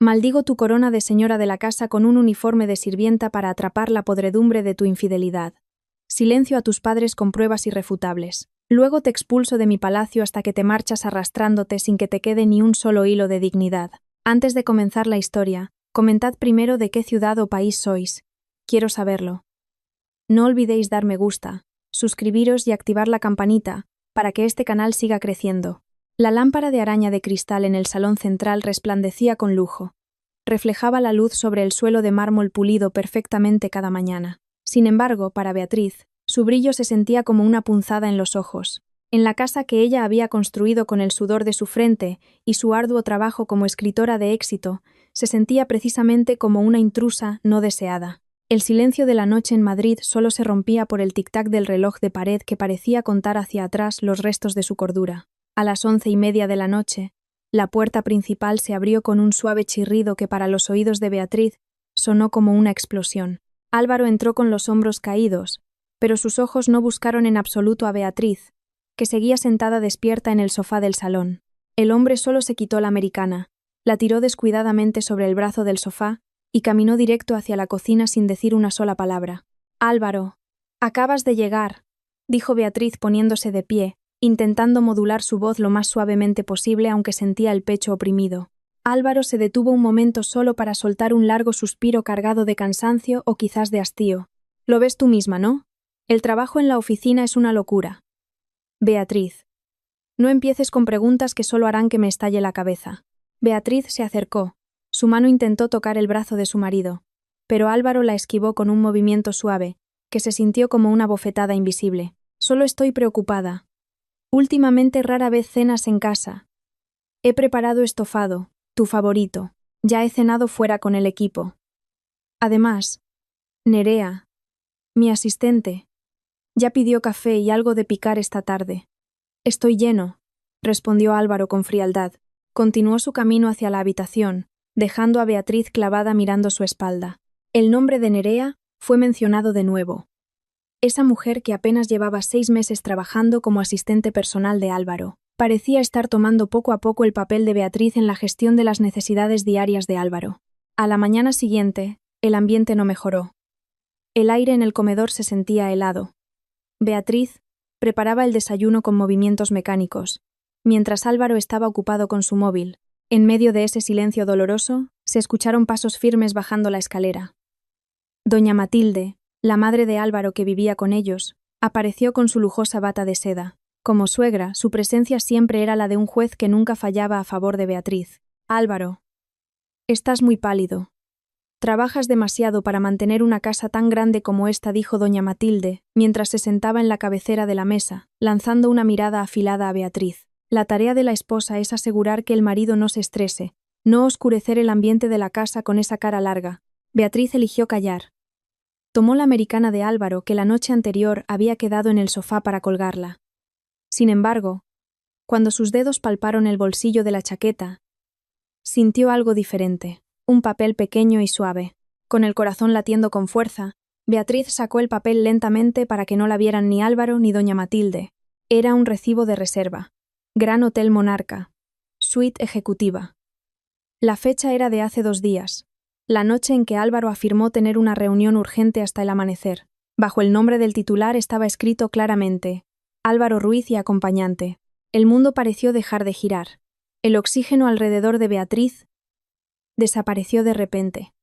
Maldigo tu corona de señora de la casa con un uniforme de sirvienta para atrapar la podredumbre de tu infidelidad. Silencio a tus padres con pruebas irrefutables. Luego te expulso de mi palacio hasta que te marchas arrastrándote sin que te quede ni un solo hilo de dignidad. Antes de comenzar la historia, comentad primero de qué ciudad o país sois. Quiero saberlo. No olvidéis dar me gusta, suscribiros y activar la campanita para que este canal siga creciendo. La lámpara de araña de cristal en el salón central resplandecía con lujo. Reflejaba la luz sobre el suelo de mármol pulido perfectamente cada mañana. Sin embargo, para Beatriz, su brillo se sentía como una punzada en los ojos. En la casa que ella había construido con el sudor de su frente y su arduo trabajo como escritora de éxito, se sentía precisamente como una intrusa no deseada. El silencio de la noche en Madrid solo se rompía por el tic-tac del reloj de pared que parecía contar hacia atrás los restos de su cordura. A las 11:30 de la noche, la puerta principal se abrió con un suave chirrido que para los oídos de Beatriz sonó como una explosión. Álvaro entró con los hombros caídos, pero sus ojos no buscaron en absoluto a Beatriz, que seguía sentada despierta en el sofá del salón. El hombre solo se quitó la americana, la tiró descuidadamente sobre el brazo del sofá y caminó directo hacia la cocina sin decir una sola palabra. «Álvaro, acabas de llegar», dijo Beatriz poniéndose de pie, intentando modular su voz lo más suavemente posible aunque sentía el pecho oprimido. Álvaro se detuvo un momento solo para soltar un largo suspiro cargado de cansancio o quizás de hastío. «Lo ves tú misma, ¿no? El trabajo en la oficina es una locura». «Beatriz, no empieces con preguntas que solo harán que me estalle la cabeza». Beatriz se acercó. Su mano intentó tocar el brazo de su marido, pero Álvaro la esquivó con un movimiento suave, que se sintió como una bofetada invisible. «Solo estoy preocupada. Últimamente rara vez cenas en casa. He preparado estofado, tu favorito. Ya he cenado fuera con el equipo. Además, Nerea, mi asistente, ya pidió café y algo de picar esta tarde». «Estoy lleno», respondió Álvaro con frialdad. Continuó su camino hacia la habitación, dejando a Beatriz clavada mirando su espalda. El nombre de Nerea fue mencionado de nuevo. Esa mujer que apenas llevaba 6 meses trabajando como asistente personal de Álvaro, parecía estar tomando poco a poco el papel de Beatriz en la gestión de las necesidades diarias de Álvaro. A la mañana siguiente, el ambiente no mejoró. El aire en el comedor se sentía helado. Beatriz preparaba el desayuno con movimientos mecánicos, mientras Álvaro estaba ocupado con su móvil. En medio de ese silencio doloroso, se escucharon pasos firmes bajando la escalera. Doña Matilde, la madre de Álvaro que vivía con ellos, apareció con su lujosa bata de seda. Como suegra, su presencia siempre era la de un juez que nunca fallaba a favor de Beatriz. «Álvaro, estás muy pálido. Trabajas demasiado para mantener una casa tan grande como esta», dijo doña Matilde, mientras se sentaba en la cabecera de la mesa, lanzando una mirada afilada a Beatriz. La tarea de la esposa es asegurar que el marido no se estrese, no oscurecer el ambiente de la casa con esa cara larga. Beatriz eligió callar. Tomó la americana de Álvaro que la noche anterior había quedado en el sofá para colgarla. Sin embargo, cuando sus dedos palparon el bolsillo de la chaqueta, sintió algo diferente, un papel pequeño y suave. Con el corazón latiendo con fuerza, Beatriz sacó el papel lentamente para que no la vieran ni Álvaro ni doña Matilde. Era un recibo de reserva. Gran Hotel Monarca. Suite ejecutiva. La fecha era de hace 2 días. La noche en que Álvaro afirmó tener una reunión urgente hasta el amanecer. Bajo el nombre del titular estaba escrito claramente: Álvaro Ruiz y acompañante. El mundo pareció dejar de girar. El oxígeno alrededor de Beatriz desapareció de repente.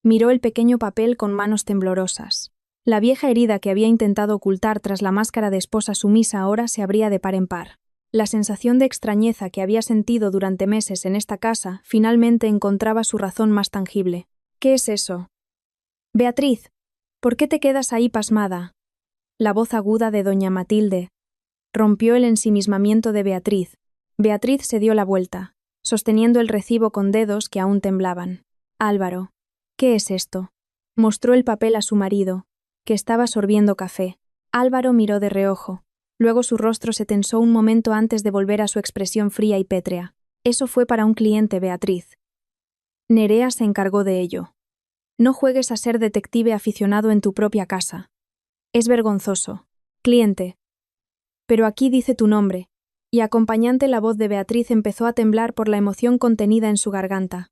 Miró el pequeño papel con manos temblorosas. La vieja herida que había intentado ocultar tras la máscara de esposa sumisa ahora se abría de par en par. La sensación de extrañeza que había sentido durante meses en esta casa finalmente encontraba su razón más tangible. «¿Qué es eso? Beatriz, ¿por qué te quedas ahí pasmada?» La voz aguda de doña Matilde rompió el ensimismamiento de Beatriz. Beatriz se dio la vuelta, sosteniendo el recibo con dedos que aún temblaban. «Álvaro, ¿qué es esto?». Mostró el papel a su marido, que estaba sorbiendo café. Álvaro miró de reojo. Luego su rostro se tensó un momento antes de volver a su expresión fría y pétrea. «Eso fue para un cliente, Beatriz. Nerea se encargó de ello. No juegues a ser detective aficionado en tu propia casa. Es vergonzoso. Cliente. Pero aquí dice tu nombre», y acompañante la voz de Beatriz empezó a temblar por la emoción contenida en su garganta.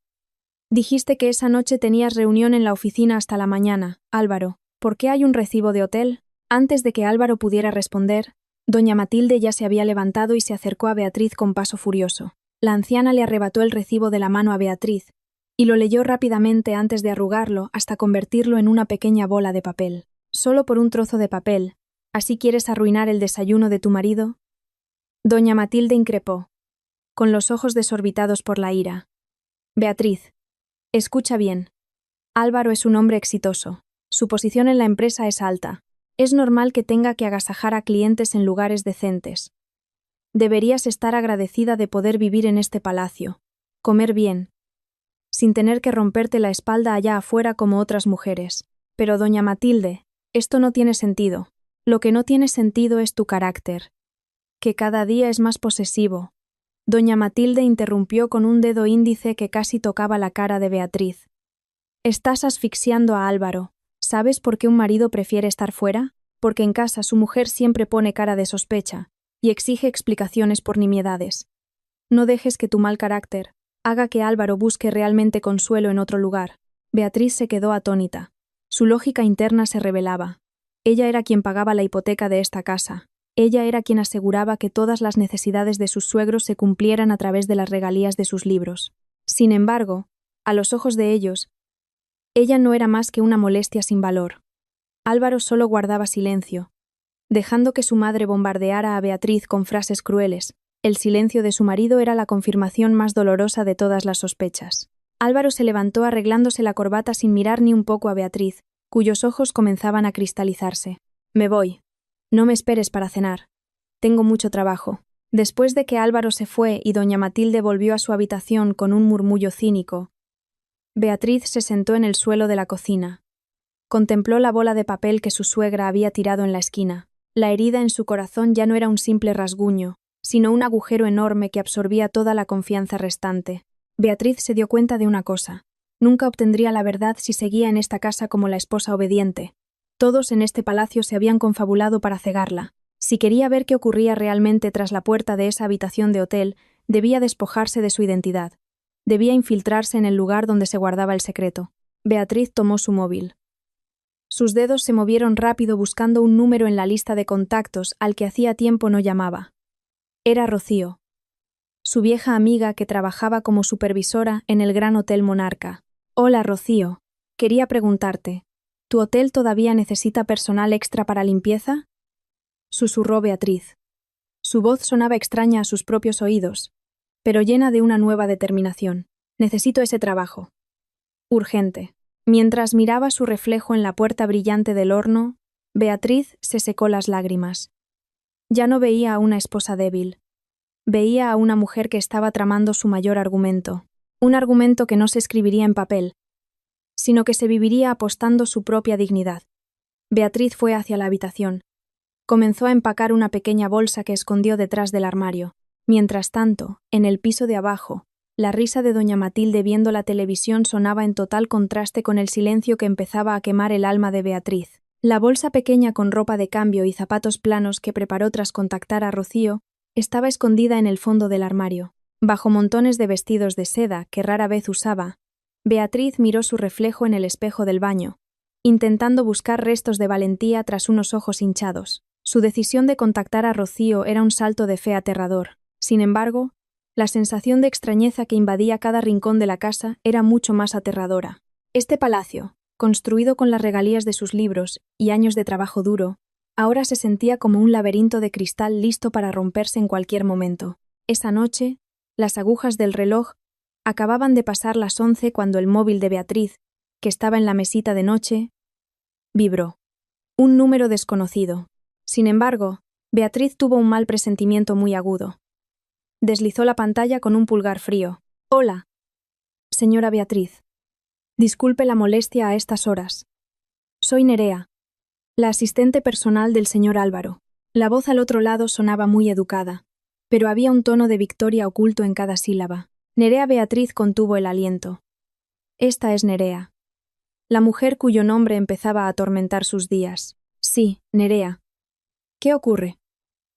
Dijiste que esa noche tenías reunión en la oficina hasta la mañana. Álvaro, ¿por qué hay un recibo de hotel? Antes de que Álvaro pudiera responder, doña Matilde ya se había levantado y se acercó a Beatriz con paso furioso. La anciana le arrebató el recibo de la mano a Beatriz, y lo leyó rápidamente antes de arrugarlo hasta convertirlo en una pequeña bola de papel. Solo por un trozo de papel. ¿Así quieres arruinar el desayuno de tu marido? Doña Matilde increpó, con los ojos desorbitados por la ira. Beatriz, escucha bien. Álvaro es un hombre exitoso. Su posición en la empresa es alta. Es normal que tenga que agasajar a clientes en lugares decentes. Deberías estar agradecida de poder vivir en este palacio, comer bien, sin tener que romperte la espalda allá afuera como otras mujeres. Pero, doña Matilde, esto no tiene sentido. Lo que no tiene sentido es tu carácter, que cada día es más posesivo. Doña Matilde interrumpió con un dedo índice que casi tocaba la cara de Beatriz. Estás asfixiando a Álvaro. ¿Sabes por qué un marido prefiere estar fuera? Porque en casa su mujer siempre pone cara de sospecha y exige explicaciones por nimiedades. No dejes que tu mal carácter haga que Álvaro busque realmente consuelo en otro lugar. Beatriz se quedó atónita. Su lógica interna se revelaba. Ella era quien pagaba la hipoteca de esta casa. Ella era quien aseguraba que todas las necesidades de sus suegros se cumplieran a través de las regalías de sus libros. Sin embargo, a los ojos de ellos, ella no era más que una molestia sin valor. Álvaro solo guardaba silencio, dejando que su madre bombardeara a Beatriz con frases crueles. El silencio de su marido era la confirmación más dolorosa de todas las sospechas. Álvaro se levantó arreglándose la corbata sin mirar ni un poco a Beatriz, cuyos ojos comenzaban a cristalizarse. Me voy. No me esperes para cenar. Tengo mucho trabajo. Después de que Álvaro se fue y doña Matilde volvió a su habitación con un murmullo cínico, Beatriz se sentó en el suelo de la cocina. Contempló la bola de papel que su suegra había tirado en la esquina. La herida en su corazón ya no era un simple rasguño, sino un agujero enorme que absorbía toda la confianza restante. Beatriz se dio cuenta de una cosa. Nunca obtendría la verdad si seguía en esta casa como la esposa obediente. Todos en este palacio se habían confabulado para cegarla. Si quería ver qué ocurría realmente tras la puerta de esa habitación de hotel, debía despojarse de su identidad. Debía infiltrarse en el lugar donde se guardaba el secreto. Beatriz tomó su móvil. Sus dedos se movieron rápido buscando un número en la lista de contactos al que hacía tiempo no llamaba. Era Rocío, su vieja amiga que trabajaba como supervisora en el Gran Hotel Monarca. Hola, Rocío. Quería preguntarte, ¿tu hotel todavía necesita personal extra para limpieza? Susurró Beatriz. Su voz sonaba extraña a sus propios oídos, pero llena de una nueva determinación. Necesito ese trabajo. Urgente. Mientras miraba su reflejo en la puerta brillante del horno, Beatriz se secó las lágrimas. Ya no veía a una esposa débil. Veía a una mujer que estaba tramando su mayor argumento. Un argumento que no se escribiría en papel, sino que se viviría apostando su propia dignidad. Beatriz fue hacia la habitación. Comenzó a empacar una pequeña bolsa que escondió detrás del armario. Mientras tanto, en el piso de abajo, la risa de doña Matilde viendo la televisión sonaba en total contraste con el silencio que empezaba a quemar el alma de Beatriz. La bolsa pequeña con ropa de cambio y zapatos planos que preparó tras contactar a Rocío estaba escondida en el fondo del armario. Bajo montones de vestidos de seda que rara vez usaba, Beatriz miró su reflejo en el espejo del baño, intentando buscar restos de valentía tras unos ojos hinchados. Su decisión de contactar a Rocío era un salto de fe aterrador. Sin embargo, la sensación de extrañeza que invadía cada rincón de la casa era mucho más aterradora. Este palacio, construido con las regalías de sus libros y años de trabajo duro, ahora se sentía como un laberinto de cristal listo para romperse en cualquier momento. Esa noche, las agujas del reloj acababan de pasar las 11 cuando el móvil de Beatriz, que estaba en la mesita de noche, vibró. Un número desconocido. Sin embargo, Beatriz tuvo un mal presentimiento muy agudo. Deslizó la pantalla con un pulgar frío. Hola. Señora Beatriz. Disculpe la molestia a estas horas. Soy Nerea, la asistente personal del señor Álvaro. La voz al otro lado sonaba muy educada, pero había un tono de victoria oculto en cada sílaba. Nerea Beatriz contuvo el aliento. Esta es Nerea, la mujer cuyo nombre empezaba a atormentar sus días. Sí, Nerea. ¿Qué ocurre?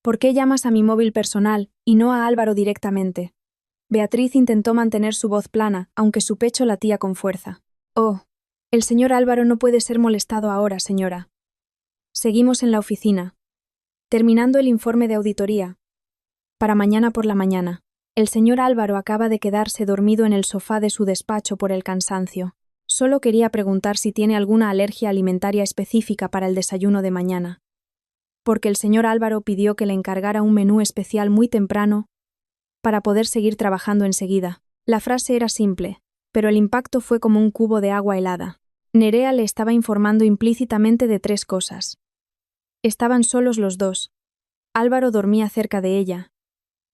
¿Por qué llamas a mi móvil personal y no a Álvaro directamente? Beatriz intentó mantener su voz plana, aunque su pecho latía con fuerza. Oh, el señor Álvaro no puede ser molestado ahora, señora. Seguimos en la oficina. Terminando el informe de auditoría. Para mañana por la mañana. El señor Álvaro acaba de quedarse dormido en el sofá de su despacho por el cansancio. Solo quería preguntar si tiene alguna alergia alimentaria específica para el desayuno de mañana. Porque el señor Álvaro pidió que le encargara un menú especial muy temprano para poder seguir trabajando enseguida. La frase era simple, pero el impacto fue como un cubo de agua helada. Nerea le estaba informando implícitamente de 3 cosas. Estaban solos los dos. Álvaro dormía cerca de ella,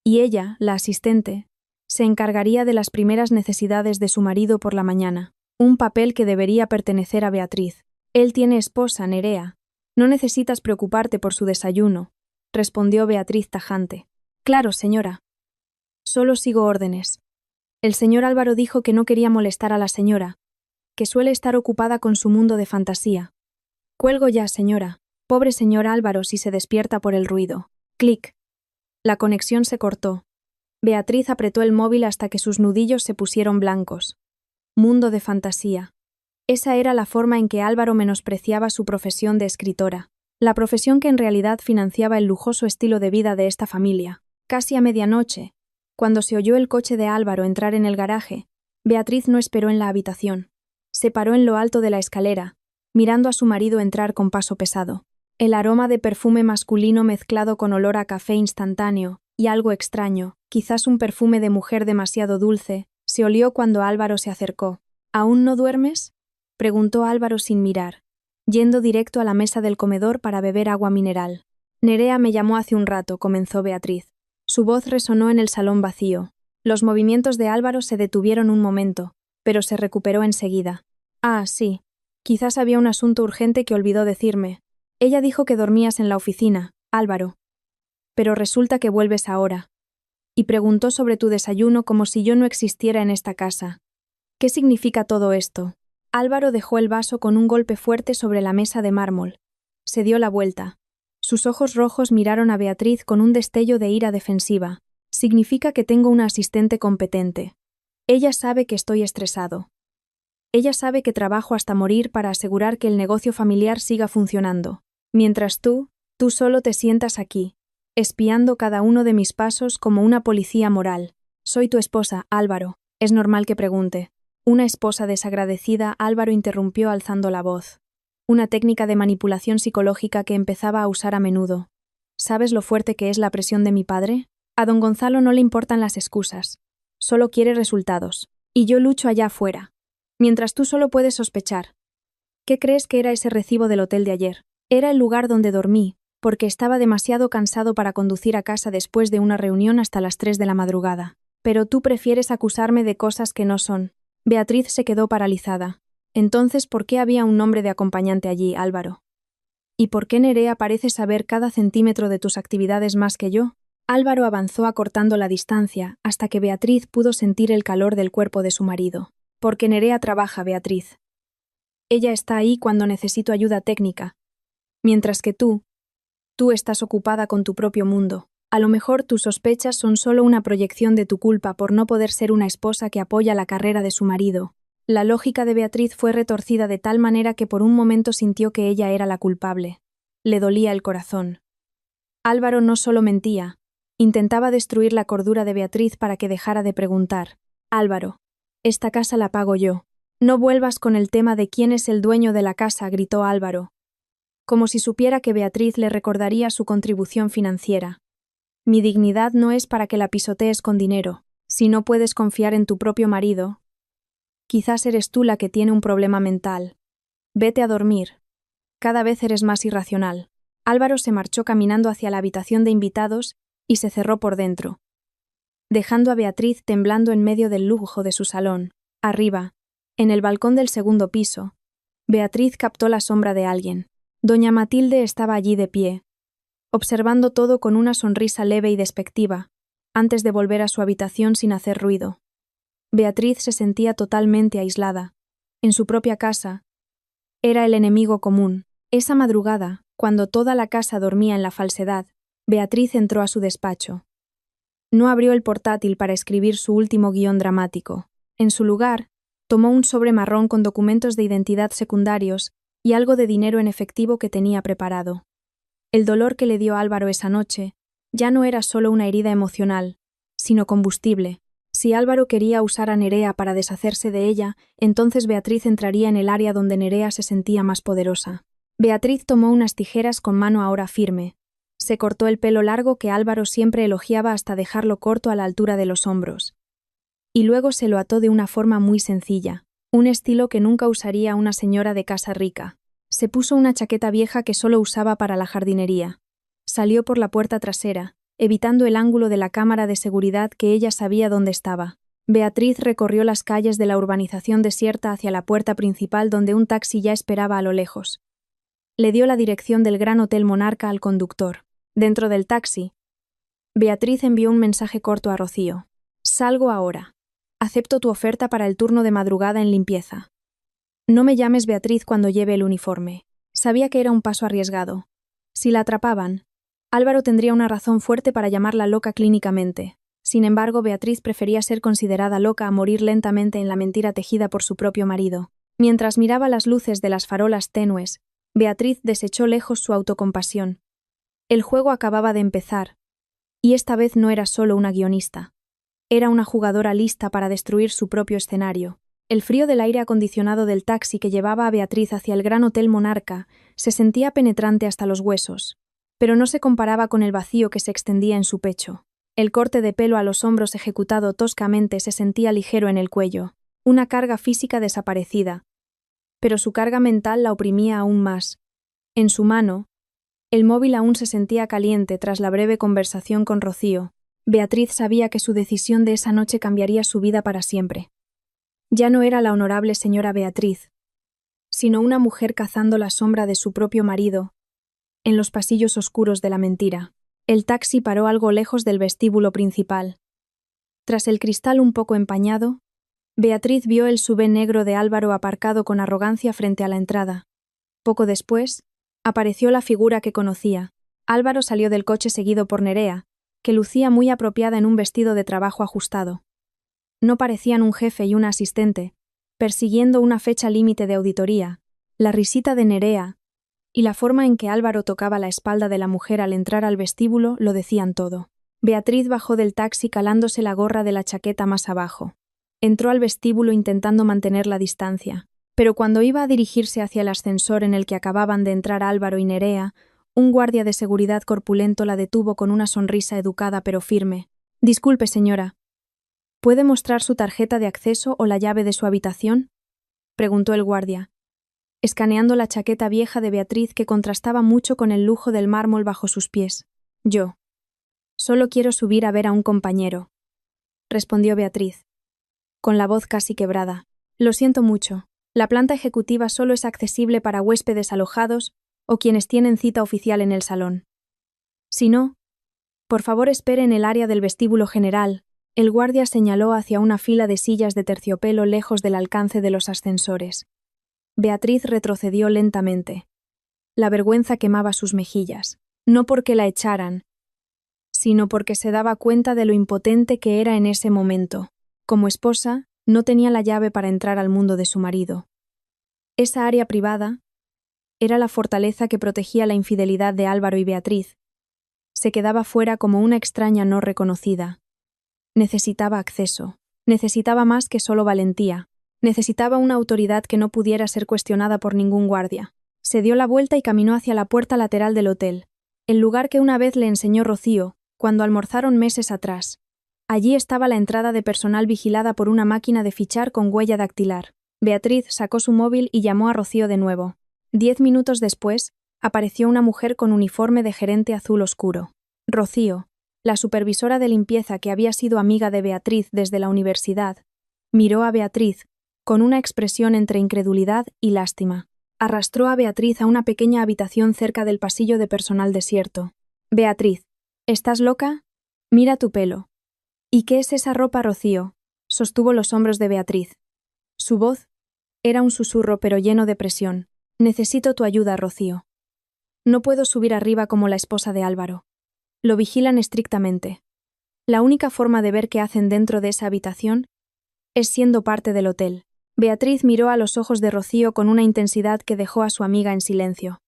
y ella, la asistente, se encargaría de las primeras necesidades de su marido por la mañana, un papel que debería pertenecer a Beatriz. Él tiene esposa, Nerea. No necesitas preocuparte por su desayuno, respondió Beatriz tajante. Claro, señora. Solo sigo órdenes. El señor Álvaro dijo que no quería molestar a la señora, que suele estar ocupada con su mundo de fantasía. Cuelgo ya, señora. Pobre señor Álvaro si se despierta por el ruido. Clic. La conexión se cortó. Beatriz apretó el móvil hasta que sus nudillos se pusieron blancos. Mundo de fantasía. Esa era la forma en que Álvaro menospreciaba su profesión de escritora, la profesión que en realidad financiaba el lujoso estilo de vida de esta familia. Casi a medianoche, cuando se oyó el coche de Álvaro entrar en el garaje, Beatriz no esperó en la habitación. Se paró en lo alto de la escalera, mirando a su marido entrar con paso pesado. El aroma de perfume masculino mezclado con olor a café instantáneo y algo extraño, quizás un perfume de mujer demasiado dulce, se olió cuando Álvaro se acercó. ¿Aún no duermes?, preguntó Álvaro sin mirar, yendo directo a la mesa del comedor para beber agua mineral. Nerea me llamó hace un rato, comenzó Beatriz. Su voz resonó en el salón vacío. Los movimientos de Álvaro se detuvieron un momento, pero se recuperó enseguida. Ah, sí. Quizás había un asunto urgente que olvidó decirme. Ella dijo que dormías en la oficina, Álvaro. Pero resulta que vuelves ahora. Y preguntó sobre tu desayuno como si yo no existiera en esta casa. ¿Qué significa todo esto? Álvaro dejó el vaso con un golpe fuerte sobre la mesa de mármol. Se dio la vuelta. Sus ojos rojos miraron a Beatriz con un destello de ira defensiva. Significa que tengo una asistente competente. Ella sabe que estoy estresado. Ella sabe que trabajo hasta morir para asegurar que el negocio familiar siga funcionando. Mientras tú solo te sientas aquí, espiando cada uno de mis pasos como una policía moral. Soy tu esposa, Álvaro. Es normal que pregunte. Una esposa desagradecida, Álvaro interrumpió alzando la voz. Una técnica de manipulación psicológica que empezaba a usar a menudo. ¿Sabes lo fuerte que es la presión de mi padre? A don Gonzalo no le importan las excusas. Solo quiere resultados. Y yo lucho allá afuera. Mientras tú solo puedes sospechar. ¿Qué crees que era ese recibo del hotel de ayer? Era el lugar donde dormí, porque estaba demasiado cansado para conducir a casa después de una reunión hasta las 3 de la madrugada. Pero tú prefieres acusarme de cosas que no son. Beatriz se quedó paralizada. Entonces, ¿por qué había un nombre de acompañante allí, Álvaro? ¿Y por qué Nerea parece saber cada centímetro de tus actividades más que yo? Álvaro avanzó acortando la distancia hasta que Beatriz pudo sentir el calor del cuerpo de su marido. Porque Nerea trabaja, Beatriz. Ella está ahí cuando necesito ayuda técnica. Mientras que tú estás ocupada con tu propio mundo. A lo mejor tus sospechas son solo una proyección de tu culpa por no poder ser una esposa que apoya la carrera de su marido. La lógica de Beatriz fue retorcida de tal manera que por un momento sintió que ella era la culpable. Le dolía el corazón. Álvaro no solo mentía, intentaba destruir la cordura de Beatriz para que dejara de preguntar. Álvaro, esta casa la pago yo. No vuelvas con el tema de quién es el dueño de la casa, gritó Álvaro, como si supiera que Beatriz le recordaría su contribución financiera. Mi dignidad no es para que la pisotees con dinero. Si no puedes confiar en tu propio marido, quizás eres tú la que tiene un problema mental. Vete a dormir. Cada vez eres más irracional. Álvaro se marchó caminando hacia la habitación de invitados y se cerró por dentro, dejando a Beatriz temblando en medio del lujo de su salón. Arriba, en el balcón del segundo piso, Beatriz captó la sombra de alguien. Doña Matilde estaba allí de pie, observando todo con una sonrisa leve y despectiva, antes de volver a su habitación sin hacer ruido. Beatriz se sentía totalmente aislada. En su propia casa, era el enemigo común. Esa madrugada, cuando toda la casa dormía en la falsedad, Beatriz entró a su despacho. No abrió el portátil para escribir su último guión dramático. En su lugar, tomó un sobre marrón con documentos de identidad secundarios y algo de dinero en efectivo que tenía preparado. El dolor que le dio Álvaro esa noche ya no era solo una herida emocional, sino combustible. Si Álvaro quería usar a Nerea para deshacerse de ella, entonces Beatriz entraría en el área donde Nerea se sentía más poderosa. Beatriz tomó unas tijeras con mano ahora firme. Se cortó el pelo largo que Álvaro siempre elogiaba hasta dejarlo corto a la altura de los hombros. Y luego se lo ató de una forma muy sencilla, un estilo que nunca usaría una señora de casa rica. Se puso una chaqueta vieja que solo usaba para la jardinería. Salió por la puerta trasera, evitando el ángulo de la cámara de seguridad que ella sabía dónde estaba. Beatriz recorrió las calles de la urbanización desierta hacia la puerta principal donde un taxi ya esperaba a lo lejos. Le dio la dirección del Gran Hotel Monarca al conductor. Dentro del taxi, Beatriz envió un mensaje corto a Rocío. «Salgo ahora. Acepto tu oferta para el turno de madrugada en limpieza. No me llames Beatriz cuando lleve el uniforme». Sabía que era un paso arriesgado. Si la atrapaban, Álvaro tendría una razón fuerte para llamarla loca clínicamente. Sin embargo, Beatriz prefería ser considerada loca a morir lentamente en la mentira tejida por su propio marido. Mientras miraba las luces de las farolas tenues, Beatriz desechó lejos su autocompasión. El juego acababa de empezar, y esta vez no era solo una guionista. Era una jugadora lista para destruir su propio escenario. El frío del aire acondicionado del taxi que llevaba a Beatriz hacia el Gran Hotel Monarca se sentía penetrante hasta los huesos, pero no se comparaba con el vacío que se extendía en su pecho. El corte de pelo a los hombros ejecutado toscamente se sentía ligero en el cuello, una carga física desaparecida, pero su carga mental la oprimía aún más. En su mano, el móvil aún se sentía caliente tras la breve conversación con Rocío. Beatriz sabía que su decisión de esa noche cambiaría su vida para siempre. Ya no era la honorable señora Beatriz, sino una mujer cazando la sombra de su propio marido, en los pasillos oscuros de la mentira. El taxi paró algo lejos del vestíbulo principal. Tras el cristal un poco empañado, Beatriz vio el SUV negro de Álvaro aparcado con arrogancia frente a la entrada. Poco después, apareció la figura que conocía. Álvaro salió del coche seguido por Nerea, que lucía muy apropiada en un vestido de trabajo ajustado. No parecían un jefe y una asistente, persiguiendo una fecha límite de auditoría. La risita de Nerea y la forma en que Álvaro tocaba la espalda de la mujer al entrar al vestíbulo lo decían todo. Beatriz bajó del taxi calándose la gorra de la chaqueta más abajo. Entró al vestíbulo intentando mantener la distancia, pero cuando iba a dirigirse hacia el ascensor en el que acababan de entrar Álvaro y Nerea, un guardia de seguridad corpulento la detuvo con una sonrisa educada pero firme. «Disculpe, señora. ¿Puede mostrar su tarjeta de acceso o la llave de su habitación?», preguntó el guardia, escaneando la chaqueta vieja de Beatriz que contrastaba mucho con el lujo del mármol bajo sus pies. «Yo solo quiero subir a ver a un compañero», respondió Beatriz, con la voz casi quebrada. «Lo siento mucho. La planta ejecutiva solo es accesible para huéspedes alojados o quienes tienen cita oficial en el salón. Si no, por favor espere en el área del vestíbulo general». El guardia señaló hacia una fila de sillas de terciopelo lejos del alcance de los ascensores. Beatriz retrocedió lentamente. La vergüenza quemaba sus mejillas, no porque la echaran, sino porque se daba cuenta de lo impotente que era en ese momento. Como esposa, no tenía la llave para entrar al mundo de su marido. Esa área privada era la fortaleza que protegía la infidelidad de Álvaro y Beatriz. Se quedaba fuera como una extraña no reconocida. Necesitaba acceso. Necesitaba más que solo valentía. Necesitaba una autoridad que no pudiera ser cuestionada por ningún guardia. Se dio la vuelta y caminó hacia la puerta lateral del hotel, el lugar que una vez le enseñó Rocío, cuando almorzaron meses atrás. Allí estaba la entrada de personal vigilada por una máquina de fichar con huella dactilar. Beatriz sacó su móvil y llamó a Rocío de nuevo. 10 minutos después, apareció una mujer con uniforme de gerente azul oscuro. Rocío, la supervisora de limpieza que había sido amiga de Beatriz desde la universidad, miró a Beatriz con una expresión entre incredulidad y lástima. Arrastró a Beatriz a una pequeña habitación cerca del pasillo de personal desierto. «Beatriz, ¿estás loca? Mira tu pelo». «¿Y qué es esa ropa, Rocío?», sostuvo los hombros de Beatriz. Su voz era un susurro pero lleno de presión. «Necesito tu ayuda, Rocío. No puedo subir arriba como la esposa de Álvaro. Lo vigilan estrictamente. La única forma de ver qué hacen dentro de esa habitación es siendo parte del hotel. Beatriz miró a los ojos de Rocío con una intensidad que dejó a su amiga en silencio.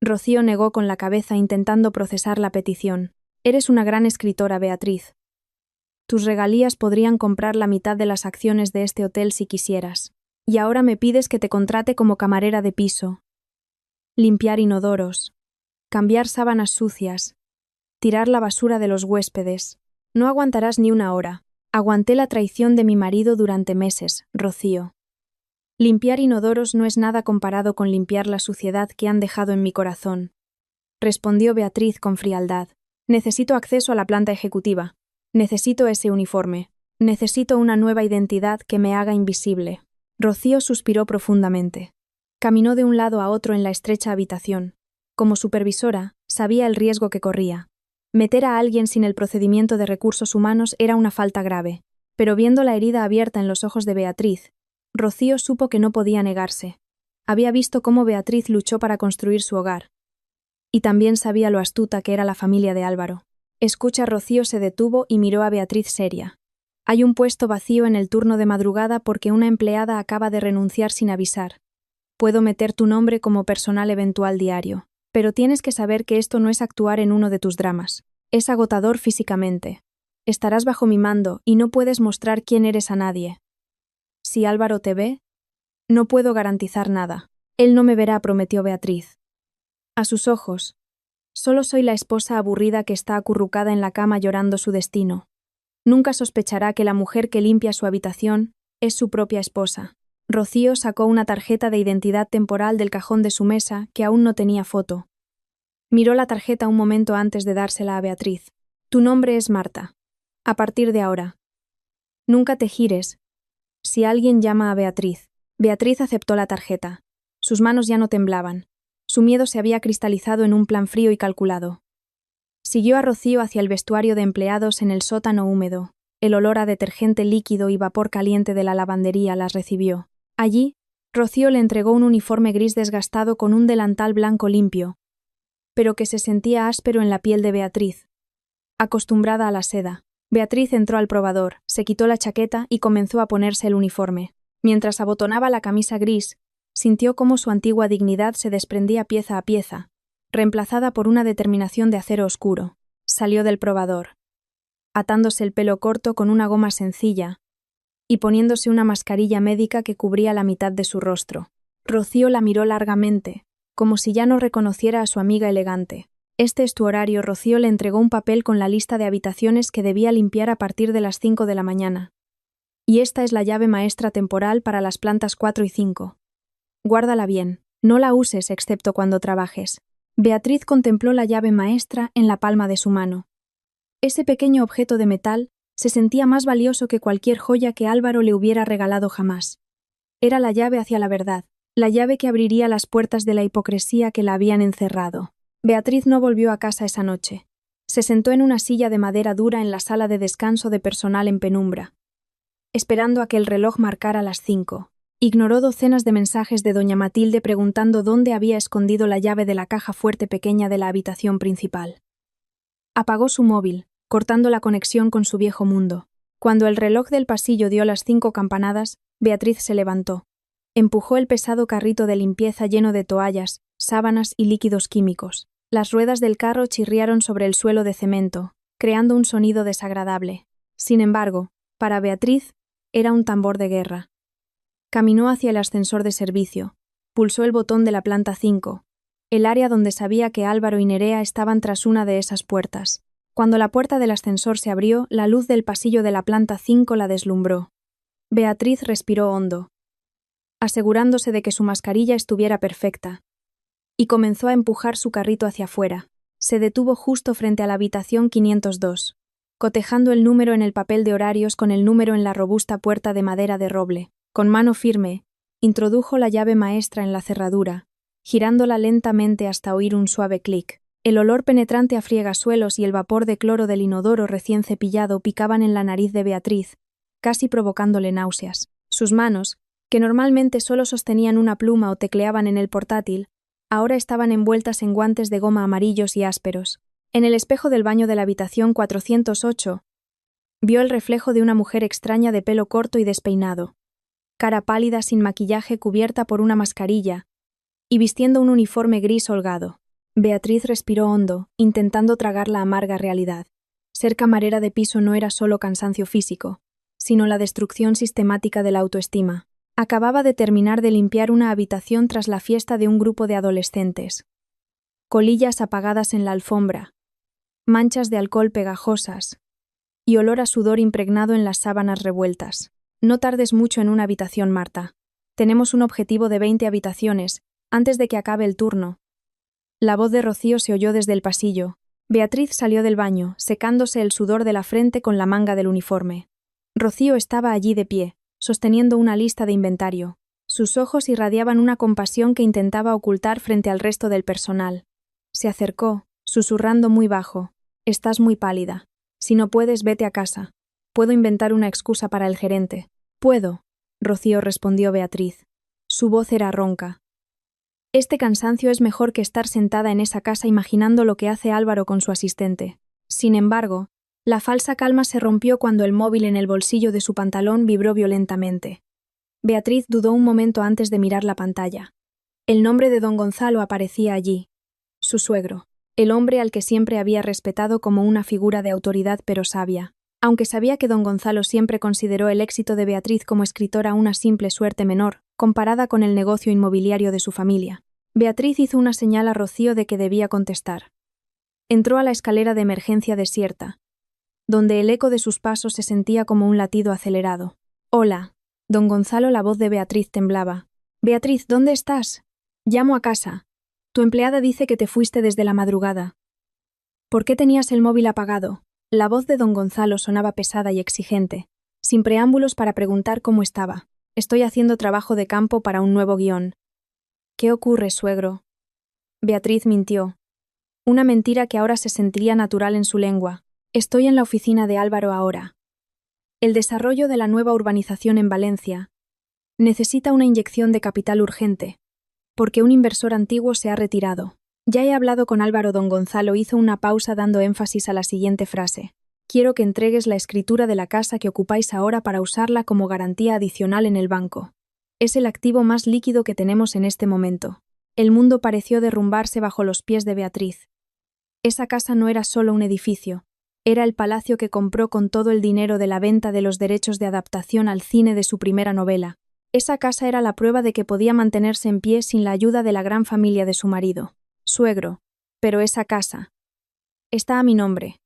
Rocío negó con la cabeza intentando procesar la petición. Eres una gran escritora, Beatriz. Tus regalías podrían comprar la mitad de las acciones de este hotel si quisieras. Y ahora me pides que te contrate como camarera de piso. Limpiar inodoros. Cambiar sábanas sucias. Tirar la basura de los huéspedes. No aguantarás ni una hora. Aguanté la traición de mi marido durante meses, Rocío. Limpiar inodoros no es nada comparado con limpiar la suciedad que han dejado en mi corazón. Respondió Beatriz con frialdad. Necesito acceso a la planta ejecutiva. Necesito ese uniforme. Necesito una nueva identidad que me haga invisible. Rocío suspiró profundamente. Caminó de un lado a otro en la estrecha habitación. Como supervisora, sabía el riesgo que corría. Meter a alguien sin el procedimiento de recursos humanos era una falta grave, pero viendo la herida abierta en los ojos de Beatriz, Rocío supo que no podía negarse. Había visto cómo Beatriz luchó para construir su hogar. Y también sabía lo astuta que era la familia de Álvaro. Escucha, Rocío se detuvo y miró a Beatriz seria. Hay un puesto vacío en el turno de madrugada porque una empleada acaba de renunciar sin avisar. Puedo meter tu nombre como personal eventual diario. Pero tienes que saber que esto no es actuar en uno de tus dramas. Es agotador físicamente. Estarás bajo mi mando y no puedes mostrar quién eres a nadie. Si Álvaro te ve, no puedo garantizar nada. Él no me verá, prometió Beatriz. A sus ojos, solo soy la esposa aburrida que está acurrucada en la cama llorando su destino. Nunca sospechará que la mujer que limpia su habitación es su propia esposa. Rocío sacó una tarjeta de identidad temporal del cajón de su mesa que aún no tenía foto. Miró la tarjeta un momento antes de dársela a Beatriz. Tu nombre es Marta. A partir de ahora. Nunca te gires. Si alguien llama a Beatriz. Beatriz aceptó la tarjeta. Sus manos ya no temblaban. Su miedo se había cristalizado en un plan frío y calculado. Siguió a Rocío hacia el vestuario de empleados en el sótano húmedo. El olor a detergente líquido y vapor caliente de la lavandería las recibió. Allí, Rocío le entregó un uniforme gris desgastado con un delantal blanco limpio, pero que se sentía áspero en la piel de Beatriz. Acostumbrada a la seda, Beatriz entró al probador, se quitó la chaqueta y comenzó a ponerse el uniforme. Mientras abotonaba la camisa gris, sintió cómo su antigua dignidad se desprendía pieza a pieza, reemplazada por una determinación de acero oscuro. Salió del probador, atándose el pelo corto con una goma sencilla, y poniéndose una mascarilla médica que cubría la mitad de su rostro. Rocío la miró largamente, como si ya no reconociera a su amiga elegante. Este es tu horario. Rocío le entregó un papel con la lista de habitaciones que debía limpiar a partir de las 5 de la mañana. Y esta es la llave maestra temporal para las plantas 4 y 5. Guárdala bien, no la uses excepto cuando trabajes. Beatriz contempló la llave maestra en la palma de su mano. Ese pequeño objeto de metal se sentía más valioso que cualquier joya que Álvaro le hubiera regalado jamás. Era la llave hacia la verdad, la llave que abriría las puertas de la hipocresía que la habían encerrado. Beatriz no volvió a casa esa noche. Se sentó en una silla de madera dura en la sala de descanso de personal en penumbra, esperando a que el reloj marcara las 5. Ignoró docenas de mensajes de doña Matilde preguntando dónde había escondido la llave de la caja fuerte pequeña de la habitación principal. Apagó su móvil, cortando la conexión con su viejo mundo. Cuando el reloj del pasillo dio las 5 campanadas, Beatriz se levantó. Empujó el pesado carrito de limpieza lleno de toallas, sábanas y líquidos químicos. Las ruedas del carro chirriaron sobre el suelo de cemento, creando un sonido desagradable. Sin embargo, para Beatriz, era un tambor de guerra. Caminó hacia el ascensor de servicio, pulsó el botón de la planta 5, el área donde sabía que Álvaro y Nerea estaban tras una de esas puertas. Cuando la puerta del ascensor se abrió, la luz del pasillo de la planta 5 la deslumbró. Beatriz respiró hondo, asegurándose de que su mascarilla estuviera perfecta, y comenzó a empujar su carrito hacia afuera. Se detuvo justo frente a la habitación 502, cotejando el número en el papel de horarios con el número en la robusta puerta de madera de roble. Con mano firme, introdujo la llave maestra en la cerradura, girándola lentamente hasta oír un suave clic. El olor penetrante a friegasuelos y el vapor de cloro del inodoro recién cepillado picaban en la nariz de Beatriz, casi provocándole náuseas. Sus manos, que normalmente solo sostenían una pluma o tecleaban en el portátil, ahora estaban envueltas en guantes de goma amarillos y ásperos. En el espejo del baño de la habitación 408, Vio el reflejo de una mujer extraña de pelo corto y despeinado, cara pálida sin maquillaje cubierta por una mascarilla y vistiendo un uniforme gris holgado. Beatriz respiró hondo, intentando tragar la amarga realidad. Ser camarera de piso no era solo cansancio físico, sino la destrucción sistemática de la autoestima. Acababa de terminar de limpiar una habitación tras la fiesta de un grupo de adolescentes. Colillas apagadas en la alfombra, manchas de alcohol pegajosas y olor a sudor impregnado en las sábanas revueltas. No tardes mucho en una habitación, Marta. Tenemos un objetivo de 20 habitaciones, antes de que acabe el turno. La voz de Rocío se oyó desde el pasillo. Beatriz salió del baño, secándose el sudor de la frente con la manga del uniforme. Rocío estaba allí de pie, sosteniendo una lista de inventario. Sus ojos irradiaban una compasión que intentaba ocultar frente al resto del personal. Se acercó, susurrando muy bajo. «Estás muy pálida. Si no puedes, vete a casa. Puedo inventar una excusa para el gerente». «Puedo», Rocío respondió Beatriz. Su voz era ronca. «Este cansancio es mejor que estar sentada en esa casa imaginando lo que hace Álvaro con su asistente». Sin embargo, la falsa calma se rompió cuando el móvil en el bolsillo de su pantalón vibró violentamente. Beatriz dudó un momento antes de mirar la pantalla. El nombre de don Gonzalo aparecía allí. Su suegro, el hombre al que siempre había respetado como una figura de autoridad pero sabia. Aunque sabía que don Gonzalo siempre consideró el éxito de Beatriz como escritora una simple suerte menor, comparada con el negocio inmobiliario de su familia. Beatriz hizo una señal a Rocío de que debía contestar. Entró a la escalera de emergencia desierta, donde el eco de sus pasos se sentía como un latido acelerado. «Hola». Don Gonzalo, la voz de Beatriz temblaba. «Beatriz, ¿dónde estás?» «Llamo a casa. Tu empleada dice que te fuiste desde la madrugada». «¿Por qué tenías el móvil apagado?» La voz de don Gonzalo sonaba pesada y exigente, sin preámbulos para preguntar cómo estaba. «Estoy haciendo trabajo de campo para un nuevo guión». «¿Qué ocurre, suegro?» Beatriz mintió. Una mentira que ahora se sentiría natural en su lengua. «Estoy en la oficina de Álvaro ahora. El desarrollo de la nueva urbanización en Valencia necesita una inyección de capital urgente, porque un inversor antiguo se ha retirado. Ya he hablado con Álvaro». Don Gonzalo hizo una pausa dando énfasis a la siguiente frase. «Quiero que entregues la escritura de la casa que ocupáis ahora para usarla como garantía adicional en el banco. Es el activo más líquido que tenemos en este momento». El mundo pareció derrumbarse bajo los pies de Beatriz. Esa casa no era solo un edificio, era el palacio que compró con todo el dinero de la venta de los derechos de adaptación al cine de su primera novela. Esa casa era la prueba de que podía mantenerse en pie sin la ayuda de la gran familia de su marido. «Suegro, pero esa casa está a mi nombre,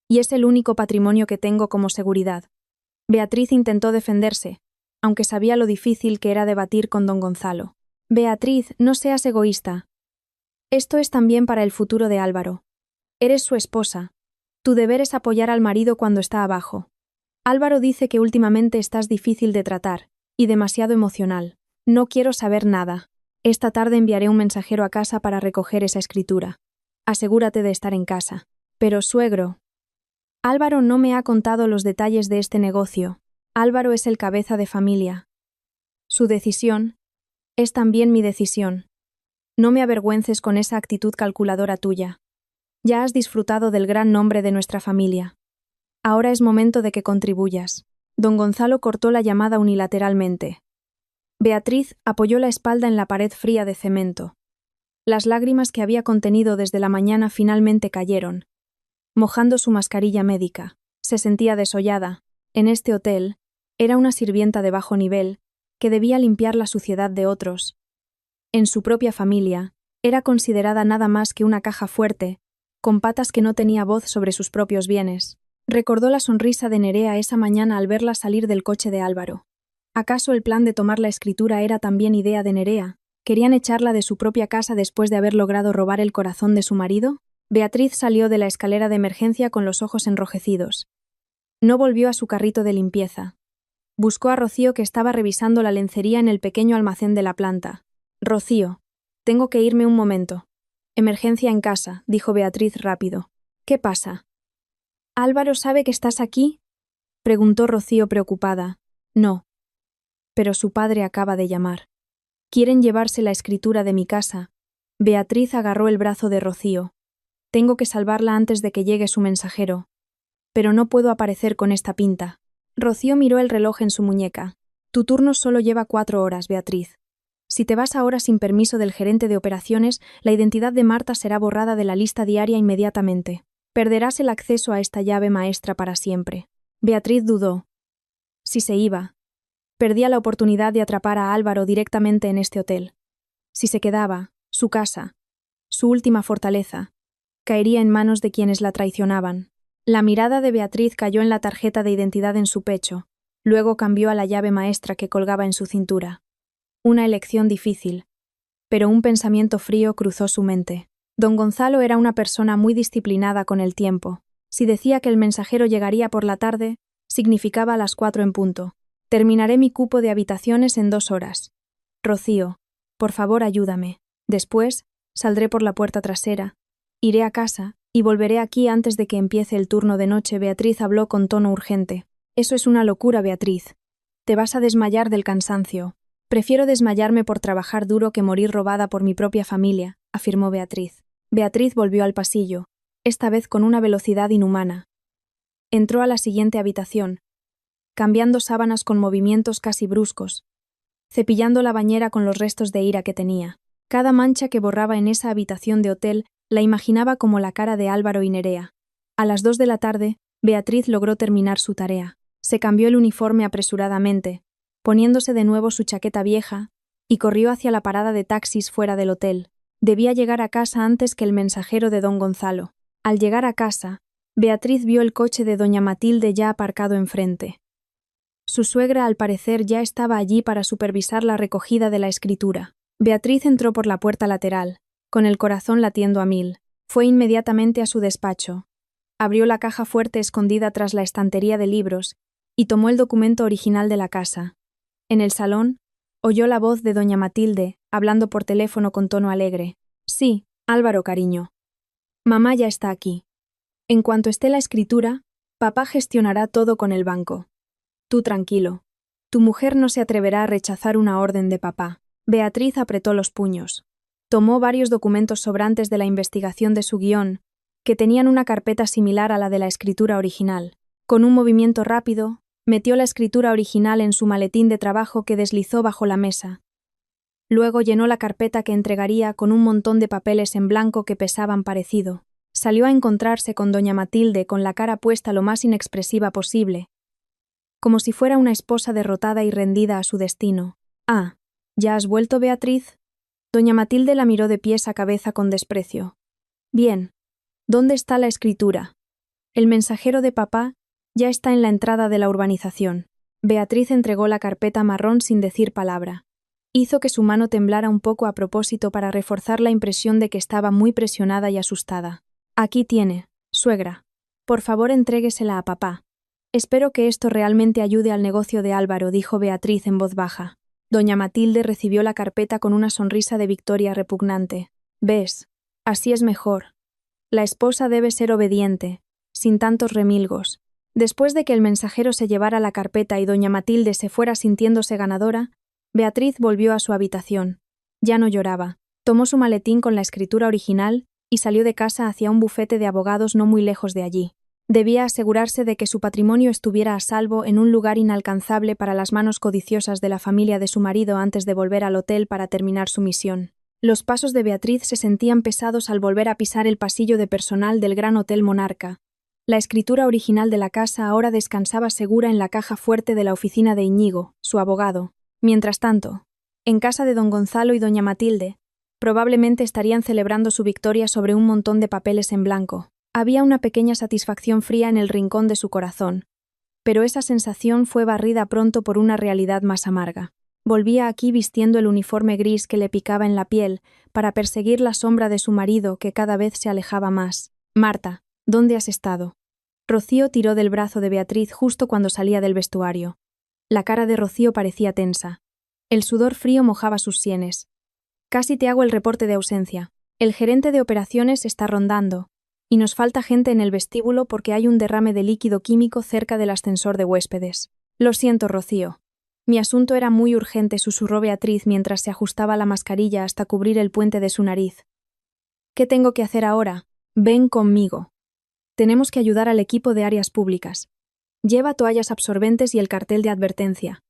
y es el único patrimonio que tengo como seguridad». Beatriz intentó defenderse, aunque sabía lo difícil que era debatir con don Gonzalo. «Beatriz, no seas egoísta. Esto es también para el futuro de Álvaro. Eres su esposa. Tu deber es apoyar al marido cuando está abajo. Álvaro dice que últimamente estás difícil de tratar, y demasiado emocional. No quiero saber nada. Esta tarde enviaré un mensajero a casa para recoger esa escritura. Asegúrate de estar en casa». «Pero, suegro, Álvaro no me ha contado los detalles de este negocio. Álvaro es el cabeza de familia. Su decisión es también mi decisión. No me avergüences con esa actitud calculadora tuya. Ya has disfrutado del gran nombre de nuestra familia. Ahora es momento de que contribuyas». Don Gonzalo cortó la llamada unilateralmente. Beatriz apoyó la espalda en la pared fría de cemento. Las lágrimas que había contenido desde la mañana finalmente cayeron, mojando su mascarilla médica. Se sentía desollada. En este hotel, era una sirvienta de bajo nivel, que debía limpiar la suciedad de otros. En su propia familia, era considerada nada más que una caja fuerte, con patas que no tenía voz sobre sus propios bienes. Recordó la sonrisa de Nerea esa mañana al verla salir del coche de Álvaro. ¿Acaso el plan de tomar la escritura era también idea de Nerea? ¿Querían echarla de su propia casa después de haber logrado robar el corazón de su marido? Beatriz salió de la escalera de emergencia con los ojos enrojecidos. No volvió a su carrito de limpieza. Buscó a Rocío, que estaba revisando la lencería en el pequeño almacén de la planta. «Rocío, tengo que irme un momento». «Emergencia en casa», dijo Beatriz rápido. «¿Qué pasa?» «¿Álvaro sabe que estás aquí?», preguntó Rocío preocupada. «No. Pero su padre acaba de llamar. Quieren llevarse la escritura de mi casa». Beatriz agarró el brazo de Rocío. «Tengo que salvarla antes de que llegue su mensajero». pero no puedo aparecer con esta pinta. Rocío miró el reloj en su muñeca. Tu turno solo lleva 4 horas, Beatriz. Si te vas ahora sin permiso del gerente de operaciones, la identidad de Marta será borrada de la lista diaria inmediatamente. Perderás el acceso a esta llave maestra para siempre. Beatriz dudó. Si se iba, perdía la oportunidad de atrapar a Álvaro directamente en este hotel. Si se quedaba, su casa, su última fortaleza, caería en manos de quienes la traicionaban. La mirada de Beatriz cayó en la tarjeta de identidad en su pecho, luego cambió a la llave maestra que colgaba en su cintura. Una elección difícil, pero un pensamiento frío cruzó su mente. Don Gonzalo era una persona muy disciplinada con el tiempo. Si decía que el mensajero llegaría por la tarde, significaba a las 4 en punto. Terminaré mi cupo de habitaciones en 2 horas. Rocío, por favor ayúdame. Después, saldré por la puerta trasera, iré a casa y volveré aquí antes de que empiece el turno de noche. Beatriz habló con tono urgente. Eso es una locura, Beatriz. Te vas a desmayar del cansancio. Prefiero desmayarme por trabajar duro que morir robada por mi propia familia, afirmó Beatriz. Beatriz volvió al pasillo, esta vez con una velocidad inhumana. Entró a la siguiente habitación, cambiando sábanas con movimientos casi bruscos, cepillando la bañera con los restos de ira que tenía. Cada mancha que borraba en esa habitación de hotel la imaginaba como la cara de Álvaro y Nerea. A las 2 de la tarde, Beatriz logró terminar su tarea. Se cambió el uniforme apresuradamente, poniéndose de nuevo su chaqueta vieja, y corrió hacia la parada de taxis fuera del hotel. Debía llegar a casa antes que el mensajero de don Gonzalo. Al llegar a casa, Beatriz vio el coche de doña Matilde ya aparcado enfrente. Su suegra, al parecer, ya estaba allí para supervisar la recogida de la escritura. Beatriz entró por la puerta lateral, con el corazón latiendo a 1000. Fue inmediatamente a su despacho. Abrió la caja fuerte escondida tras la estantería de libros y tomó el documento original de la casa. En el salón, oyó la voz de doña Matilde, hablando por teléfono con tono alegre. Sí, Álvaro, cariño. Mamá ya está aquí. En cuanto esté la escritura, papá gestionará todo con el banco. Tú tranquilo. Tu mujer no se atreverá a rechazar una orden de papá. Beatriz apretó los puños. Tomó varios documentos sobrantes de la investigación de su guión, que tenían una carpeta similar a la de la escritura original. Con un movimiento rápido, metió la escritura original en su maletín de trabajo que deslizó bajo la mesa. Luego llenó la carpeta que entregaría con un montón de papeles en blanco que pesaban parecido. Salió a encontrarse con doña Matilde con la cara puesta lo más inexpresiva posible, como si fuera una esposa derrotada y rendida a su destino. Ah, ¿ya has vuelto, Beatriz? Doña Matilde la miró de pies a cabeza con desprecio. Bien, ¿dónde está la escritura? El mensajero de papá ya está en la entrada de la urbanización. Beatriz entregó la carpeta marrón sin decir palabra. Hizo que su mano temblara un poco a propósito para reforzar la impresión de que estaba muy presionada y asustada. Aquí tiene, suegra. Por favor, entréguesela a papá. Espero que esto realmente ayude al negocio de Álvaro, dijo Beatriz en voz baja. Doña Matilde recibió la carpeta con una sonrisa de victoria repugnante. ¿Ves? Así es mejor. La esposa debe ser obediente, sin tantos remilgos. Después de que el mensajero se llevara la carpeta y doña Matilde se fuera sintiéndose ganadora, Beatriz volvió a su habitación. Ya no lloraba. Tomó su maletín con la escritura original y salió de casa hacia un bufete de abogados no muy lejos de allí. Debía asegurarse de que su patrimonio estuviera a salvo en un lugar inalcanzable para las manos codiciosas de la familia de su marido antes de volver al hotel para terminar su misión. Los pasos de Beatriz se sentían pesados al volver a pisar el pasillo de personal del Gran Hotel Monarca. La escritura original de la casa ahora descansaba segura en la caja fuerte de la oficina de Íñigo, su abogado. Mientras tanto, en casa de don Gonzalo y doña Matilde, probablemente estarían celebrando su victoria sobre un montón de papeles en blanco. Había una pequeña satisfacción fría en el rincón de su corazón, pero esa sensación fue barrida pronto por una realidad más amarga. Volvía aquí vistiendo el uniforme gris que le picaba en la piel para perseguir la sombra de su marido que cada vez se alejaba más. Marta, ¿dónde has estado? Rocío tiró del brazo de Beatriz justo cuando salía del vestuario. La cara de Rocío parecía tensa. El sudor frío mojaba sus sienes. Casi te hago el reporte de ausencia. El gerente de operaciones está rondando, y nos falta gente en el vestíbulo porque hay un derrame de líquido químico cerca del ascensor de huéspedes. Lo siento, Rocío. Mi asunto era muy urgente, susurró Beatriz mientras se ajustaba la mascarilla hasta cubrir el puente de su nariz. ¿Qué tengo que hacer ahora? Ven conmigo. Tenemos que ayudar al equipo de áreas públicas. Lleva toallas absorbentes y el cartel de advertencia.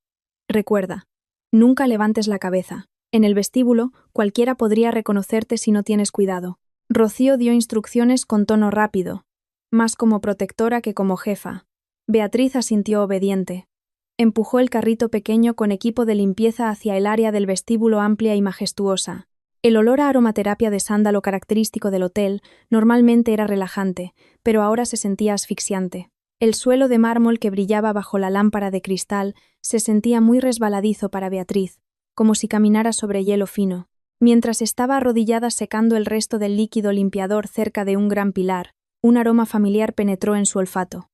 Recuerda, nunca levantes la cabeza. En el vestíbulo, cualquiera podría reconocerte si no tienes cuidado. Rocío dio instrucciones con tono rápido, más como protectora que como jefa. Beatriz asintió obediente. Empujó el carrito pequeño con equipo de limpieza hacia el área del vestíbulo amplia y majestuosa. El olor a aromaterapia de sándalo característico del hotel normalmente era relajante, pero ahora se sentía asfixiante. El suelo de mármol que brillaba bajo la lámpara de cristal se sentía muy resbaladizo para Beatriz, como si caminara sobre hielo fino. Mientras estaba arrodillada secando el resto del líquido limpiador cerca de un gran pilar, un aroma familiar penetró en su olfato.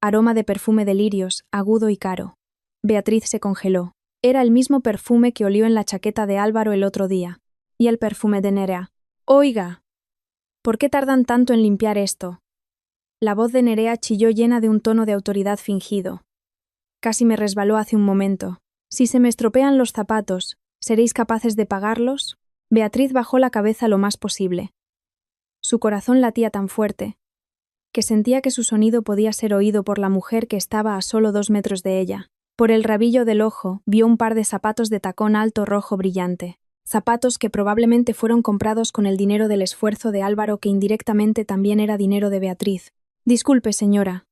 Aroma de perfume de lirios, agudo y caro. Beatriz se congeló. Era el mismo perfume que olió en la chaqueta de Álvaro el otro día. Y el perfume de Nerea. «Oiga, ¿por qué tardan tanto en limpiar esto?» La voz de Nerea chilló llena de un tono de autoridad fingido. Casi me resbaló hace un momento. «Si se me estropean los zapatos, ¿seréis capaces de pagarlos?» Beatriz bajó la cabeza lo más posible. Su corazón latía tan fuerte que sentía que su sonido podía ser oído por la mujer que estaba a solo 2 metros de ella. Por el rabillo del ojo vio un par de zapatos de tacón alto rojo brillante. Zapatos que probablemente fueron comprados con el dinero del esfuerzo de Álvaro, que indirectamente también era dinero de Beatriz. «Disculpe, señora».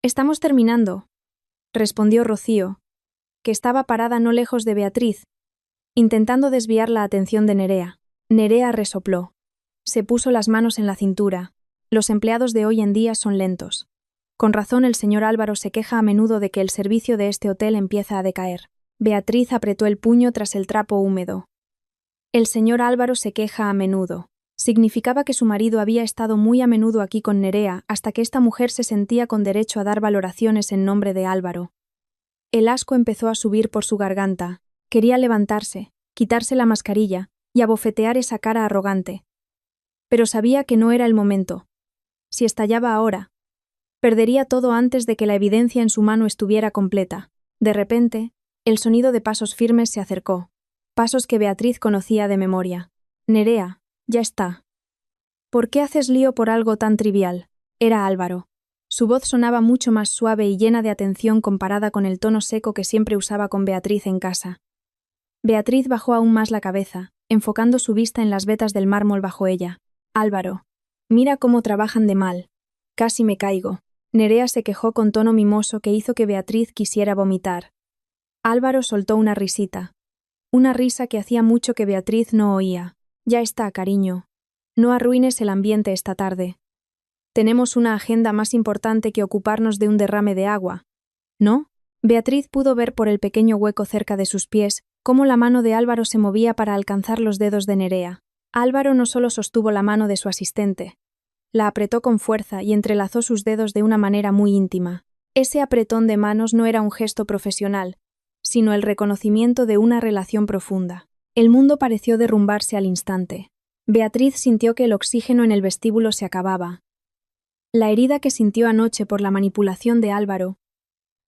«Estamos terminando», respondió Rocío, que estaba parada no lejos de Beatriz, intentando desviar la atención de Nerea. Nerea resopló. Se puso las manos en la cintura. Los empleados de hoy en día son lentos. Con razón el señor Álvaro se queja a menudo de que el servicio de este hotel empieza a decaer. Beatriz apretó el puño tras el trapo húmedo. El señor Álvaro se queja a menudo. Significaba que su marido había estado muy a menudo aquí con Nerea hasta que esta mujer se sentía con derecho a dar valoraciones en nombre de Álvaro. El asco empezó a subir por su garganta. Quería levantarse, quitarse la mascarilla y abofetear esa cara arrogante. Pero sabía que no era el momento. Si estallaba ahora, perdería todo antes de que la evidencia en su mano estuviera completa. De repente, el sonido de pasos firmes se acercó. Pasos que Beatriz conocía de memoria. «Nerea, ya está». «¿Por qué haces lío por algo tan trivial?» Era Álvaro. Su voz sonaba mucho más suave y llena de atención comparada con el tono seco que siempre usaba con Beatriz en casa. Beatriz bajó aún más la cabeza, enfocando su vista en las vetas del mármol bajo ella. «Álvaro, mira cómo trabajan de mal. Casi me caigo». Nerea se quejó con tono mimoso que hizo que Beatriz quisiera vomitar. Álvaro soltó una risita. Una risa que hacía mucho que Beatriz no oía. «Ya está, cariño. No arruines el ambiente esta tarde. Tenemos una agenda más importante que ocuparnos de un derrame de agua, ¿no?» Beatriz pudo ver por el pequeño hueco cerca de sus pies cómo la mano de Álvaro se movía para alcanzar los dedos de Nerea. Álvaro no solo sostuvo la mano de su asistente, la apretó con fuerza y entrelazó sus dedos de una manera muy íntima. Ese apretón de manos no era un gesto profesional, sino el reconocimiento de una relación profunda. El mundo pareció derrumbarse al instante. Beatriz sintió que el oxígeno en el vestíbulo se acababa. La herida que sintió anoche por la manipulación de Álvaro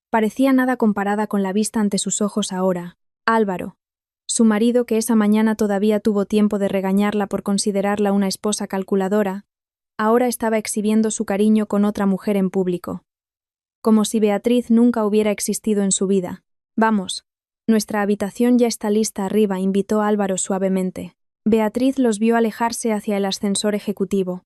parecía nada comparada con la vista ante sus ojos ahora. Álvaro, su marido, que esa mañana todavía tuvo tiempo de regañarla por considerarla una esposa calculadora, ahora estaba exhibiendo su cariño con otra mujer en público. Como si Beatriz nunca hubiera existido en su vida. «Vamos, nuestra habitación ya está lista arriba», invitó Álvaro suavemente. Beatriz los vio alejarse hacia el ascensor ejecutivo.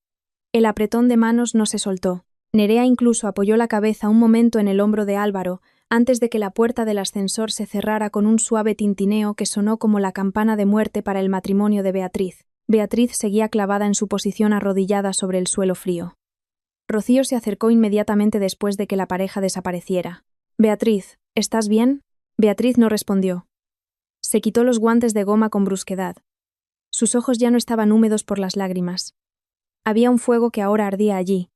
El apretón de manos no se soltó. Nerea incluso apoyó la cabeza un momento en el hombro de Álvaro antes de que la puerta del ascensor se cerrara con un suave tintineo que sonó como la campana de muerte para el matrimonio de Beatriz. Beatriz seguía clavada en su posición arrodillada sobre el suelo frío. Rocío se acercó inmediatamente después de que la pareja desapareciera. «Beatriz, ¿estás bien?» Beatriz no respondió. Se quitó los guantes de goma con brusquedad. Sus ojos ya no estaban húmedos por las lágrimas. Había un fuego que ahora ardía allí,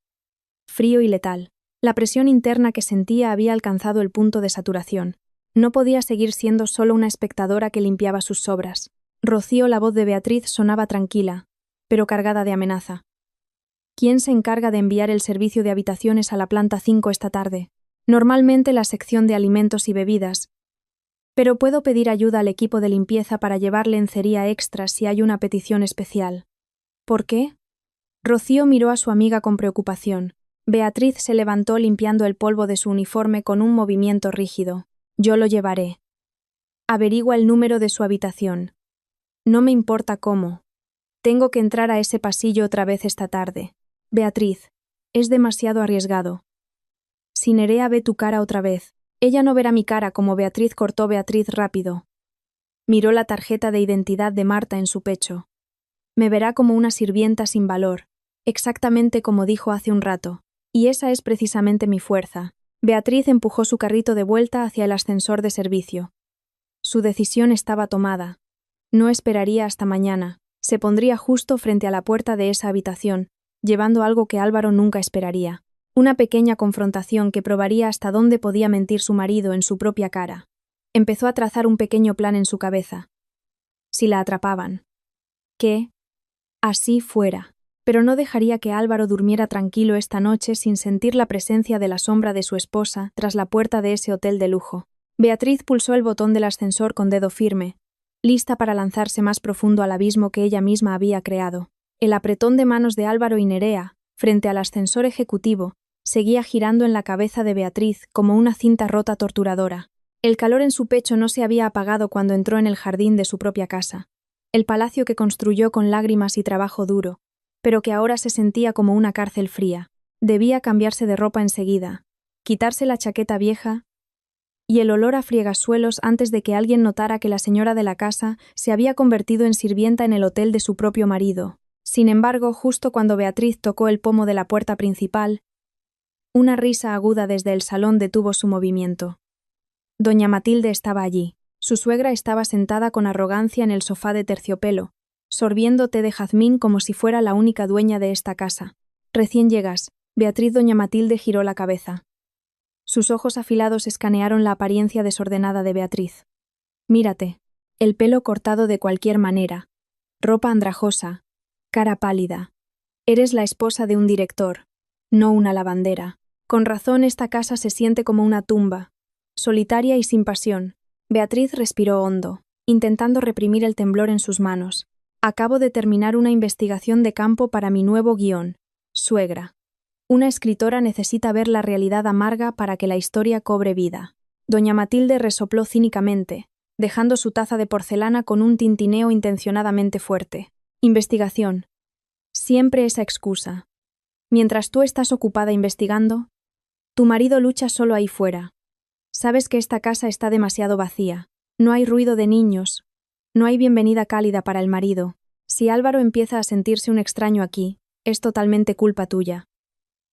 frío y letal. La presión interna que sentía había alcanzado el punto de saturación. No podía seguir siendo solo una espectadora que limpiaba sus sobras. Rocío, la voz de Beatriz sonaba tranquila, pero cargada de amenaza. «¿Quién se encarga de enviar el servicio de habitaciones a la planta 5 esta tarde?» «Normalmente la sección de alimentos y bebidas, pero puedo pedir ayuda al equipo de limpieza para llevar lencería extra si hay una petición especial». «¿Por qué?» Rocío miró a su amiga con preocupación. Beatriz se levantó limpiando el polvo de su uniforme con un movimiento rígido. Yo lo llevaré. Averigua el número de su habitación. No me importa cómo. Tengo que entrar a ese pasillo otra vez esta tarde. Beatriz, es demasiado arriesgado. Si Nerea ve tu cara otra vez, ella no verá mi cara como Beatriz cortó Beatriz rápido. Miró la tarjeta de identidad de Marta en su pecho. Me verá como una sirvienta sin valor, exactamente como dijo hace un rato, y esa es precisamente mi fuerza. Beatriz empujó su carrito de vuelta hacia el ascensor de servicio. Su decisión estaba tomada. No esperaría hasta mañana, se pondría justo frente a la puerta de esa habitación, llevando algo que Álvaro nunca esperaría. Una pequeña confrontación que probaría hasta dónde podía mentir su marido en su propia cara. Empezó a trazar un pequeño plan en su cabeza. Si la atrapaban. Que así fuera. Pero no dejaría que Álvaro durmiera tranquilo esta noche sin sentir la presencia de la sombra de su esposa tras la puerta de ese hotel de lujo. Beatriz pulsó el botón del ascensor con dedo firme, lista para lanzarse más profundo al abismo que ella misma había creado. El apretón de manos de Álvaro y Nerea, frente al ascensor ejecutivo, seguía girando en la cabeza de Beatriz como una cinta rota torturadora. El calor en su pecho no se había apagado cuando entró en el jardín de su propia casa, el palacio que construyó con lágrimas y trabajo duro, pero que ahora se sentía como una cárcel fría. Debía cambiarse de ropa enseguida, quitarse la chaqueta vieja y el olor a friegasuelos antes de que alguien notara que la señora de la casa se había convertido en sirvienta en el hotel de su propio marido. Sin embargo, justo cuando Beatriz tocó el pomo de la puerta principal, una risa aguda desde el salón detuvo su movimiento. Doña Matilde estaba allí. Su suegra estaba sentada con arrogancia en el sofá de terciopelo, sorbiendo té de jazmín como si fuera la única dueña de esta casa. Recién llegas. Beatriz. Doña Matilde giró la cabeza. Sus ojos afilados escanearon la apariencia desordenada de Beatriz. Mírate. El pelo cortado de cualquier manera. Ropa andrajosa. Cara pálida. Eres la esposa de un director, no una lavandera. Con razón esta casa se siente como una tumba, solitaria y sin pasión. Beatriz respiró hondo, intentando reprimir el temblor en sus manos. Acabo de terminar una investigación de campo para mi nuevo guión, Suegra. Una escritora necesita ver la realidad amarga para que la historia cobre vida. Doña Matilde resopló cínicamente, dejando su taza de porcelana con un tintineo intencionadamente fuerte. Investigación. Siempre esa excusa. Mientras tú estás ocupada investigando, tu marido lucha solo ahí fuera. Sabes que esta casa está demasiado vacía. No hay ruido de niños. No hay bienvenida cálida para el marido. Si Álvaro empieza a sentirse un extraño aquí, es totalmente culpa tuya.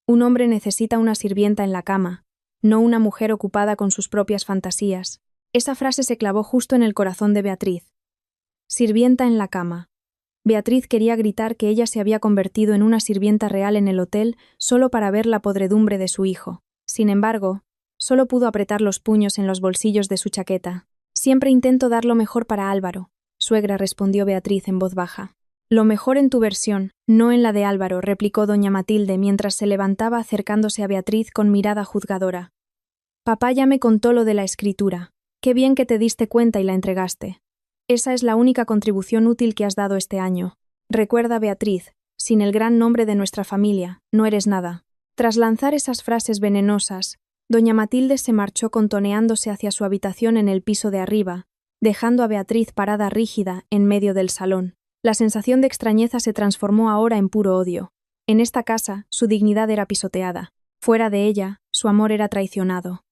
Un hombre necesita una sirvienta en la cama, no una mujer ocupada con sus propias fantasías. Esa frase se clavó justo en el corazón de Beatriz. Sirvienta en la cama. Beatriz quería gritar que ella se había convertido en una sirvienta real en el hotel solo para ver la podredumbre de su hijo. Sin embargo, solo pudo apretar los puños en los bolsillos de su chaqueta. Siempre intento dar lo mejor para Álvaro, suegra, respondió Beatriz en voz baja. Lo mejor en tu versión, no en la de Álvaro, replicó doña Matilde mientras se levantaba acercándose a Beatriz con mirada juzgadora. Papá ya me contó lo de la escritura. Qué bien que te diste cuenta y la entregaste. Esa es la única contribución útil que has dado este año. Recuerda, Beatriz, sin el gran nombre de nuestra familia, no eres nada. Tras lanzar esas frases venenosas, doña Matilde se marchó contoneándose hacia su habitación en el piso de arriba, dejando a Beatriz parada rígida en medio del salón. La sensación de extrañeza se transformó ahora en puro odio. En esta casa, su dignidad era pisoteada. Fuera de ella, su amor era traicionado.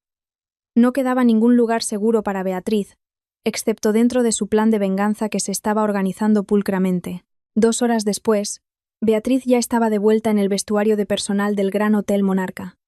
No quedaba ningún lugar seguro para Beatriz, excepto dentro de su plan de venganza que se estaba organizando pulcramente. 2 horas después, Beatriz ya estaba de vuelta en el vestuario de personal del Gran Hotel Monarca.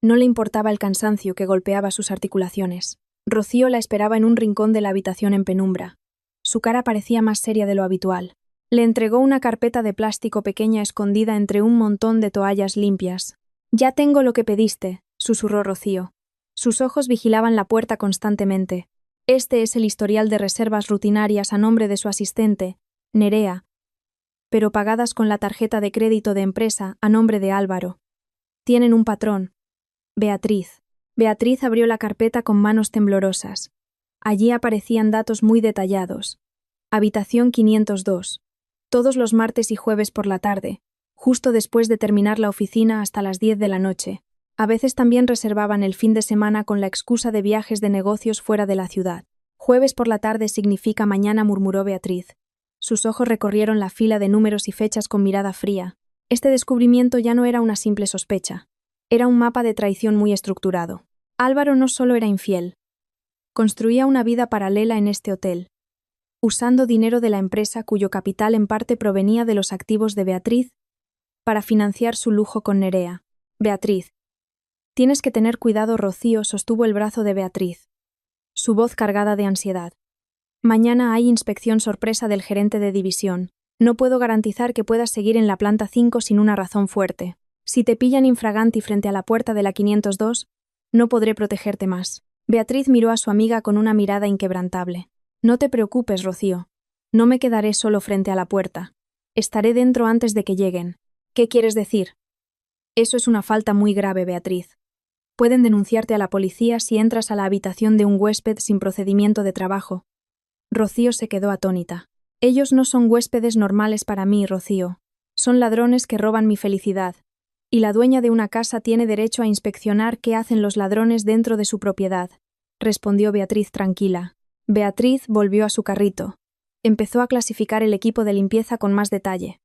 No le importaba el cansancio que golpeaba sus articulaciones. Rocío la esperaba en un rincón de la habitación en penumbra. Su cara parecía más seria de lo habitual. Le entregó una carpeta de plástico pequeña escondida entre un montón de toallas limpias. «Ya tengo lo que pediste», susurró Rocío. Sus ojos vigilaban la puerta constantemente. Este es el historial de reservas rutinarias a nombre de su asistente, Nerea, pero pagadas con la tarjeta de crédito de empresa a nombre de Álvaro. Tienen un patrón. Beatriz. Beatriz abrió la carpeta con manos temblorosas. Allí aparecían datos muy detallados. Habitación 502. Todos los martes y jueves por la tarde, justo después de terminar la oficina hasta las 10 de la noche. A veces también reservaban el fin de semana con la excusa de viajes de negocios fuera de la ciudad. Jueves por la tarde significa mañana, murmuró Beatriz. Sus ojos recorrieron la fila de números y fechas con mirada fría. Este descubrimiento ya no era una simple sospecha. Era un mapa de traición muy estructurado. Álvaro no solo era infiel. Construía una vida paralela en este hotel, usando dinero de la empresa cuyo capital en parte provenía de los activos de Beatriz para financiar su lujo con Nerea. Beatriz. Tienes que tener cuidado, Rocío sostuvo el brazo de Beatriz, su voz cargada de ansiedad. Mañana hay inspección sorpresa del gerente de división. No puedo garantizar que puedas seguir en la planta 5 sin una razón fuerte. Si te pillan infraganti frente a la puerta de la 502, no podré protegerte más. Beatriz miró a su amiga con una mirada inquebrantable. No te preocupes, Rocío. No me quedaré solo frente a la puerta. Estaré dentro antes de que lleguen. ¿Qué quieres decir? Eso es una falta muy grave, Beatriz. Pueden denunciarte a la policía si entras a la habitación de un huésped sin procedimiento de trabajo. Rocío se quedó atónita. Ellos no son huéspedes normales para mí, Rocío. Son ladrones que roban mi felicidad. Y la dueña de una casa tiene derecho a inspeccionar qué hacen los ladrones dentro de su propiedad, respondió Beatriz tranquila. Beatriz volvió a su carrito. Empezó a clasificar el equipo de limpieza con más detalle.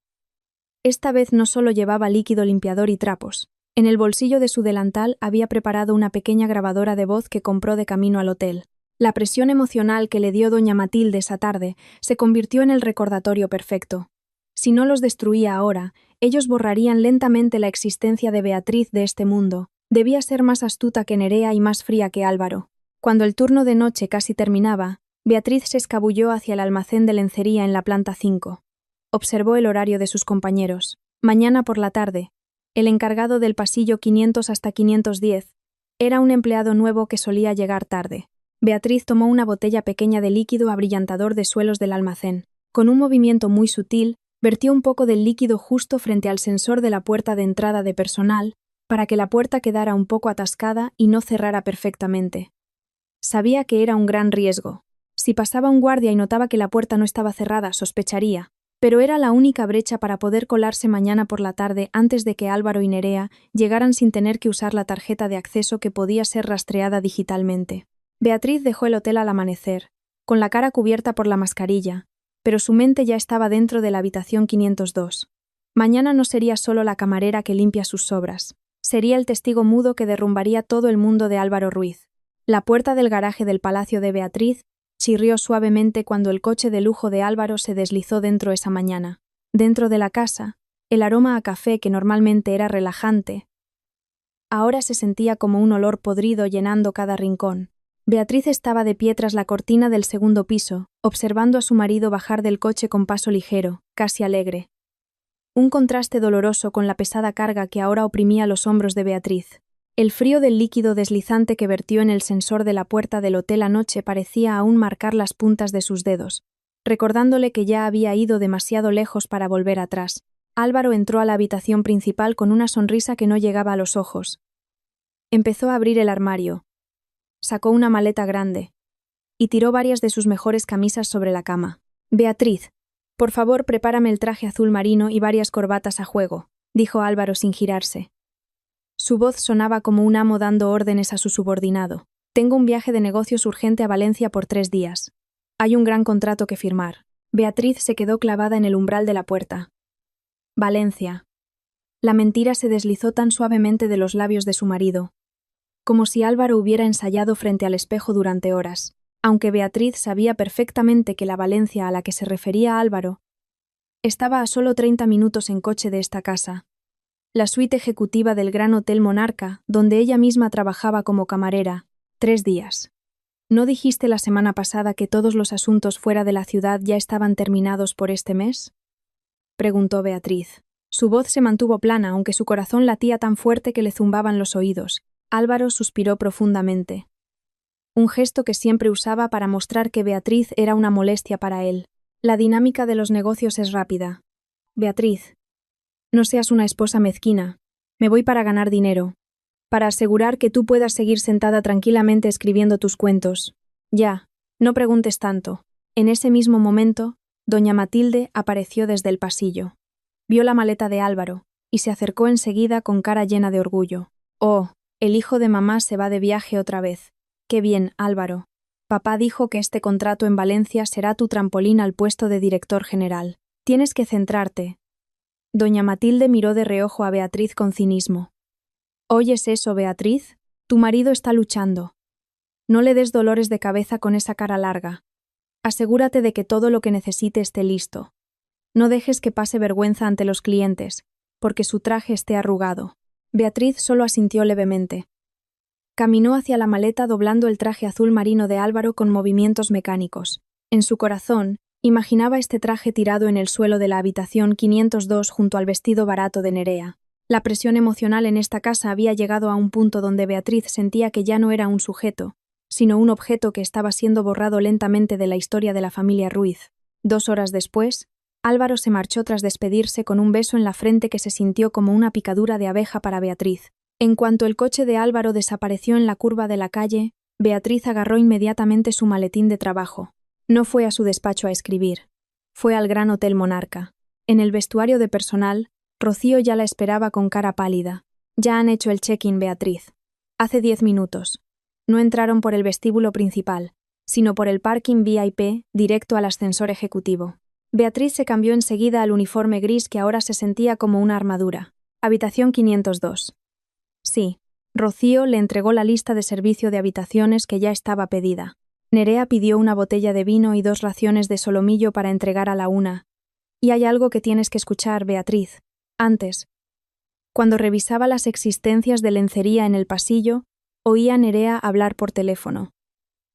Esta vez no solo llevaba líquido limpiador y trapos. En el bolsillo de su delantal había preparado una pequeña grabadora de voz que compró de camino al hotel. La presión emocional que le dio doña Matilde esa tarde se convirtió en el recordatorio perfecto. Si no los destruía ahora, ellos borrarían lentamente la existencia de Beatriz de este mundo. Debía ser más astuta que Nerea y más fría que Álvaro. Cuando el turno de noche casi terminaba, Beatriz se escabulló hacia el almacén de lencería en la planta 5. Observó el horario de sus compañeros. Mañana por la tarde, el encargado del pasillo 500 hasta 510 era un empleado nuevo que solía llegar tarde. Beatriz tomó una botella pequeña de líquido abrillantador de suelos del almacén. Con un movimiento muy sutil, vertió un poco del líquido justo frente al sensor de la puerta de entrada de personal, para que la puerta quedara un poco atascada y no cerrara perfectamente. Sabía que era un gran riesgo. Si pasaba un guardia y notaba que la puerta no estaba cerrada, sospecharía. Pero era la única brecha para poder colarse mañana por la tarde antes de que Álvaro y Nerea llegaran sin tener que usar la tarjeta de acceso que podía ser rastreada digitalmente. Beatriz dejó el hotel al amanecer, con la cara cubierta por la mascarilla, pero su mente ya estaba dentro de la habitación 502. Mañana no sería solo la camarera que limpia sus sobras. Sería el testigo mudo que derrumbaría todo el mundo de Álvaro Ruiz. La puerta del garaje del palacio de Beatriz chirrió suavemente cuando el coche de lujo de Álvaro se deslizó dentro esa mañana. Dentro de la casa, el aroma a café que normalmente era relajante, ahora se sentía como un olor podrido llenando cada rincón. Beatriz estaba de pie tras la cortina del segundo piso, observando a su marido bajar del coche con paso ligero, casi alegre. Un contraste doloroso con la pesada carga que ahora oprimía los hombros de Beatriz. El frío del líquido deslizante que vertió en el sensor de la puerta del hotel anoche parecía aún marcar las puntas de sus dedos, recordándole que ya había ido demasiado lejos para volver atrás. Álvaro entró a la habitación principal con una sonrisa que no llegaba a los ojos. Empezó a abrir el armario. Sacó una maleta grande y tiró varias de sus mejores camisas sobre la cama. Beatriz, por favor, prepárame el traje azul marino y varias corbatas a juego, dijo Álvaro sin girarse. Su voz sonaba como un amo dando órdenes a su subordinado. Tengo un viaje de negocios urgente a Valencia por 3 días. Hay un gran contrato que firmar. Beatriz se quedó clavada en el umbral de la puerta. Valencia. La mentira se deslizó tan suavemente de los labios de su marido, como si Álvaro hubiera ensayado frente al espejo durante horas. Aunque Beatriz sabía perfectamente que la Valencia a la que se refería Álvaro estaba a solo 30 minutos en coche de esta casa, la suite ejecutiva del Gran Hotel Monarca, donde ella misma trabajaba como camarera. 3 días. ¿No dijiste la semana pasada que todos los asuntos fuera de la ciudad ya estaban terminados por este mes? Preguntó Beatriz. Su voz se mantuvo plana, aunque su corazón latía tan fuerte que le zumbaban los oídos. Álvaro suspiró profundamente. Un gesto que siempre usaba para mostrar que Beatriz era una molestia para él. La dinámica de los negocios es rápida. Beatriz, no seas una esposa mezquina. Me voy para ganar dinero. Para asegurar que tú puedas seguir sentada tranquilamente escribiendo tus cuentos. Ya, no preguntes tanto. En ese mismo momento, doña Matilde apareció desde el pasillo. Vio la maleta de Álvaro, y se acercó enseguida con cara llena de orgullo. «Oh, el hijo de mamá se va de viaje otra vez. Qué bien, Álvaro. Papá dijo que este contrato en Valencia será tu trampolín al puesto de director general. Tienes que centrarte». Doña Matilde miró de reojo a Beatriz con cinismo. «¿Oyes eso, Beatriz? Tu marido está luchando. No le des dolores de cabeza con esa cara larga. Asegúrate de que todo lo que necesite esté listo. No dejes que pase vergüenza ante los clientes, porque su traje esté arrugado». Beatriz solo asintió levemente. Caminó hacia la maleta doblando el traje azul marino de Álvaro con movimientos mecánicos. En su corazón, imaginaba este traje tirado en el suelo de la habitación 502 junto al vestido barato de Nerea. La presión emocional en esta casa había llegado a un punto donde Beatriz sentía que ya no era un sujeto, sino un objeto que estaba siendo borrado lentamente de la historia de la familia Ruiz. 2 horas después, Álvaro se marchó tras despedirse con un beso en la frente que se sintió como una picadura de abeja para Beatriz. En cuanto el coche de Álvaro desapareció en la curva de la calle, Beatriz agarró inmediatamente su maletín de trabajo. No fue a su despacho a escribir. Fue al Gran Hotel Monarca. En el vestuario de personal, Rocío ya la esperaba con cara pálida. «Ya han hecho el check-in, Beatriz. Hace 10 minutos. No entraron por el vestíbulo principal, sino por el parking VIP, directo al ascensor ejecutivo». Beatriz se cambió enseguida al uniforme gris que ahora se sentía como una armadura. Habitación 502. Sí. Rocío le entregó la lista de servicio de habitaciones que ya estaba pedida. Nerea pidió una botella de vino y 2 raciones de solomillo para entregar a la 1. «Y hay algo que tienes que escuchar, Beatriz. Antes, cuando revisaba las existencias de lencería en el pasillo, oía a Nerea hablar por teléfono.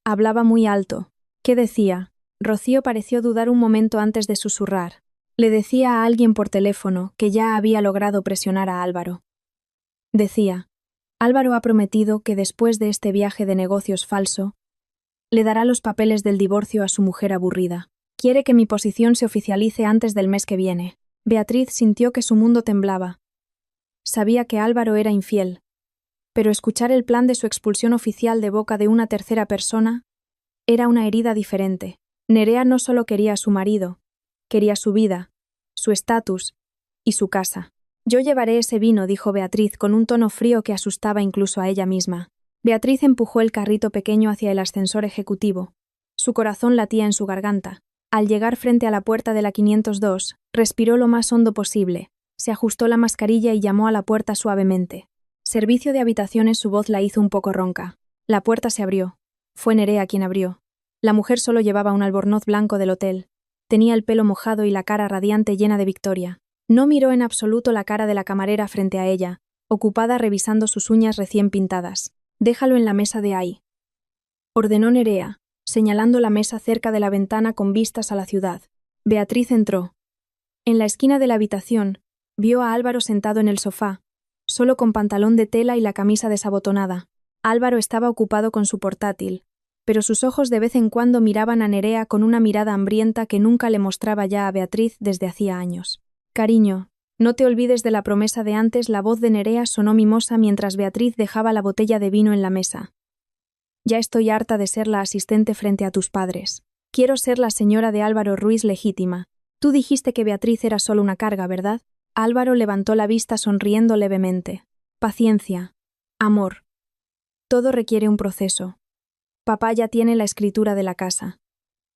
Hablaba muy alto. ¿Qué decía?» Rocío pareció dudar un momento antes de susurrar. Le decía a alguien por teléfono que ya había logrado presionar a Álvaro. Decía: «Álvaro ha prometido que después de este viaje de negocios falso, le dará los papeles del divorcio a su mujer aburrida. Quiere que mi posición se oficialice antes del mes que viene». Beatriz sintió que su mundo temblaba. Sabía que Álvaro era infiel, pero escuchar el plan de su expulsión oficial de boca de una tercera persona era una herida diferente. Nerea no solo quería a su marido, quería su vida, su estatus y su casa. «Yo llevaré ese vino», dijo Beatriz con un tono frío que asustaba incluso a ella misma. Beatriz empujó el carrito pequeño hacia el ascensor ejecutivo. Su corazón latía en su garganta. Al llegar frente a la puerta de la 502, respiró lo más hondo posible, se ajustó la mascarilla y llamó a la puerta suavemente. Servicio de habitaciones, su voz la hizo un poco ronca. La puerta se abrió. Fue Nerea quien abrió. La mujer solo llevaba un albornoz blanco del hotel. Tenía el pelo mojado y la cara radiante llena de victoria. No miró en absoluto la cara de la camarera frente a ella, ocupada revisando sus uñas recién pintadas. «Déjalo en la mesa de ahí», ordenó Nerea, señalando la mesa cerca de la ventana con vistas a la ciudad. Beatriz entró. En la esquina de la habitación, vio a Álvaro sentado en el sofá, solo con pantalón de tela y la camisa desabotonada. Álvaro estaba ocupado con su portátil, pero sus ojos de vez en cuando miraban a Nerea con una mirada hambrienta que nunca le mostraba ya a Beatriz desde hacía años. «Cariño, no te olvides de la promesa de antes». La voz de Nerea sonó mimosa mientras Beatriz dejaba la botella de vino en la mesa. «Ya estoy harta de ser la asistente frente a tus padres. Quiero ser la señora de Álvaro Ruiz legítima. Tú dijiste que Beatriz era solo una carga, ¿verdad?» Álvaro levantó la vista sonriendo levemente. «Paciencia. Amor. Todo requiere un proceso. Papá ya tiene la escritura de la casa.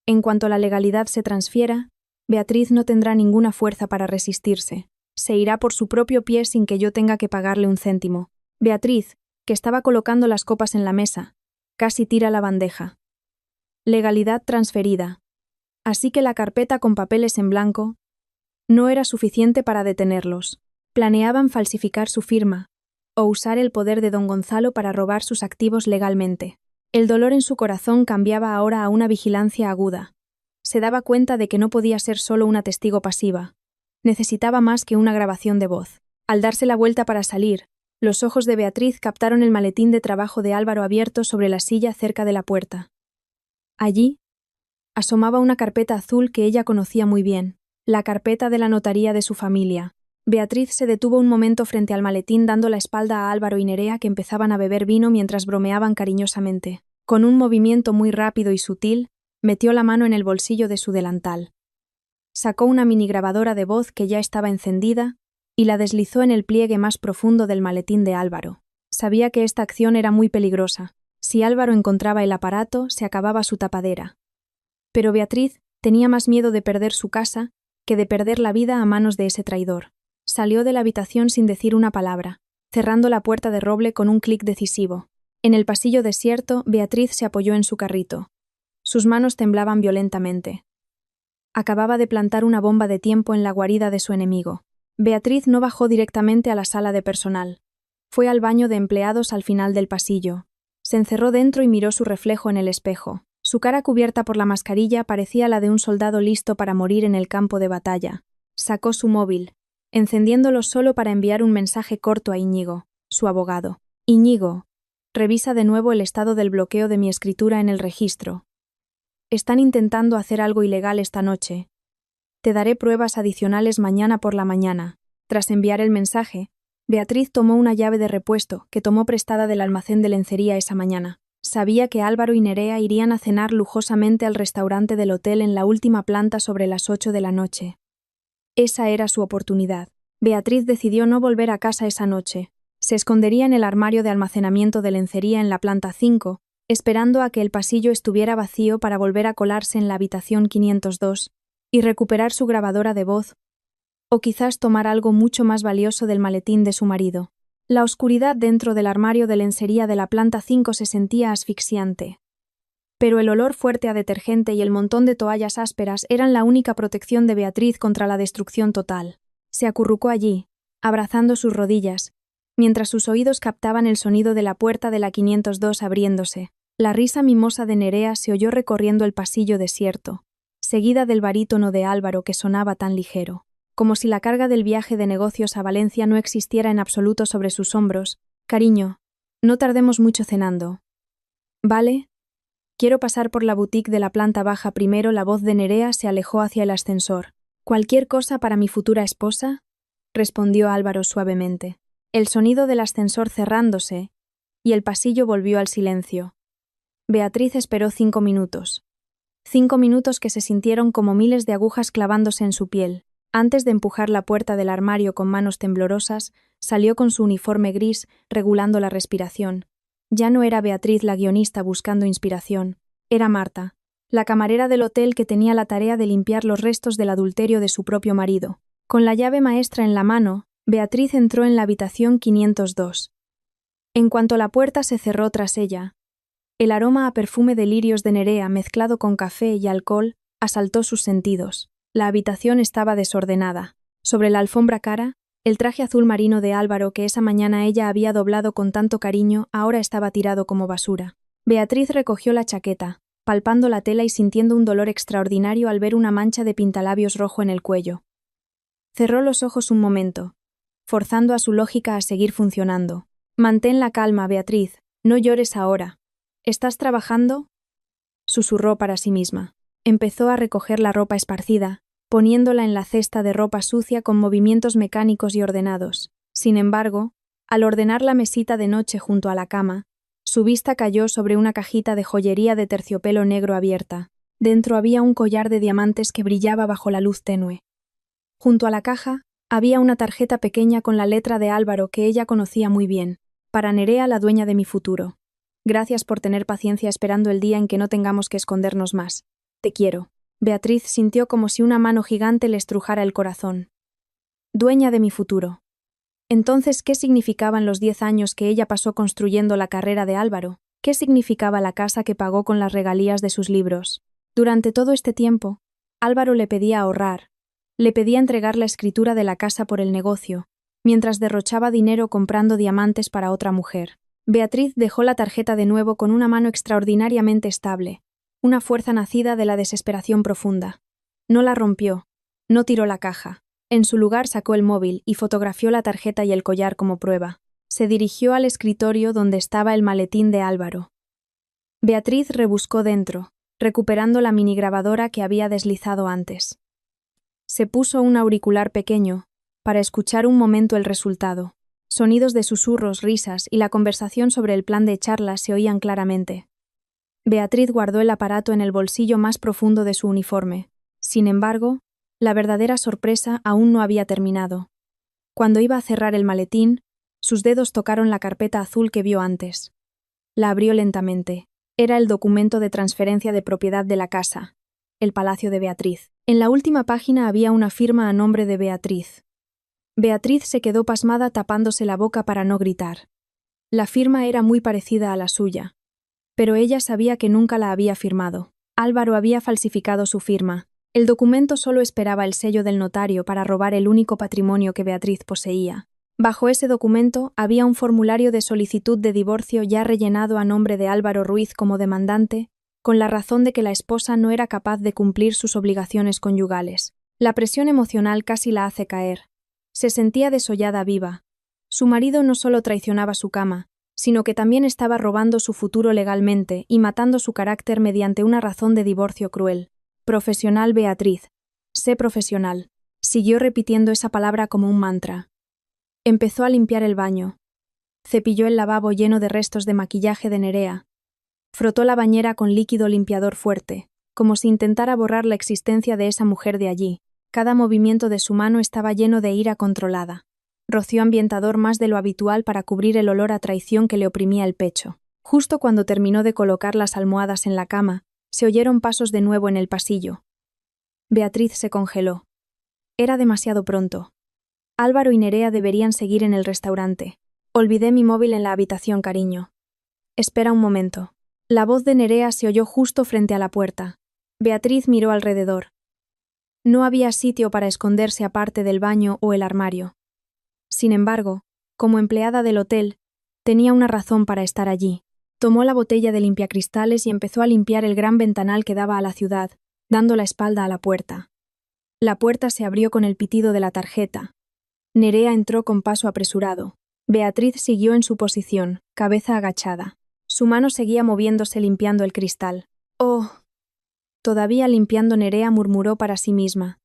En cuanto la legalidad se transfiera, Beatriz no tendrá ninguna fuerza para resistirse. Se irá por su propio pie sin que yo tenga que pagarle un céntimo». Beatriz, que estaba colocando las copas en la mesa, casi tira la bandeja. Legalidad transferida. Así que la carpeta con papeles en blanco no era suficiente para detenerlos. Planeaban falsificar su firma o usar el poder de don Gonzalo para robar sus activos legalmente. El dolor en su corazón cambiaba ahora a una vigilancia aguda. Se daba cuenta de que no podía ser solo una testigo pasiva. Necesitaba más que una grabación de voz. Al darse la vuelta para salir, los ojos de Beatriz captaron el maletín de trabajo de Álvaro abierto sobre la silla cerca de la puerta. Allí asomaba una carpeta azul que ella conocía muy bien, la carpeta de la notaría de su familia. Beatriz se detuvo un momento frente al maletín dando la espalda a Álvaro y Nerea que empezaban a beber vino mientras bromeaban cariñosamente. Con un movimiento muy rápido y sutil, metió la mano en el bolsillo de su delantal. Sacó una mini grabadora de voz que ya estaba encendida y la deslizó en el pliegue más profundo del maletín de Álvaro. Sabía que esta acción era muy peligrosa. Si Álvaro encontraba el aparato, se acababa su tapadera. Pero Beatriz tenía más miedo de perder su casa que de perder la vida a manos de ese traidor. Salió de la habitación sin decir una palabra, cerrando la puerta de roble con un clic decisivo. En el pasillo desierto, Beatriz se apoyó en su carrito. Sus manos temblaban violentamente. Acababa de plantar una bomba de tiempo en la guarida de su enemigo. Beatriz no bajó directamente a la sala de personal. Fue al baño de empleados al final del pasillo. Se encerró dentro y miró su reflejo en el espejo. Su cara cubierta por la mascarilla parecía la de un soldado listo para morir en el campo de batalla. Sacó su móvil, encendiéndolo solo para enviar un mensaje corto a Íñigo, su abogado. Íñigo, revisa de nuevo el estado del bloqueo de mi escritura en el registro. Están intentando hacer algo ilegal esta noche. Te daré pruebas adicionales mañana por la mañana. Tras enviar el mensaje, Beatriz tomó una llave de repuesto que tomó prestada del almacén de lencería esa mañana. Sabía que Álvaro y Nerea irían a cenar lujosamente al restaurante del hotel en la última planta sobre las 8 de la noche. Esa era su oportunidad. Beatriz decidió no volver a casa esa noche. Se escondería en el armario de almacenamiento de lencería en la planta 5, esperando a que el pasillo estuviera vacío para volver a colarse en la habitación 502 y recuperar su grabadora de voz, o quizás tomar algo mucho más valioso del maletín de su marido. La oscuridad dentro del armario de lencería de la planta 5 se sentía asfixiante. Pero el olor fuerte a detergente y el montón de toallas ásperas eran la única protección de Beatriz contra la destrucción total. Se acurrucó allí, abrazando sus rodillas, mientras sus oídos captaban el sonido de la puerta de la 502 abriéndose. La risa mimosa de Nerea se oyó recorriendo el pasillo desierto, seguida del barítono de Álvaro que sonaba tan ligero. Como si la carga del viaje de negocios a Valencia no existiera en absoluto sobre sus hombros. Cariño, no tardemos mucho cenando. ¿Vale? Quiero pasar por la boutique de la planta baja primero. La voz de Nerea se alejó hacia el ascensor. ¿Cualquier cosa para mi futura esposa? Respondió Álvaro suavemente. El sonido del ascensor cerrándose, y el pasillo volvió al silencio. Beatriz esperó 5 minutos. 5 minutos que se sintieron como miles de agujas clavándose en su piel. Antes de empujar la puerta del armario con manos temblorosas, salió con su uniforme gris, regulando la respiración. Ya no era Beatriz la guionista buscando inspiración, era Marta, la camarera del hotel que tenía la tarea de limpiar los restos del adulterio de su propio marido. Con la llave maestra en la mano, Beatriz entró en la habitación 502. En cuanto la puerta se cerró tras ella, el aroma a perfume de lirios de Nerea mezclado con café y alcohol asaltó sus sentidos. La habitación estaba desordenada. Sobre la alfombra cara, el traje azul marino de Álvaro que esa mañana ella había doblado con tanto cariño ahora estaba tirado como basura. Beatriz recogió la chaqueta, palpando la tela y sintiendo un dolor extraordinario al ver una mancha de pintalabios rojo en el cuello. Cerró los ojos un momento, forzando a su lógica a seguir funcionando. Mantén la calma, Beatriz, no llores ahora. ¿Estás trabajando? Susurró para sí misma. Empezó a recoger la ropa esparcida, poniéndola en la cesta de ropa sucia con movimientos mecánicos y ordenados. Sin embargo, al ordenar la mesita de noche junto a la cama, su vista cayó sobre una cajita de joyería de terciopelo negro abierta. Dentro había un collar de diamantes que brillaba bajo la luz tenue. Junto a la caja había una tarjeta pequeña con la letra de Álvaro que ella conocía muy bien. Para Nerea, la dueña de mi futuro. Gracias por tener paciencia esperando el día en que no tengamos que escondernos más. Te quiero. Beatriz sintió como si una mano gigante le estrujara el corazón. Dueña de mi futuro. Entonces, ¿qué significaban los 10 años que ella pasó construyendo la carrera de Álvaro? ¿Qué significaba la casa que pagó con las regalías de sus libros? Durante todo este tiempo, Álvaro le pedía ahorrar, le pedía entregar la escritura de la casa por el negocio, mientras derrochaba dinero comprando diamantes para otra mujer. Beatriz dejó la tarjeta de nuevo con una mano extraordinariamente estable, una fuerza nacida de la desesperación profunda. No la rompió, no tiró la caja. En su lugar sacó el móvil y fotografió la tarjeta y el collar como prueba. Se dirigió al escritorio donde estaba el maletín de Álvaro. Beatriz rebuscó dentro, recuperando la minigrabadora que había deslizado antes. Se puso un auricular pequeño, para escuchar un momento el resultado. Sonidos de susurros, risas y la conversación sobre el plan de charla se oían claramente. Beatriz guardó el aparato en el bolsillo más profundo de su uniforme. Sin embargo, la verdadera sorpresa aún no había terminado. Cuando iba a cerrar el maletín, sus dedos tocaron la carpeta azul que vio antes. La abrió lentamente. Era el documento de transferencia de propiedad de la casa, el Palacio de Beatriz. En la última página había una firma a nombre de Beatriz. Beatriz se quedó pasmada tapándose la boca para no gritar. La firma era muy parecida a la suya, pero ella sabía que nunca la había firmado. Álvaro había falsificado su firma. El documento solo esperaba el sello del notario para robar el único patrimonio que Beatriz poseía. Bajo ese documento había un formulario de solicitud de divorcio ya rellenado a nombre de Álvaro Ruiz como demandante, con la razón de que la esposa no era capaz de cumplir sus obligaciones conyugales. La presión emocional casi la hace caer. Se sentía desollada viva. Su marido no solo traicionaba su cama, sino que también estaba robando su futuro legalmente y matando su carácter mediante una razón de divorcio cruel. Profesional Beatriz. Sé profesional. Siguió repitiendo esa palabra como un mantra. Empezó a limpiar el baño. Cepilló el lavabo lleno de restos de maquillaje de Nerea. Frotó la bañera con líquido limpiador fuerte, como si intentara borrar la existencia de esa mujer de allí. Cada movimiento de su mano estaba lleno de ira controlada. Roció ambientador más de lo habitual para cubrir el olor a traición que le oprimía el pecho. Justo cuando terminó de colocar las almohadas en la cama, se oyeron pasos de nuevo en el pasillo. Beatriz se congeló. Era demasiado pronto. Álvaro y Nerea deberían seguir en el restaurante. Olvidé mi móvil en la habitación, cariño. Espera un momento. La voz de Nerea se oyó justo frente a la puerta. Beatriz miró alrededor. No había sitio para esconderse aparte del baño o el armario. Sin embargo, como empleada del hotel, tenía una razón para estar allí. Tomó la botella de limpiacristales y empezó a limpiar el gran ventanal que daba a la ciudad, dando la espalda a la puerta. La puerta se abrió con el pitido de la tarjeta. Nerea entró con paso apresurado. Beatriz siguió en su posición, cabeza agachada. Su mano seguía moviéndose limpiando el cristal. «Oh». Todavía limpiando, Nerea murmuró para sí misma,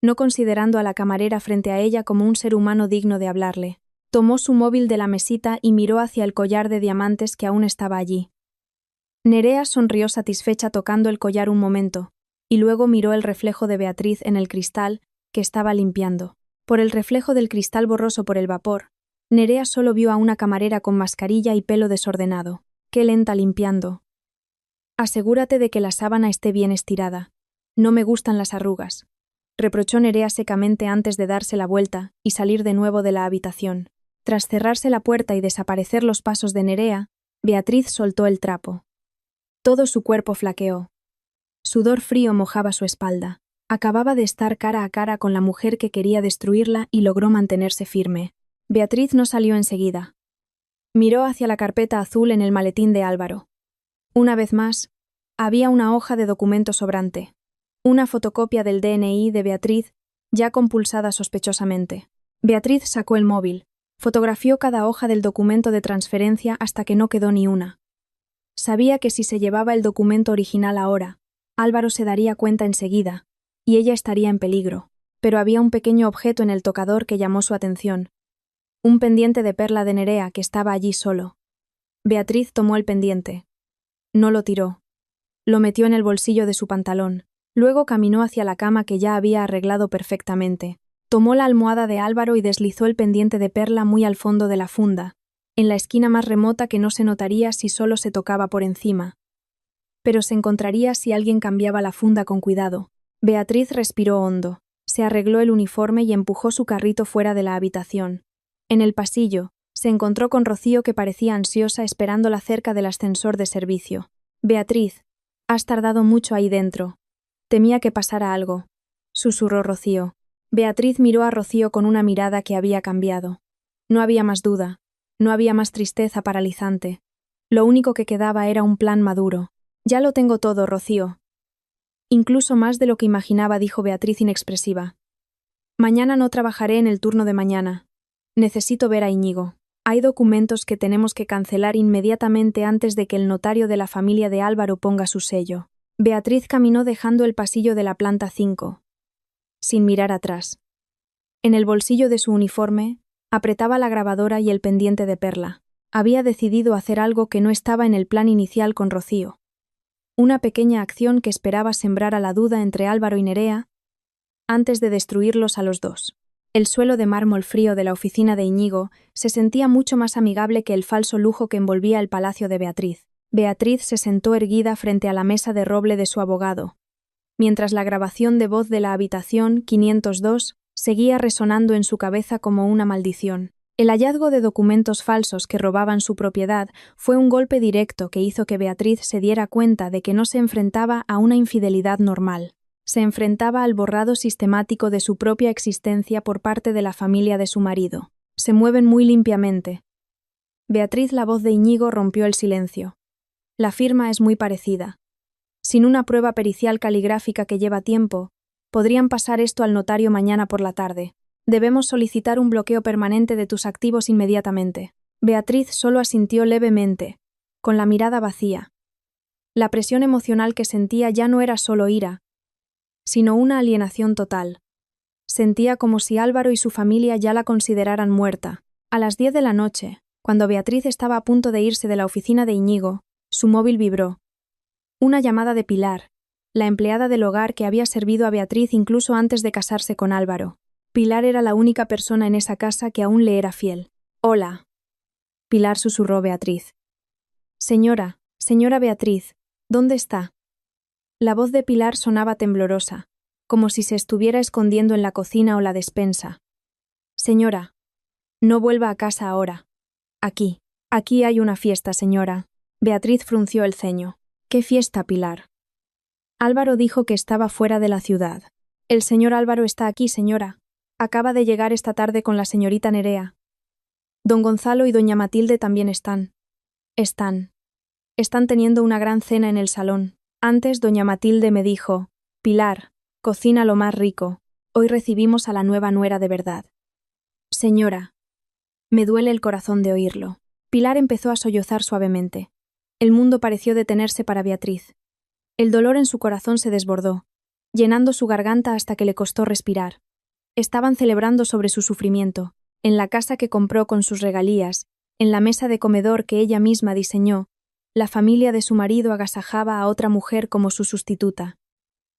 no considerando a la camarera frente a ella como un ser humano digno de hablarle. Tomó su móvil de la mesita y miró hacia el collar de diamantes que aún estaba allí. Nerea sonrió satisfecha tocando el collar un momento, y luego miró el reflejo de Beatriz en el cristal que estaba limpiando. Por el reflejo del cristal borroso por el vapor, Nerea solo vio a una camarera con mascarilla y pelo desordenado. Qué lenta limpiando. Asegúrate de que la sábana esté bien estirada. No me gustan las arrugas, reprochó Nerea secamente antes de darse la vuelta y salir de nuevo de la habitación. Tras cerrarse la puerta y desaparecer los pasos de Nerea, Beatriz soltó el trapo. Todo su cuerpo flaqueó. Sudor frío mojaba su espalda. Acababa de estar cara a cara con la mujer que quería destruirla y logró mantenerse firme. Beatriz no salió enseguida. Miró hacia la carpeta azul en el maletín de Álvaro. Una vez más, había una hoja de documento sobrante. Una fotocopia del DNI de Beatriz, ya compulsada sospechosamente. Beatriz sacó el móvil, fotografió cada hoja del documento de transferencia hasta que no quedó ni una. Sabía que si se llevaba el documento original ahora, Álvaro se daría cuenta enseguida, y ella estaría en peligro. Pero había un pequeño objeto en el tocador que llamó su atención. Un pendiente de perla de Nerea que estaba allí solo. Beatriz tomó el pendiente. No lo tiró. Lo metió en el bolsillo de su pantalón. Luego caminó hacia la cama que ya había arreglado perfectamente. Tomó la almohada de Álvaro y deslizó el pendiente de perla muy al fondo de la funda, en la esquina más remota que no se notaría si solo se tocaba por encima. Pero se encontraría si alguien cambiaba la funda con cuidado. Beatriz respiró hondo, se arregló el uniforme y empujó su carrito fuera de la habitación. En el pasillo, se encontró con Rocío que parecía ansiosa esperándola cerca del ascensor de servicio. «Beatriz, has tardado mucho ahí dentro. Temía que pasara algo», susurró Rocío. Beatriz miró a Rocío con una mirada que había cambiado. No había más duda, no había más tristeza paralizante. Lo único que quedaba era un plan maduro. «Ya lo tengo todo, Rocío». Incluso más de lo que imaginaba, dijo Beatriz inexpresiva. «Mañana no trabajaré en el turno de mañana. Necesito ver a Íñigo. Hay documentos que tenemos que cancelar inmediatamente antes de que el notario de la familia de Álvaro ponga su sello». Beatriz caminó dejando el pasillo de la planta 5, sin mirar atrás. En el bolsillo de su uniforme, apretaba la grabadora y el pendiente de perla. Había decidido hacer algo que no estaba en el plan inicial con Rocío. Una pequeña acción que esperaba sembrar a la duda entre Álvaro y Nerea antes de destruirlos a los dos. El suelo de mármol frío de la oficina de Íñigo se sentía mucho más amigable que el falso lujo que envolvía el palacio de Beatriz. Beatriz se sentó erguida frente a la mesa de roble de su abogado, mientras la grabación de voz de la habitación 502 seguía resonando en su cabeza como una maldición. El hallazgo de documentos falsos que robaban su propiedad fue un golpe directo que hizo que Beatriz se diera cuenta de que no se enfrentaba a una infidelidad normal. Se enfrentaba al borrado sistemático de su propia existencia por parte de la familia de su marido. Se mueven muy limpiamente. Beatriz, la voz de Íñigo, rompió el silencio. La firma es muy parecida. Sin una prueba pericial caligráfica que lleva tiempo, podrían pasar esto al notario mañana por la tarde. Debemos solicitar un bloqueo permanente de tus activos inmediatamente. Beatriz solo asintió levemente, con la mirada vacía. La presión emocional que sentía ya no era solo ira, sino una alienación total. Sentía como si Álvaro y su familia ya la consideraran muerta. A las 10 de la noche, cuando Beatriz estaba a punto de irse de la oficina de Íñigo, su móvil vibró. Una llamada de Pilar, la empleada del hogar que había servido a Beatriz incluso antes de casarse con Álvaro. Pilar era la única persona en esa casa que aún le era fiel. «Hola». Pilar, susurró Beatriz. Señora Beatriz, ¿dónde está?» La voz de Pilar sonaba temblorosa, como si se estuviera escondiendo en la cocina o la despensa. «Señora, no vuelva a casa ahora. Aquí hay una fiesta, señora». Beatriz frunció el ceño. «¿Qué fiesta, Pilar?» Álvaro dijo que estaba fuera de la ciudad. «El señor Álvaro está aquí, señora. Acaba de llegar esta tarde con la señorita Nerea. Don Gonzalo y doña Matilde también están. Están teniendo una gran cena en el salón. Antes doña Matilde me dijo: Pilar, cocina lo más rico. Hoy recibimos a la nueva nuera de verdad». «Señora». Me duele el corazón de oírlo. Pilar empezó a sollozar suavemente. El mundo pareció detenerse para Beatriz. El dolor en su corazón se desbordó, llenando su garganta hasta que le costó respirar. Estaban celebrando sobre su sufrimiento, en la casa que compró con sus regalías, en la mesa de comedor que ella misma diseñó. La familia de su marido agasajaba a otra mujer como su sustituta.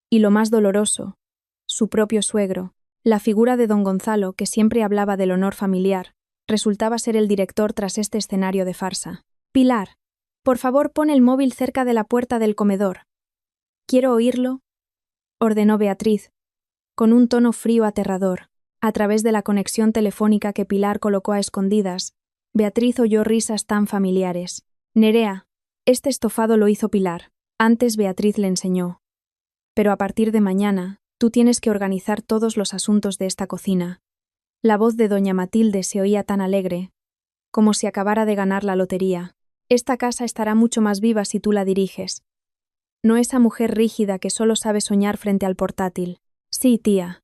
Y lo más doloroso, su propio suegro, la figura de don Gonzalo, que siempre hablaba del honor familiar, resultaba ser el director tras este escenario de farsa. «Pilar, por favor, pon el móvil cerca de la puerta del comedor. Quiero oírlo», ordenó Beatriz, con un tono frío aterrador. A través de la conexión telefónica que Pilar colocó a escondidas, Beatriz oyó risas tan familiares. «Nerea, este estofado lo hizo Pilar. Antes Beatriz le enseñó. Pero a partir de mañana, tú tienes que organizar todos los asuntos de esta cocina». La voz de doña Matilde se oía tan alegre, como si acabara de ganar la lotería. «Esta casa estará mucho más viva si tú la diriges. No esa mujer rígida que solo sabe soñar frente al portátil». «Sí, tía».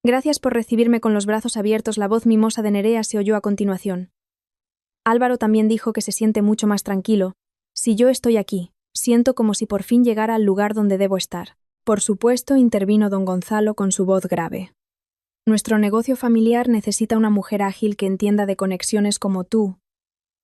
«Gracias por recibirme con los brazos abiertos», la voz mimosa de Nerea se oyó a continuación. «Álvaro también dijo que se siente mucho más tranquilo. Si yo estoy aquí, siento como si por fin llegara al lugar donde debo estar». «Por supuesto», intervino don Gonzalo con su voz grave. «Nuestro negocio familiar necesita una mujer ágil que entienda de conexiones como tú,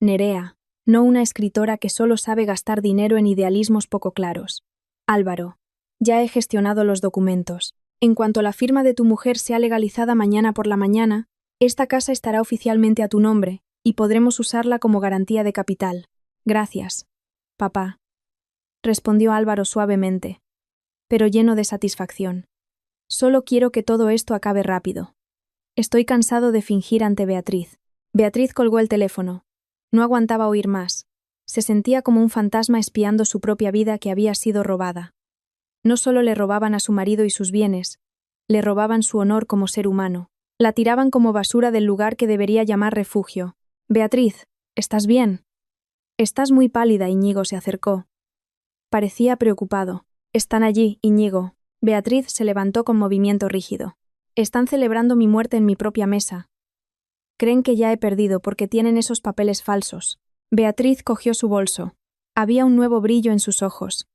Nerea, no una escritora que solo sabe gastar dinero en idealismos poco claros. Álvaro, ya he gestionado los documentos. En cuanto la firma de tu mujer sea legalizada mañana por la mañana, esta casa estará oficialmente a tu nombre y podremos usarla como garantía de capital». «Gracias, papá», respondió Álvaro suavemente, pero lleno de satisfacción. «Solo quiero que todo esto acabe rápido. Estoy cansado de fingir ante Beatriz». Beatriz colgó el teléfono. No aguantaba oír más. Se sentía como un fantasma espiando su propia vida que había sido robada. No solo le robaban a su marido y sus bienes, le robaban su honor como ser humano. La tiraban como basura del lugar que debería llamar refugio. «Beatriz, ¿estás bien?» «Estás muy pálida», Íñigo se acercó. Parecía preocupado. «Están allí, Íñigo». Beatriz se levantó con movimiento rígido. «Están celebrando mi muerte en mi propia mesa. Creen que ya he perdido porque tienen esos papeles falsos». Beatriz cogió su bolso. Había un nuevo brillo en sus ojos.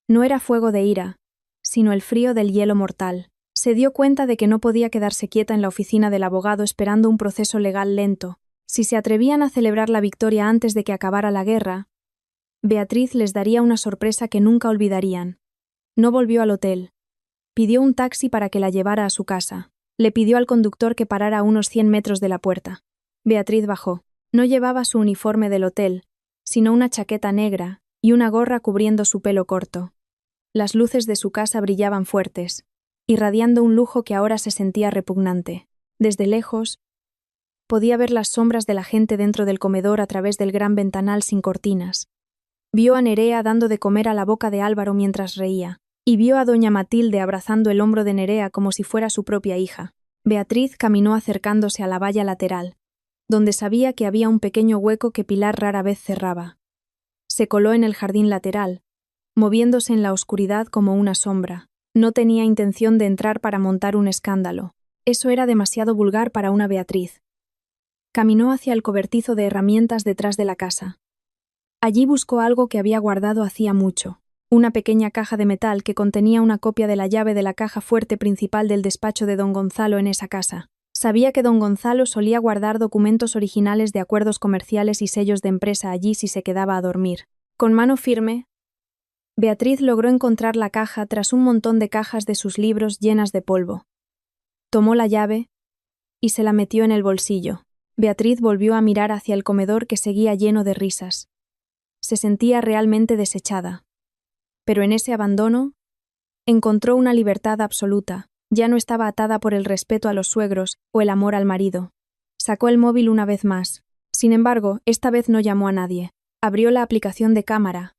No era fuego de ira, sino el frío del hielo mortal. Se dio cuenta de que no podía quedarse quieta en la oficina del abogado esperando un proceso legal lento. Si se atrevían a celebrar la victoria antes de que acabara la guerra, Beatriz les daría una sorpresa que nunca olvidarían. No volvió al hotel. Pidió un taxi para que la llevara a su casa. Le pidió al conductor que parara a unos 100 metros de la puerta. Beatriz bajó. No llevaba su uniforme del hotel, sino una chaqueta negra y una gorra cubriendo su pelo corto. Las luces de su casa brillaban fuertes, irradiando un lujo que ahora se sentía repugnante. Desde lejos, podía ver las sombras de la gente dentro del comedor a través del gran ventanal sin cortinas. Vio a Nerea dando de comer a la boca de Álvaro mientras reía, y vio a doña Matilde abrazando el hombro de Nerea como si fuera su propia hija. Beatriz caminó acercándose a la valla lateral, donde sabía que había un pequeño hueco que Pilar rara vez cerraba. Se coló en el jardín lateral, moviéndose en la oscuridad como una sombra. No tenía intención de entrar para montar un escándalo. Eso era demasiado vulgar para una Beatriz. Caminó hacia el cobertizo de herramientas detrás de la casa. Allí buscó algo que había guardado hacía mucho, una pequeña caja de metal que contenía una copia de la llave de la caja fuerte principal del despacho de don Gonzalo en esa casa. Sabía que don Gonzalo solía guardar documentos originales de acuerdos comerciales y sellos de empresa allí si se quedaba a dormir. Con mano firme, Beatriz logró encontrar la caja tras un montón de cajas de sus libros llenas de polvo. Tomó la llave y se la metió en el bolsillo. Beatriz volvió a mirar hacia el comedor que seguía lleno de risas. Se sentía realmente desechada. Pero en ese abandono, encontró una libertad absoluta. Ya no estaba atada por el respeto a los suegros o el amor al marido. Sacó el móvil una vez más. Sin embargo, esta vez no llamó a nadie. Abrió la aplicación de cámara.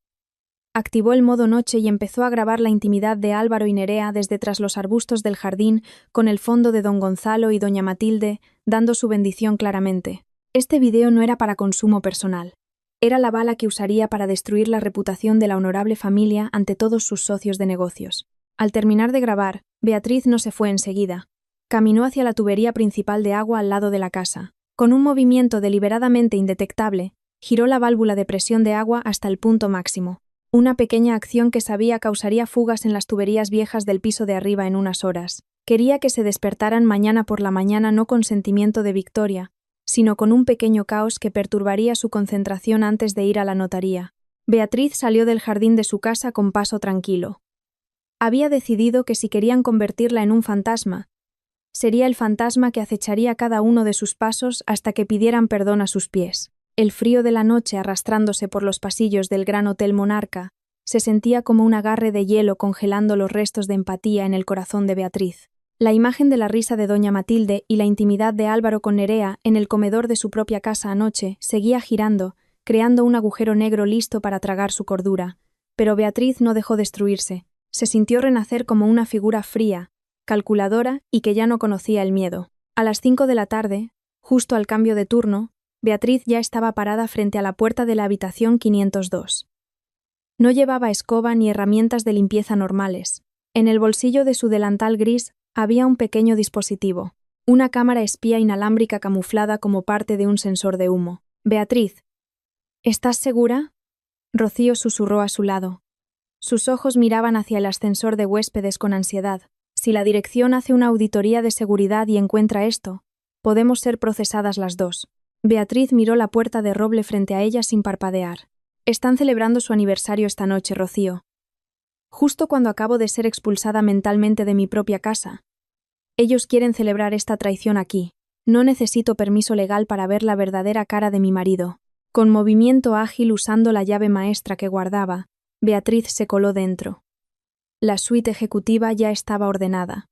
Activó el modo noche y empezó a grabar la intimidad de Álvaro y Nerea desde tras los arbustos del jardín, con el fondo de don Gonzalo y doña Matilde, dando su bendición claramente. Este video no era para consumo personal. Era la bala que usaría para destruir la reputación de la honorable familia ante todos sus socios de negocios. Al terminar de grabar, Beatriz no se fue enseguida. Caminó hacia la tubería principal de agua al lado de la casa. Con un movimiento deliberadamente indetectable, giró la válvula de presión de agua hasta el punto máximo. Una pequeña acción que sabía causaría fugas en las tuberías viejas del piso de arriba en unas horas. Quería que se despertaran mañana por la mañana no con sentimiento de victoria, sino con un pequeño caos que perturbaría su concentración antes de ir a la notaría. Beatriz salió del jardín de su casa con paso tranquilo. Había decidido que si querían convertirla en un fantasma, sería el fantasma que acecharía cada uno de sus pasos hasta que pidieran perdón a sus pies. El frío de la noche arrastrándose por los pasillos del Gran Hotel Monarca se sentía como un agarre de hielo congelando los restos de empatía en el corazón de Beatriz. La imagen de la risa de doña Matilde y la intimidad de Álvaro con Nerea en el comedor de su propia casa anoche seguía girando, creando un agujero negro listo para tragar su cordura. Pero Beatriz no dejó destruirse. Se sintió renacer como una figura fría, calculadora y que ya no conocía el miedo. A las 5 de la tarde, justo al cambio de turno, Beatriz ya estaba parada frente a la puerta de la habitación 502. No llevaba escoba ni herramientas de limpieza normales. En el bolsillo de su delantal gris había un pequeño dispositivo, una cámara espía inalámbrica camuflada como parte de un sensor de humo. «Beatriz, ¿estás segura?», Rocío susurró a su lado. Sus ojos miraban hacia el ascensor de huéspedes con ansiedad. «Si la dirección hace una auditoría de seguridad y encuentra esto, podemos ser procesadas las dos». Beatriz miró la puerta de roble frente a ella sin parpadear. «Están celebrando su aniversario esta noche, Rocío. Justo cuando acabo de ser expulsada mentalmente de mi propia casa. Ellos quieren celebrar esta traición aquí. No necesito permiso legal para ver la verdadera cara de mi marido». Con movimiento ágil usando la llave maestra que guardaba, Beatriz se coló dentro. La suite ejecutiva ya estaba ordenada,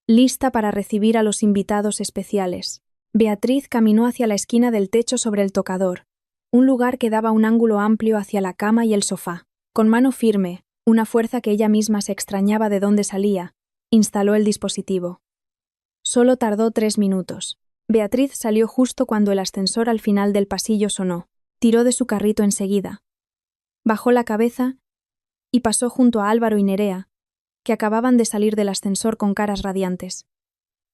lista para recibir a los invitados especiales. Beatriz caminó hacia la esquina del techo sobre el tocador, un lugar que daba un ángulo amplio hacia la cama y el sofá. Con mano firme, una fuerza que ella misma se extrañaba de dónde salía, instaló el dispositivo. Solo tardó 3 minutos. Beatriz salió justo cuando el ascensor al final del pasillo sonó. Tiró de su carrito enseguida. Bajó la cabeza y pasó junto a Álvaro y Nerea, que acababan de salir del ascensor con caras radiantes.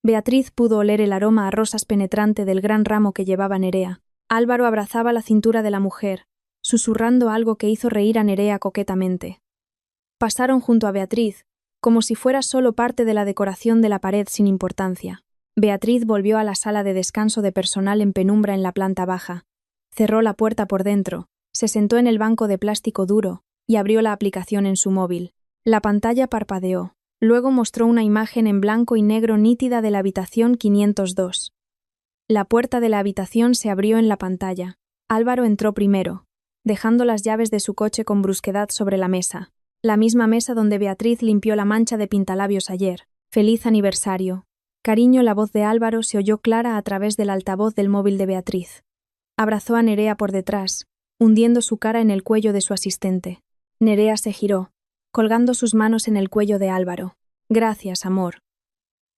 Beatriz pudo oler el aroma a rosas penetrante del gran ramo que llevaba Nerea. Álvaro abrazaba la cintura de la mujer, susurrando algo que hizo reír a Nerea coquetamente. Pasaron junto a Beatriz, como si fuera solo parte de la decoración de la pared sin importancia. Beatriz volvió a la sala de descanso de personal en penumbra en la planta baja. Cerró la puerta por dentro, se sentó en el banco de plástico duro y abrió la aplicación en su móvil. La pantalla parpadeó. Luego mostró una imagen en blanco y negro nítida de la habitación 502. La puerta de la habitación se abrió en la pantalla. Álvaro entró primero, dejando las llaves de su coche con brusquedad sobre la mesa. La misma mesa donde Beatriz limpió la mancha de pintalabios ayer. «Feliz aniversario». Cariño, la voz de Álvaro se oyó clara a través del altavoz del móvil de Beatriz. Abrazó a Nerea por detrás, hundiendo su cara en el cuello de su asistente. Nerea se giró, colgando sus manos en el cuello de Álvaro. «Gracias, amor.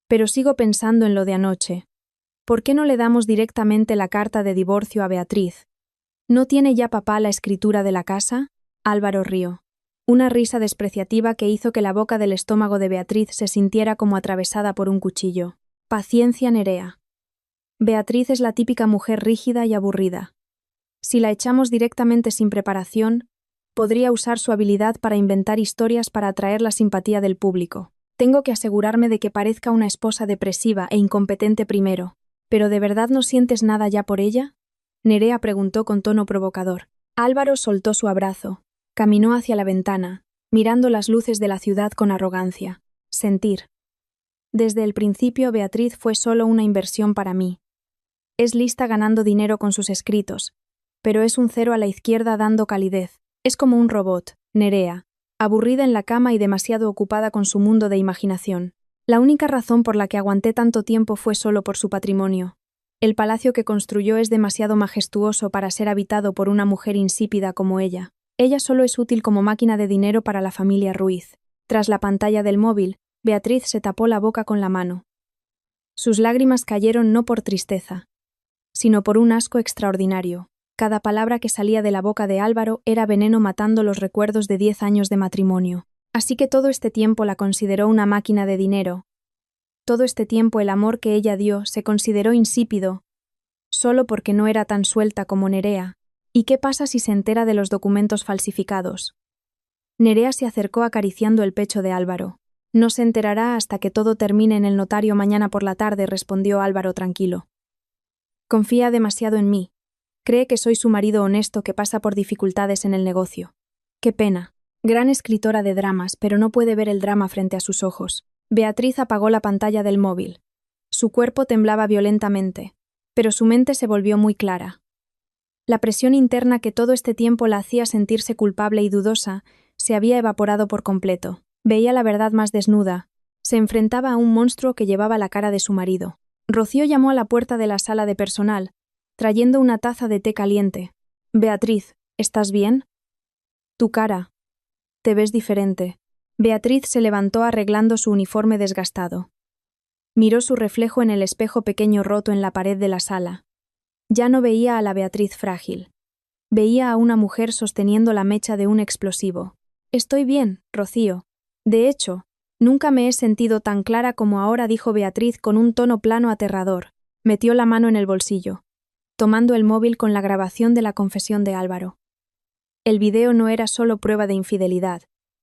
Pero sigo pensando en lo de anoche. ¿Por qué no le damos directamente la carta de divorcio a Beatriz? ¿No tiene ya papá la escritura de la casa?» Álvaro rió. Una risa despreciativa que hizo que la boca del estómago de Beatriz se sintiera como atravesada por un cuchillo. «Paciencia, Nerea. Beatriz es la típica mujer rígida y aburrida. Si la echamos directamente sin preparación, podría usar su habilidad para inventar historias para atraer la simpatía del público. Tengo que asegurarme de que parezca una esposa depresiva e incompetente primero. ¿Pero de verdad no sientes nada ya por ella?», Nerea preguntó con tono provocador. Álvaro soltó su abrazo. Caminó hacia la ventana, mirando las luces de la ciudad con arrogancia. «Sentir. Desde el principio Beatriz fue solo una inversión para mí. Es lista ganando dinero con sus escritos, pero es un cero a la izquierda dando calidez. Es como un robot, Nerea, aburrida en la cama y demasiado ocupada con su mundo de imaginación. La única razón por la que aguanté tanto tiempo fue solo por su patrimonio. El palacio que construyó es demasiado majestuoso para ser habitado por una mujer insípida como ella. Ella solo es útil como máquina de dinero para la familia Ruiz». Tras la pantalla del móvil, Beatriz se tapó la boca con la mano. Sus lágrimas cayeron no por tristeza, sino por un asco extraordinario. Cada palabra que salía de la boca de Álvaro era veneno matando los recuerdos de 10 años de matrimonio. Así que todo este tiempo la consideró una máquina de dinero. Todo este tiempo el amor que ella dio se consideró insípido, solo porque no era tan suelta como Nerea. ¿Y qué pasa si se entera de los documentos falsificados? Nerea se acercó acariciando el pecho de Álvaro. «No se enterará hasta que todo termine en el notario mañana por la tarde», respondió Álvaro tranquilo. «Confía demasiado en mí. Cree que soy su marido honesto que pasa por dificultades en el negocio. Qué pena. Gran escritora de dramas, pero no puede ver el drama frente a sus ojos». Beatriz apagó la pantalla del móvil. Su cuerpo temblaba violentamente, pero su mente se volvió muy clara. La presión interna que todo este tiempo la hacía sentirse culpable y dudosa se había evaporado por completo. Veía la verdad más desnuda. Se enfrentaba a un monstruo que llevaba la cara de su marido. Rocío llamó a la puerta de la sala de personal, trayendo una taza de té caliente. «Beatriz, ¿estás bien? Tu cara. Te ves diferente». Beatriz se levantó arreglando su uniforme desgastado. Miró su reflejo en el espejo pequeño roto en la pared de la sala. Ya no veía a la Beatriz frágil. Veía a una mujer sosteniendo la mecha de un explosivo. «Estoy bien, Rocío. De hecho, nunca me he sentido tan clara como ahora», dijo Beatriz con un tono plano aterrador. Metió la mano en el bolsillo, tomando el móvil con la grabación de la confesión de Álvaro. El video no era solo prueba de infidelidad,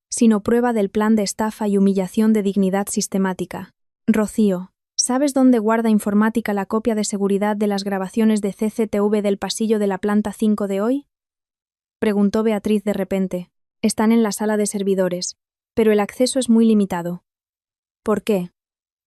sino prueba del plan de estafa y humillación de dignidad sistemática. «Rocío, ¿sabes dónde guarda informática la copia de seguridad de las grabaciones de CCTV del pasillo de la planta 5 de hoy?», preguntó Beatriz de repente. «Están en la sala de servidores, pero el acceso es muy limitado». «¿Por qué?».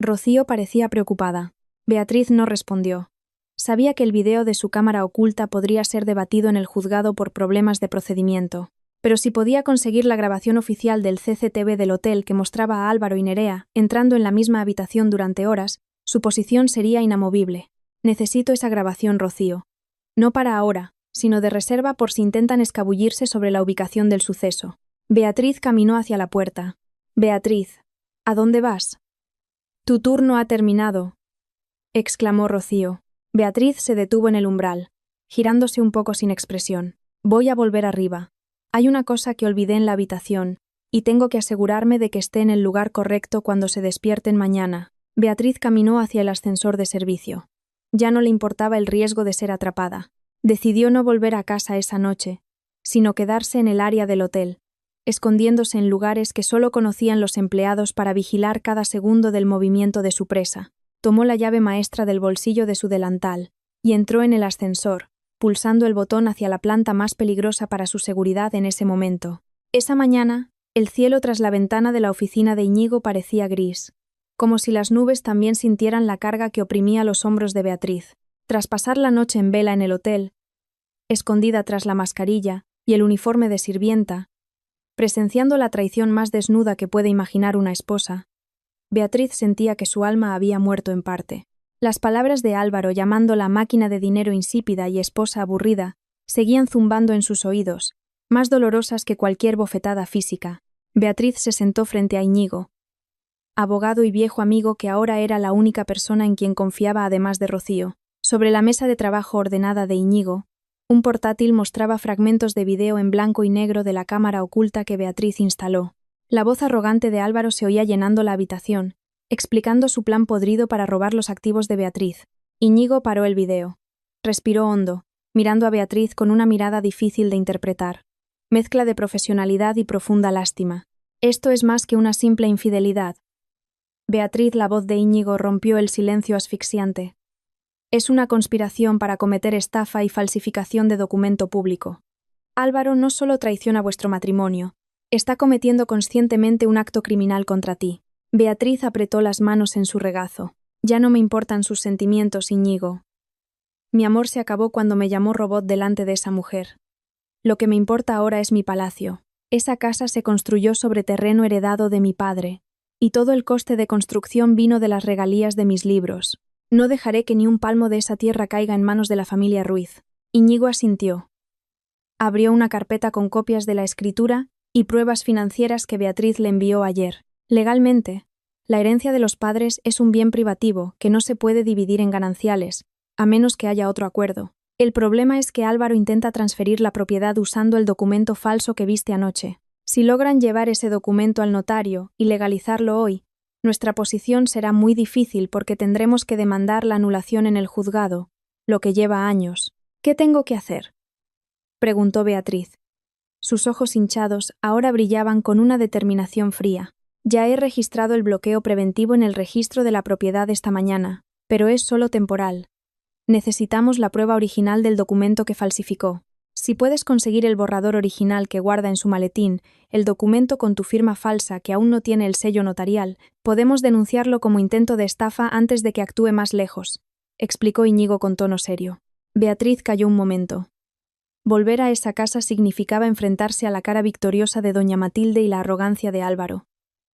Rocío parecía preocupada. Beatriz no respondió. Sabía que el video de su cámara oculta podría ser debatido en el juzgado por problemas de procedimiento, pero si podía conseguir la grabación oficial del CCTV del hotel que mostraba a Álvaro y Nerea entrando en la misma habitación durante horas, su posición sería inamovible. «Necesito esa grabación, Rocío. No para ahora, sino de reserva por si intentan escabullirse sobre la ubicación del suceso». Beatriz caminó hacia la puerta. «Beatriz, ¿a dónde vas?». «Tu turno ha terminado», exclamó Rocío. Beatriz se detuvo en el umbral, girándose un poco sin expresión. «Voy a volver arriba. Hay una cosa que olvidé en la habitación, y tengo que asegurarme de que esté en el lugar correcto cuando se despierten mañana». Beatriz caminó hacia el ascensor de servicio. Ya no le importaba el riesgo de ser atrapada. Decidió no volver a casa esa noche, sino quedarse en el área del hotel, escondiéndose en lugares que solo conocían los empleados para vigilar cada segundo del movimiento de su presa. Tomó la llave maestra del bolsillo de su delantal y entró en el ascensor, pulsando el botón hacia la planta más peligrosa para su seguridad en ese momento. Esa mañana, El cielo tras la ventana de la oficina de Íñigo parecía gris, como si las nubes también sintieran la carga que oprimía los hombros de Beatriz. Tras pasar la noche en vela en el hotel, escondida tras la mascarilla y el uniforme de sirvienta, presenciando la traición más desnuda que puede imaginar una esposa, Beatriz sentía que su alma había muerto en parte. Las palabras de Álvaro llamándola máquina de dinero insípida y esposa aburrida seguían zumbando en sus oídos, más dolorosas que cualquier bofetada física. Beatriz se sentó frente a Íñigo, abogado y viejo amigo que ahora era la única persona en quien confiaba además de Rocío. Sobre la mesa de trabajo ordenada de Íñigo, un portátil mostraba fragmentos de video en blanco y negro de la cámara oculta que Beatriz instaló. La voz arrogante de Álvaro se oía llenando la habitación, explicando su plan podrido para robar los activos de Beatriz. Íñigo paró el video. Respiró hondo, mirando a Beatriz con una mirada difícil de interpretar. Mezcla de profesionalidad y profunda lástima. Esto es más que una simple infidelidad. Beatriz, la voz de Íñigo rompió el silencio asfixiante. Es una conspiración para cometer estafa y falsificación de documento público. Álvaro no solo traiciona vuestro matrimonio, está cometiendo conscientemente un acto criminal contra ti. Beatriz apretó las manos en su regazo. Ya no me importan sus sentimientos, Íñigo. Mi amor se acabó cuando me llamó robot delante de esa mujer. Lo que me importa ahora es mi palacio. Esa casa se construyó sobre terreno heredado de mi padre, y todo el coste de construcción vino de las regalías de mis libros. No dejaré que ni un palmo de esa tierra caiga en manos de la familia Ruiz. Íñigo asintió. Abrió una carpeta con copias de la escritura y pruebas financieras que Beatriz le envió ayer. Legalmente, la herencia de los padres es un bien privativo que no se puede dividir en gananciales, a menos que haya otro acuerdo. El problema es que Álvaro intenta transferir la propiedad usando el documento falso que viste anoche. Si logran llevar ese documento al notario y legalizarlo hoy, nuestra posición será muy difícil porque tendremos que demandar la anulación en el juzgado, lo que lleva años. ¿Qué tengo que hacer?, preguntó Beatriz. Sus ojos hinchados ahora brillaban con una determinación fría. Ya he registrado el bloqueo preventivo en el registro de la propiedad esta mañana, pero es solo temporal. Necesitamos la prueba original del documento que falsificó. Si puedes conseguir el borrador original que guarda en su maletín, el documento con tu firma falsa que aún no tiene el sello notarial, podemos denunciarlo como intento de estafa antes de que actúe más lejos, explicó Íñigo con tono serio. Beatriz calló un momento. Volver a esa casa significaba enfrentarse a la cara victoriosa de doña Matilde y la arrogancia de Álvaro.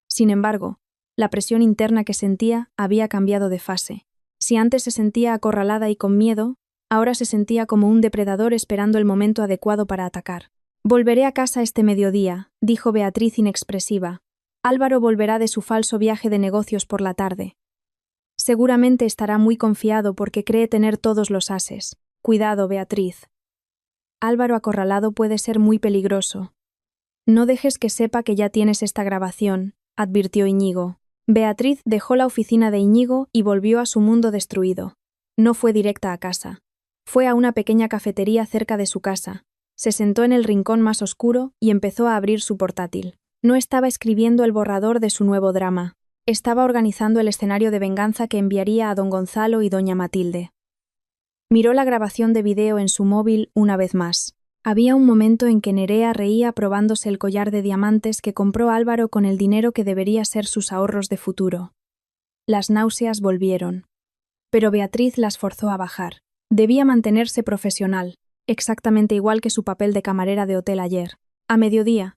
Sin embargo, la presión interna que sentía había cambiado de fase. Si antes se sentía acorralada y con miedo, ahora se sentía como un depredador esperando el momento adecuado para atacar. Volveré a casa este mediodía, dijo Beatriz inexpresiva. Álvaro volverá de su falso viaje de negocios por la tarde. Seguramente estará muy confiado porque cree tener todos los ases. Cuidado, Beatriz. Álvaro acorralado puede ser muy peligroso. No dejes que sepa que ya tienes esta grabación, advirtió Íñigo. Beatriz dejó la oficina de Íñigo y volvió a su mundo destruido. No fue directa a casa. Fue a una pequeña cafetería cerca de su casa. Se sentó en el rincón más oscuro y empezó a abrir su portátil. No estaba escribiendo el borrador de su nuevo drama. Estaba organizando el escenario de venganza que enviaría a don Gonzalo y doña Matilde. Miró la grabación de video en su móvil una vez más. Había un momento en que Nerea reía probándose el collar de diamantes que compró Álvaro con el dinero que debería ser sus ahorros de futuro. Las náuseas volvieron. Pero Beatriz las forzó a bajar. Debía mantenerse profesional, exactamente igual que su papel de camarera de hotel ayer. A mediodía,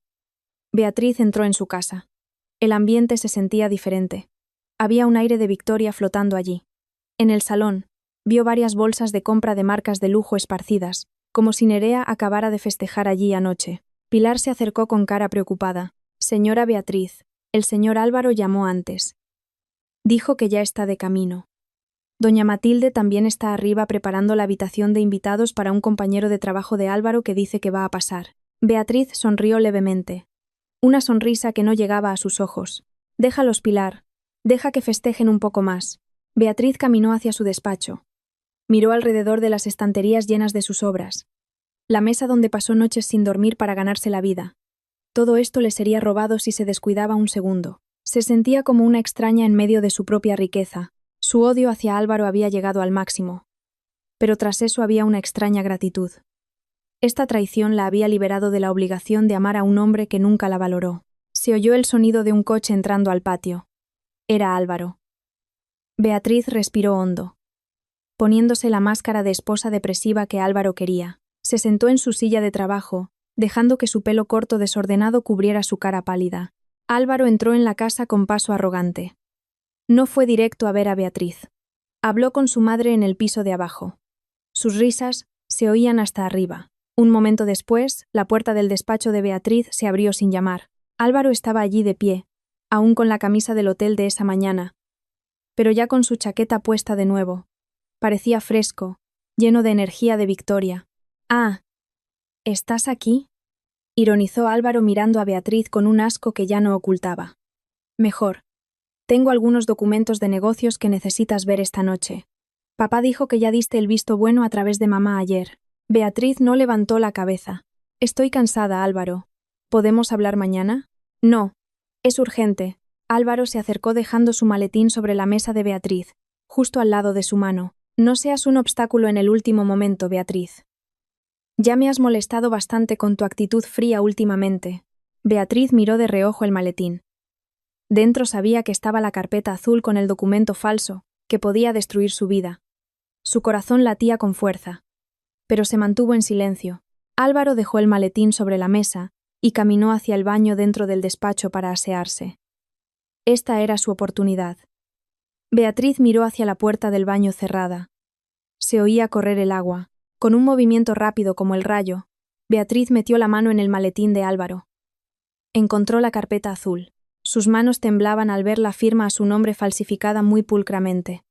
Beatriz entró en su casa. El ambiente se sentía diferente. Había un aire de victoria flotando allí. En el salón, vio varias bolsas de compra de marcas de lujo esparcidas, como si Nerea acabara de festejar allí anoche. Pilar se acercó con cara preocupada. Señora Beatriz, el señor Álvaro llamó antes. Dijo que ya está de camino. Doña Matilde también está arriba preparando la habitación de invitados para un compañero de trabajo de Álvaro que dice que va a pasar. Beatriz sonrió levemente. Una sonrisa que no llegaba a sus ojos. Déjalos, Pilar. Deja que festejen un poco más. Beatriz caminó hacia su despacho. Miró alrededor de las estanterías llenas de sus obras. La mesa donde pasó noches sin dormir para ganarse la vida. Todo esto le sería robado si se descuidaba un segundo. Se sentía como una extraña en medio de su propia riqueza. Su odio hacia Álvaro había llegado al máximo. Pero tras eso había una extraña gratitud. Esta traición la había liberado de la obligación de amar a un hombre que nunca la valoró. Se oyó el sonido de un coche entrando al patio. Era Álvaro. Beatriz respiró hondo. Poniéndose la máscara de esposa depresiva que Álvaro quería, se sentó en su silla de trabajo, dejando que su pelo corto desordenado cubriera su cara pálida. Álvaro entró en la casa con paso arrogante. No fue directo a ver a Beatriz. Habló con su madre en el piso de abajo. Sus risas se oían hasta arriba. Un momento después, la puerta del despacho de Beatriz se abrió sin llamar. Álvaro estaba allí de pie, aún con la camisa del hotel de esa mañana, pero ya con su chaqueta puesta de nuevo. Parecía fresco, lleno de energía de victoria. «Ah, ¿estás aquí?», ironizó Álvaro mirando a Beatriz con un asco que ya no ocultaba. «Mejor. Tengo algunos documentos de negocios que necesitas ver esta noche. Papá dijo que ya diste el visto bueno a través de mamá ayer». Beatriz no levantó la cabeza. «Estoy cansada, Álvaro. ¿Podemos hablar mañana?» «No. Es urgente». Álvaro se acercó dejando su maletín sobre la mesa de Beatriz, justo al lado de su mano. «No seas un obstáculo en el último momento, Beatriz. Ya me has molestado bastante con tu actitud fría últimamente». Beatriz miró de reojo el maletín. Dentro sabía que estaba la carpeta azul con el documento falso, que podía destruir su vida. Su corazón latía con fuerza. Pero se mantuvo en silencio. Álvaro dejó el maletín sobre la mesa y caminó hacia el baño dentro del despacho para asearse. Esta era su oportunidad. Beatriz miró hacia la puerta del baño cerrada. Se oía correr el agua. Con un movimiento rápido como el rayo, Beatriz metió la mano en el maletín de Álvaro. Encontró la carpeta azul. Sus manos temblaban al ver la firma a su nombre falsificada muy pulcramente.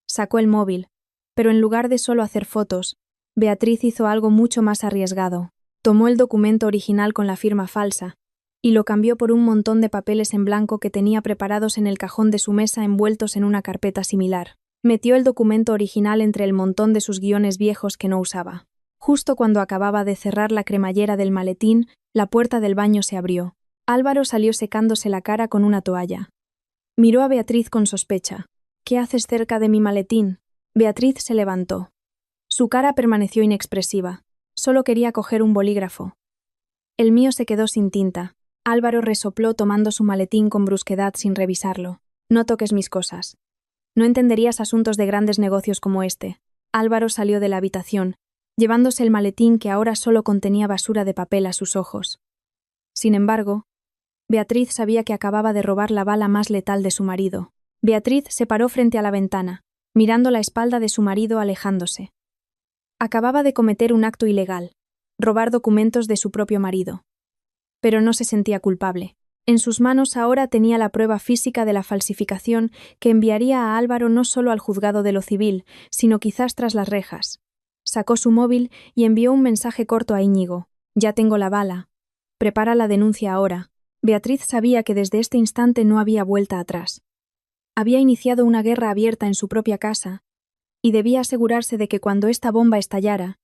Sacó el móvil, pero en lugar de solo hacer fotos, Beatriz hizo algo mucho más arriesgado. Tomó el documento original con la firma falsa y lo cambió por un montón de papeles en blanco que tenía preparados en el cajón de su mesa envueltos en una carpeta similar. Metió el documento original entre el montón de sus guiones viejos que no usaba. Justo cuando acababa de cerrar la cremallera del maletín, la puerta del baño se abrió. Álvaro salió secándose la cara con una toalla. Miró a Beatriz con sospecha. «¿Qué haces cerca de mi maletín?». Beatriz se levantó. Su cara permaneció inexpresiva. Solo quería coger un bolígrafo. «El mío se quedó sin tinta». Álvaro resopló tomando su maletín con brusquedad sin revisarlo. «No toques mis cosas. No entenderías asuntos de grandes negocios como este». Álvaro salió de la habitación, llevándose el maletín que ahora solo contenía basura de papel a sus ojos. Sin embargo, Beatriz sabía que acababa de robar la bala más letal de su marido. Beatriz se paró frente a la ventana, mirando la espalda de su marido alejándose. Acababa de cometer un acto ilegal, robar documentos de su propio marido. Pero no se sentía culpable. En sus manos ahora tenía la prueba física de la falsificación que enviaría a Álvaro no solo al juzgado de lo civil, sino quizás tras las rejas. Sacó su móvil y envió un mensaje corto a Íñigo. «Ya tengo la bala. Prepara la denuncia ahora». Beatriz sabía que desde este instante no había vuelta atrás. Había iniciado una guerra abierta en su propia casa, y debía asegurarse de que cuando esta bomba estallara,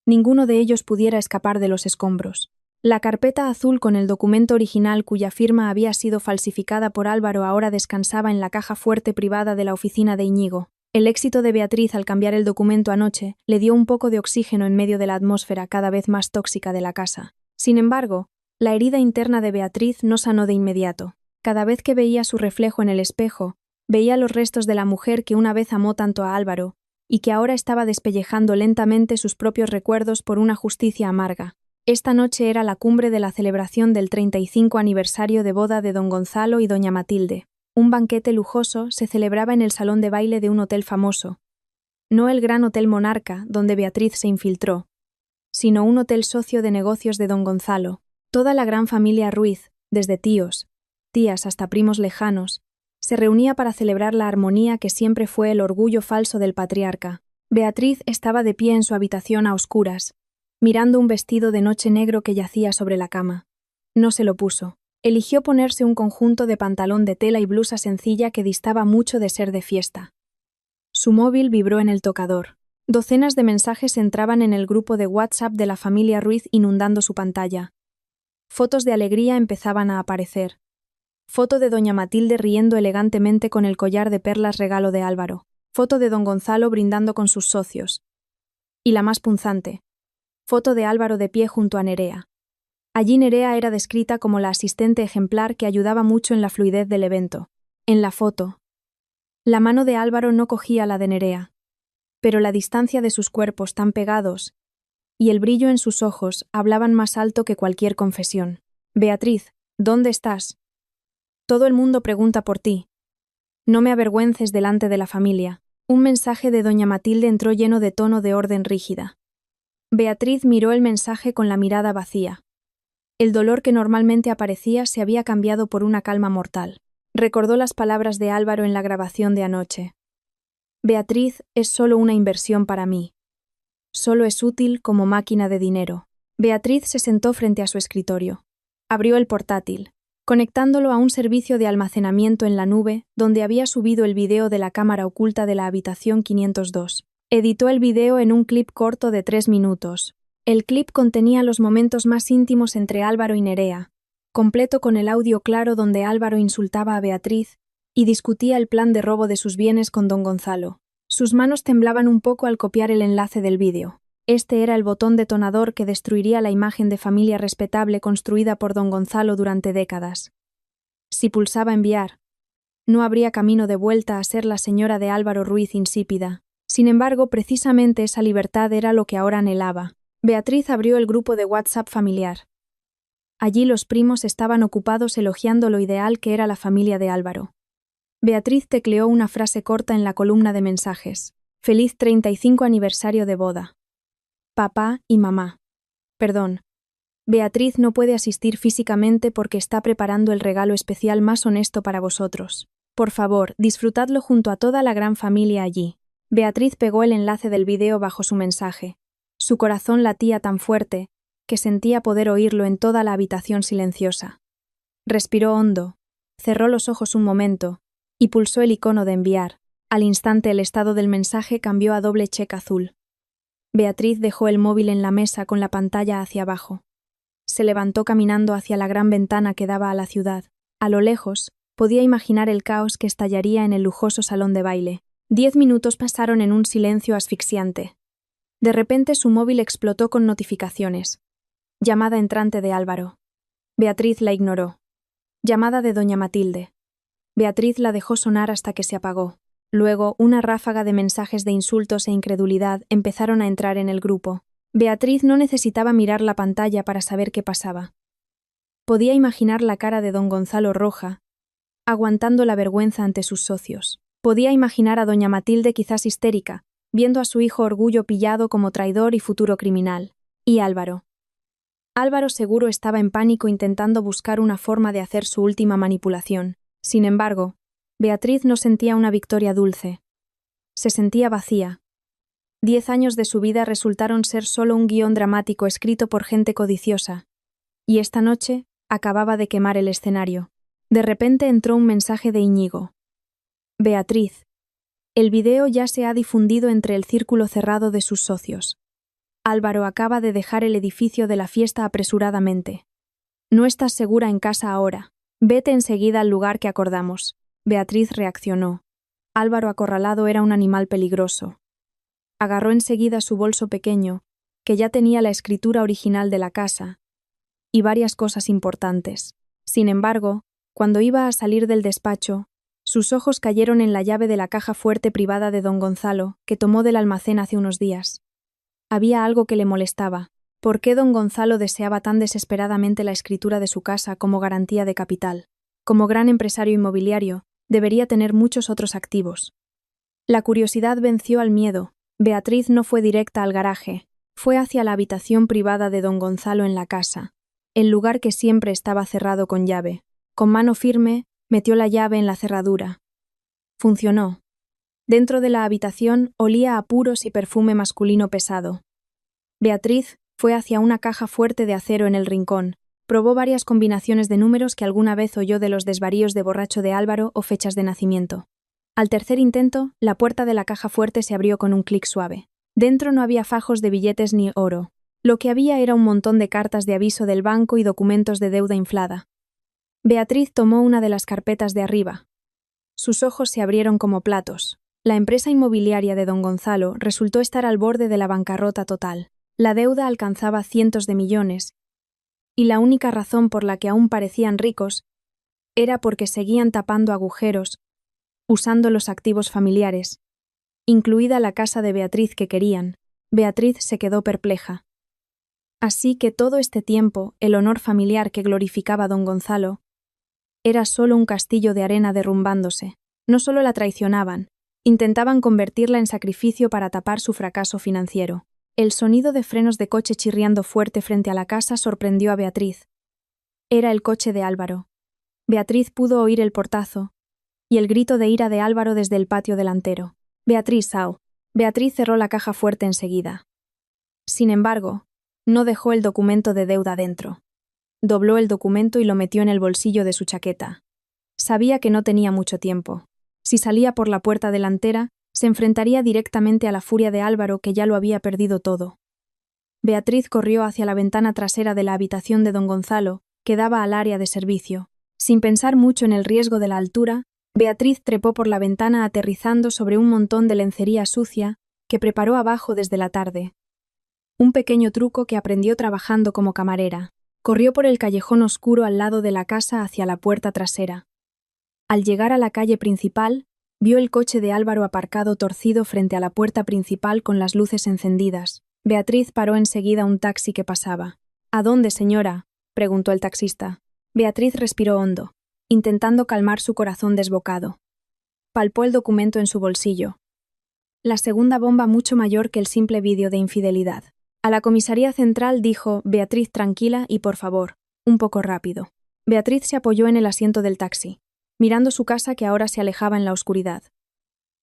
ninguno de ellos pudiera escapar de los escombros. La carpeta azul con el documento original cuya firma había sido falsificada por Álvaro ahora descansaba en la caja fuerte privada de la oficina de Íñigo. El éxito de Beatriz al cambiar el documento anoche le dio un poco de oxígeno en medio de la atmósfera cada vez más tóxica de la casa. Sin embargo, la herida interna de Beatriz no sanó de inmediato. Cada vez que veía su reflejo en el espejo, veía los restos de la mujer que una vez amó tanto a Álvaro y que ahora estaba despellejando lentamente sus propios recuerdos por una justicia amarga. Esta noche era la cumbre de la celebración del 35 aniversario de boda de don Gonzalo y doña Matilde. Un banquete lujoso se celebraba en el salón de baile de un hotel famoso. No el gran Hotel Monarca, donde Beatriz se infiltró, sino un hotel socio de negocios de don Gonzalo. Toda la gran familia Ruiz, desde tíos, tías hasta primos lejanos, se reunía para celebrar la armonía que siempre fue el orgullo falso del patriarca. Beatriz estaba de pie en su habitación a oscuras, mirando un vestido de noche negro que yacía sobre la cama. No se lo puso. Eligió ponerse un conjunto de pantalón de tela y blusa sencilla que distaba mucho de ser de fiesta. Su móvil vibró en el tocador. Docenas de mensajes entraban en el grupo de WhatsApp de la familia Ruiz inundando su pantalla. Fotos de alegría empezaban a aparecer. Foto de doña Matilde riendo elegantemente con el collar de perlas regalo de Álvaro. Foto de don Gonzalo brindando con sus socios. Y la más punzante. Foto de Álvaro de pie junto a Nerea. Allí Nerea era descrita como la asistente ejemplar que ayudaba mucho en la fluidez del evento. En la foto, la mano de Álvaro no cogía la de Nerea, pero la distancia de sus cuerpos tan pegados y el brillo en sus ojos hablaban más alto que cualquier confesión. Beatriz, ¿dónde estás? Todo el mundo pregunta por ti. No me avergüences delante de la familia. Un mensaje de doña Matilde entró lleno de tono de orden rígida. Beatriz miró el mensaje con la mirada vacía. El dolor que normalmente aparecía se había cambiado por una calma mortal. Recordó las palabras de Álvaro en la grabación de anoche. Beatriz es solo una inversión para mí. Solo es útil como máquina de dinero. Beatriz se sentó frente a su escritorio. Abrió el portátil, conectándolo a un servicio de almacenamiento en la nube donde había subido el video de la cámara oculta de la habitación 502. Editó el video en un clip corto de 3 minutos. El clip contenía los momentos más íntimos entre Álvaro y Nerea, completo con el audio claro donde Álvaro insultaba a Beatriz y discutía el plan de robo de sus bienes con don Gonzalo. Sus manos temblaban un poco al copiar el enlace del vídeo. Este era el botón detonador que destruiría la imagen de familia respetable construida por don Gonzalo durante décadas. Si pulsaba enviar, no habría camino de vuelta a ser la señora de Álvaro Ruiz insípida. Sin embargo, precisamente esa libertad era lo que ahora anhelaba. Beatriz abrió el grupo de WhatsApp familiar. Allí los primos estaban ocupados elogiando lo ideal que era la familia de Álvaro. Beatriz tecleó una frase corta en la columna de mensajes. Feliz 35 aniversario de boda. Papá y mamá. Perdón. Beatriz no puede asistir físicamente porque está preparando el regalo especial más honesto para vosotros. Por favor, disfrutadlo junto a toda la gran familia allí. Beatriz pegó el enlace del video bajo su mensaje. Su corazón latía tan fuerte que sentía poder oírlo en toda la habitación silenciosa. Respiró hondo, cerró los ojos un momento y pulsó el icono de enviar. Al instante el estado del mensaje cambió a doble check azul. Beatriz dejó el móvil en la mesa con la pantalla hacia abajo. Se levantó caminando hacia la gran ventana que daba a la ciudad. A lo lejos, podía imaginar el caos que estallaría en el lujoso salón de baile. 10 minutos pasaron en un silencio asfixiante. De repente su móvil explotó con notificaciones. Llamada entrante de Álvaro. Beatriz la ignoró. Llamada de doña Matilde. Beatriz la dejó sonar hasta que se apagó. Luego, una ráfaga de mensajes de insultos e incredulidad empezaron a entrar en el grupo. Beatriz no necesitaba mirar la pantalla para saber qué pasaba. Podía imaginar la cara de don Gonzalo roja, aguantando la vergüenza ante sus socios. Podía imaginar a doña Matilde quizás histérica, viendo a su hijo Orgullo pillado como traidor y futuro criminal. Y Álvaro. Álvaro seguro estaba en pánico intentando buscar una forma de hacer su última manipulación. Sin embargo, Beatriz no sentía una victoria dulce. Se sentía vacía. 10 años de su vida resultaron ser solo un guión dramático escrito por gente codiciosa. Y esta noche acababa de quemar el escenario. De repente entró un mensaje de Íñigo. Beatriz. El video ya se ha difundido entre el círculo cerrado de sus socios. Álvaro acaba de dejar el edificio de la fiesta apresuradamente. No estás segura en casa ahora. Vete enseguida al lugar que acordamos. Beatriz reaccionó. Álvaro acorralado era un animal peligroso. Agarró enseguida su bolso pequeño, que ya tenía la escritura original de la casa, y varias cosas importantes. Sin embargo, cuando iba a salir del despacho, sus ojos cayeron en la llave de la caja fuerte privada de don Gonzalo, que tomó del almacén hace unos días. Había algo que le molestaba. ¿Por qué don Gonzalo deseaba tan desesperadamente la escritura de su casa como garantía de capital? Como gran empresario inmobiliario, debería tener muchos otros activos. La curiosidad venció al miedo. Beatriz no fue directa al garaje, fue hacia la habitación privada de don Gonzalo en la casa, el lugar que siempre estaba cerrado con llave. Con mano firme, metió la llave en la cerradura. Funcionó. Dentro de la habitación olía a puros y perfume masculino pesado. Beatriz fue hacia una caja fuerte de acero en el rincón, probó varias combinaciones de números que alguna vez oyó de los desvaríos de borracho de Álvaro o fechas de nacimiento. Al tercer intento, la puerta de la caja fuerte se abrió con un clic suave. Dentro no había fajos de billetes ni oro. Lo que había era un montón de cartas de aviso del banco y documentos de deuda inflada. Beatriz tomó una de las carpetas de arriba. Sus ojos se abrieron como platos. La empresa inmobiliaria de don Gonzalo resultó estar al borde de la bancarrota total. La deuda alcanzaba cientos de millones, y la única razón por la que aún parecían ricos era porque seguían tapando agujeros, usando los activos familiares, incluida la casa de Beatriz que querían. Beatriz se quedó perpleja. Así que todo este tiempo, el honor familiar que glorificaba don Gonzalo era solo un castillo de arena derrumbándose. No solo la traicionaban, intentaban convertirla en sacrificio para tapar su fracaso financiero. El sonido de frenos de coche chirriando fuerte frente a la casa sorprendió a Beatriz. Era el coche de Álvaro. Beatriz pudo oír el portazo y el grito de ira de Álvaro desde el patio delantero. Beatriz, Sao. Beatriz cerró la caja fuerte enseguida. Sin embargo, no dejó el documento de deuda dentro. Dobló el documento y lo metió en el bolsillo de su chaqueta. Sabía que no tenía mucho tiempo. Si salía por la puerta delantera, se enfrentaría directamente a la furia de Álvaro, que ya lo había perdido todo. Beatriz corrió hacia la ventana trasera de la habitación de don Gonzalo, que daba al área de servicio. Sin pensar mucho en el riesgo de la altura, Beatriz trepó por la ventana aterrizando sobre un montón de lencería sucia que preparó abajo desde la tarde. Un pequeño truco que aprendió trabajando como camarera. Corrió por el callejón oscuro al lado de la casa hacia la puerta trasera. Al llegar a la calle principal, vio el coche de Álvaro aparcado torcido frente a la puerta principal con las luces encendidas. Beatriz paró enseguida un taxi que pasaba. ¿A dónde, señora?, preguntó el taxista. Beatriz respiró hondo, intentando calmar su corazón desbocado. Palpó el documento en su bolsillo. La segunda bomba mucho mayor que el simple vídeo de infidelidad. A la comisaría central dijo: Beatriz, tranquila y por favor, un poco rápido. Beatriz se apoyó en el asiento del taxi, mirando su casa que ahora se alejaba en la oscuridad.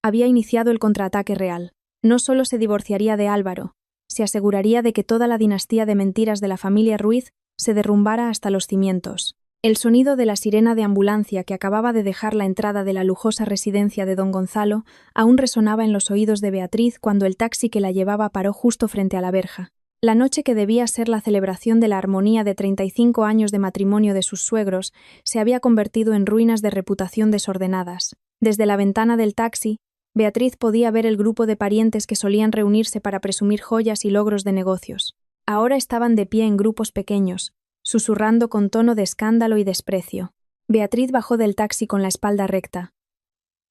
Había iniciado el contraataque real. No solo se divorciaría de Álvaro, se aseguraría de que toda la dinastía de mentiras de la familia Ruiz se derrumbara hasta los cimientos. El sonido de la sirena de ambulancia que acababa de dejar la entrada de la lujosa residencia de don Gonzalo aún resonaba en los oídos de Beatriz cuando el taxi que la llevaba paró justo frente a la verja. La noche que debía ser la celebración de la armonía de 35 años de matrimonio de sus suegros se había convertido en ruinas de reputación desordenadas. Desde la ventana del taxi, Beatriz podía ver el grupo de parientes que solían reunirse para presumir joyas y logros de negocios. Ahora estaban de pie en grupos pequeños, susurrando con tono de escándalo y desprecio. Beatriz bajó del taxi con la espalda recta.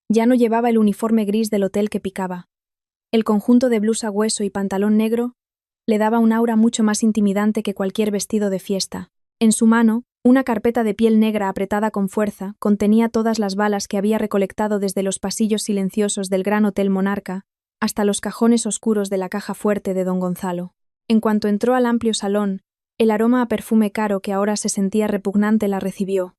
Ya no llevaba el uniforme gris del hotel que picaba. El conjunto de blusa hueso y pantalón negro le daba un aura mucho más intimidante que cualquier vestido de fiesta. En su mano, una carpeta de piel negra apretada con fuerza contenía todas las balas que había recolectado desde los pasillos silenciosos del Gran Hotel Monarca hasta los cajones oscuros de la caja fuerte de don Gonzalo. En cuanto entró al amplio salón, el aroma a perfume caro que ahora se sentía repugnante la recibió.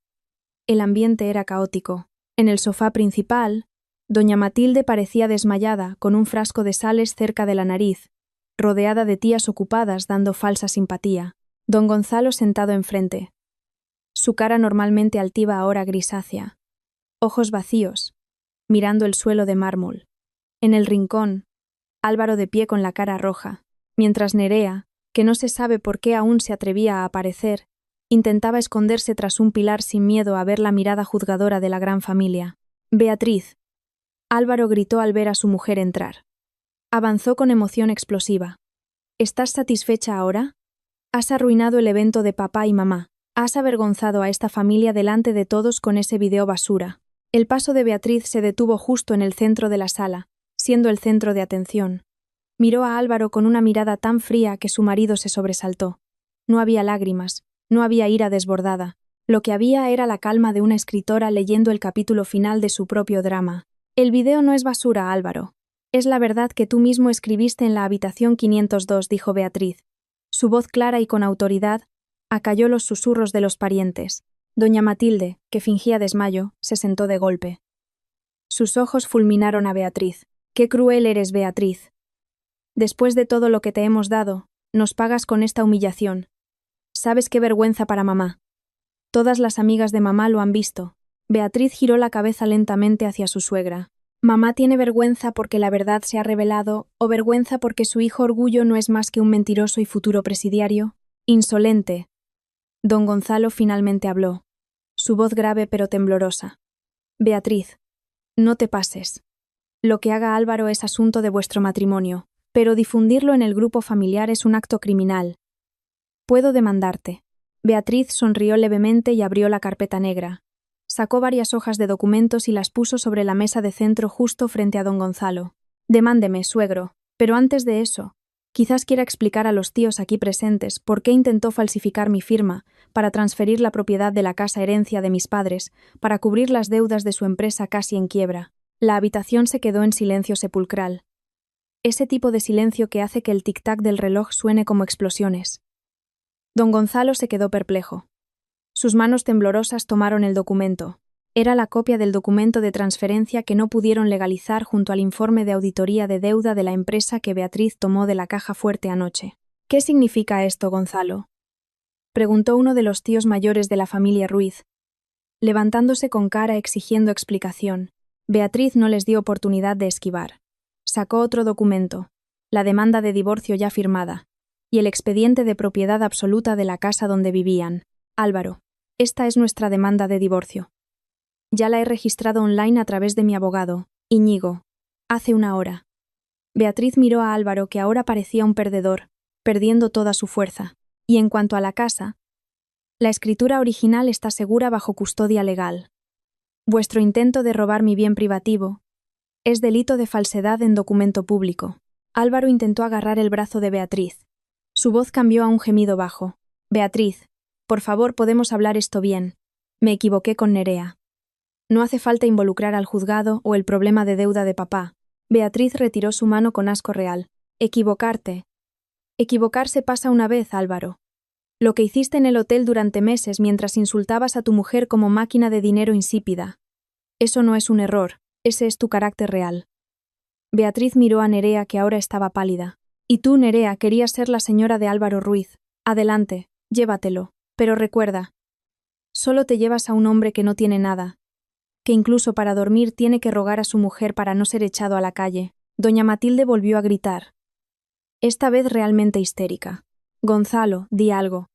El ambiente era caótico. En el sofá principal, doña Matilde parecía desmayada, con un frasco de sales cerca de la nariz, rodeada de tías ocupadas dando falsa simpatía. Don Gonzalo sentado enfrente. Su cara normalmente altiva ahora grisácea. Ojos vacíos, mirando el suelo de mármol. En el rincón, Álvaro de pie con la cara roja, mientras Nerea, que no se sabe por qué aún se atrevía a aparecer, intentaba esconderse tras un pilar sin miedo a ver la mirada juzgadora de la gran familia. Beatriz. Álvaro gritó al ver a su mujer entrar. Avanzó con emoción explosiva. ¿Estás satisfecha ahora? Has arruinado el evento de papá y mamá. Has avergonzado a esta familia delante de todos con ese video basura. El paso de Beatriz se detuvo justo en el centro de la sala, siendo el centro de atención. Miró a Álvaro con una mirada tan fría que su marido se sobresaltó. No había lágrimas, no había ira desbordada. Lo que había era la calma de una escritora leyendo el capítulo final de su propio drama. El video no es basura, Álvaro. Es la verdad que tú mismo escribiste en la habitación 502, dijo Beatriz. Su voz clara y con autoridad acalló los susurros de los parientes. Doña Matilde, que fingía desmayo, se sentó de golpe. Sus ojos fulminaron a Beatriz. «¡Qué cruel eres, Beatriz! Después de todo lo que te hemos dado, nos pagas con esta humillación. ¿Sabes qué vergüenza para mamá? Todas las amigas de mamá lo han visto». Beatriz giró la cabeza lentamente hacia su suegra. ¿Mamá tiene vergüenza porque la verdad se ha revelado o vergüenza porque su hijo Orgullo no es más que un mentiroso y futuro presidiario? Insolente. Don Gonzalo finalmente habló, su voz grave pero temblorosa. Beatriz, no te pases. Lo que haga Álvaro es asunto de vuestro matrimonio, pero difundirlo en el grupo familiar es un acto criminal. Puedo demandarte. Beatriz sonrió levemente y abrió la carpeta negra. Sacó varias hojas de documentos y las puso sobre la mesa de centro justo frente a don Gonzalo. Demándeme, suegro, pero antes de eso, quizás quiera explicar a los tíos aquí presentes por qué intentó falsificar mi firma para transferir la propiedad de la casa herencia de mis padres, para cubrir las deudas de su empresa casi en quiebra. La habitación se quedó en silencio sepulcral. Ese tipo de silencio que hace que el tic-tac del reloj suene como explosiones. Don Gonzalo se quedó perplejo. Sus manos temblorosas tomaron el documento. Era la copia del documento de transferencia que no pudieron legalizar junto al informe de auditoría de deuda de la empresa que Beatriz tomó de la caja fuerte anoche. ¿Qué significa esto, Gonzalo?, preguntó uno de los tíos mayores de la familia Ruiz, levantándose con cara exigiendo explicación. Beatriz no les dio oportunidad de esquivar. Sacó otro documento, la demanda de divorcio ya firmada, y el expediente de propiedad absoluta de la casa donde vivían. Álvaro, esta es nuestra demanda de divorcio. Ya la he registrado online a través de mi abogado, Íñigo, hace una hora. Beatriz miró a Álvaro, que ahora parecía un perdedor, perdiendo toda su fuerza. Y en cuanto a la casa, la escritura original está segura bajo custodia legal. Vuestro intento de robar mi bien privativo es delito de falsedad en documento público. Álvaro intentó agarrar el brazo de Beatriz. Su voz cambió a un gemido bajo. Beatriz, por favor, podemos hablar esto bien. Me equivoqué con Nerea. No hace falta involucrar al juzgado o el problema de deuda de papá. Beatriz retiró su mano con asco real. Equivocarte. Equivocarse pasa una vez, Álvaro. Lo que hiciste en el hotel durante meses mientras insultabas a tu mujer como máquina de dinero insípida. Eso no es un error, ese es tu carácter real. Beatriz miró a Nerea, que ahora estaba pálida. Y tú, Nerea, querías ser la señora de Álvaro Ruiz. Adelante, llévatelo. Pero recuerda, solo te llevas a un hombre que no tiene nada, que incluso para dormir tiene que rogar a su mujer para no ser echado a la calle. Doña Matilde volvió a gritar, esta vez realmente histérica. Gonzalo, di algo.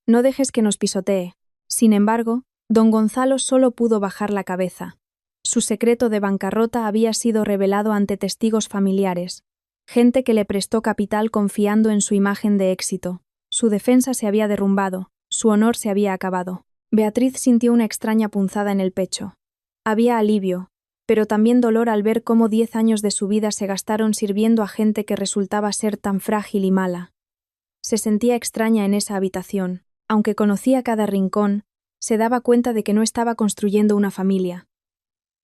No dejes que nos pisotee. Sin embargo, don Gonzalo solo pudo bajar la cabeza. Su secreto de bancarrota había sido revelado ante testigos familiares, gente que le prestó capital confiando en su imagen de éxito. Su defensa se había derrumbado, su honor se había acabado. Beatriz sintió una extraña punzada en el pecho. Había alivio, pero también dolor al ver cómo 10 años de su vida se gastaron sirviendo a gente que resultaba ser tan frágil y mala. Se sentía extraña en esa habitación. Aunque conocía cada rincón, se daba cuenta de que no estaba construyendo una familia.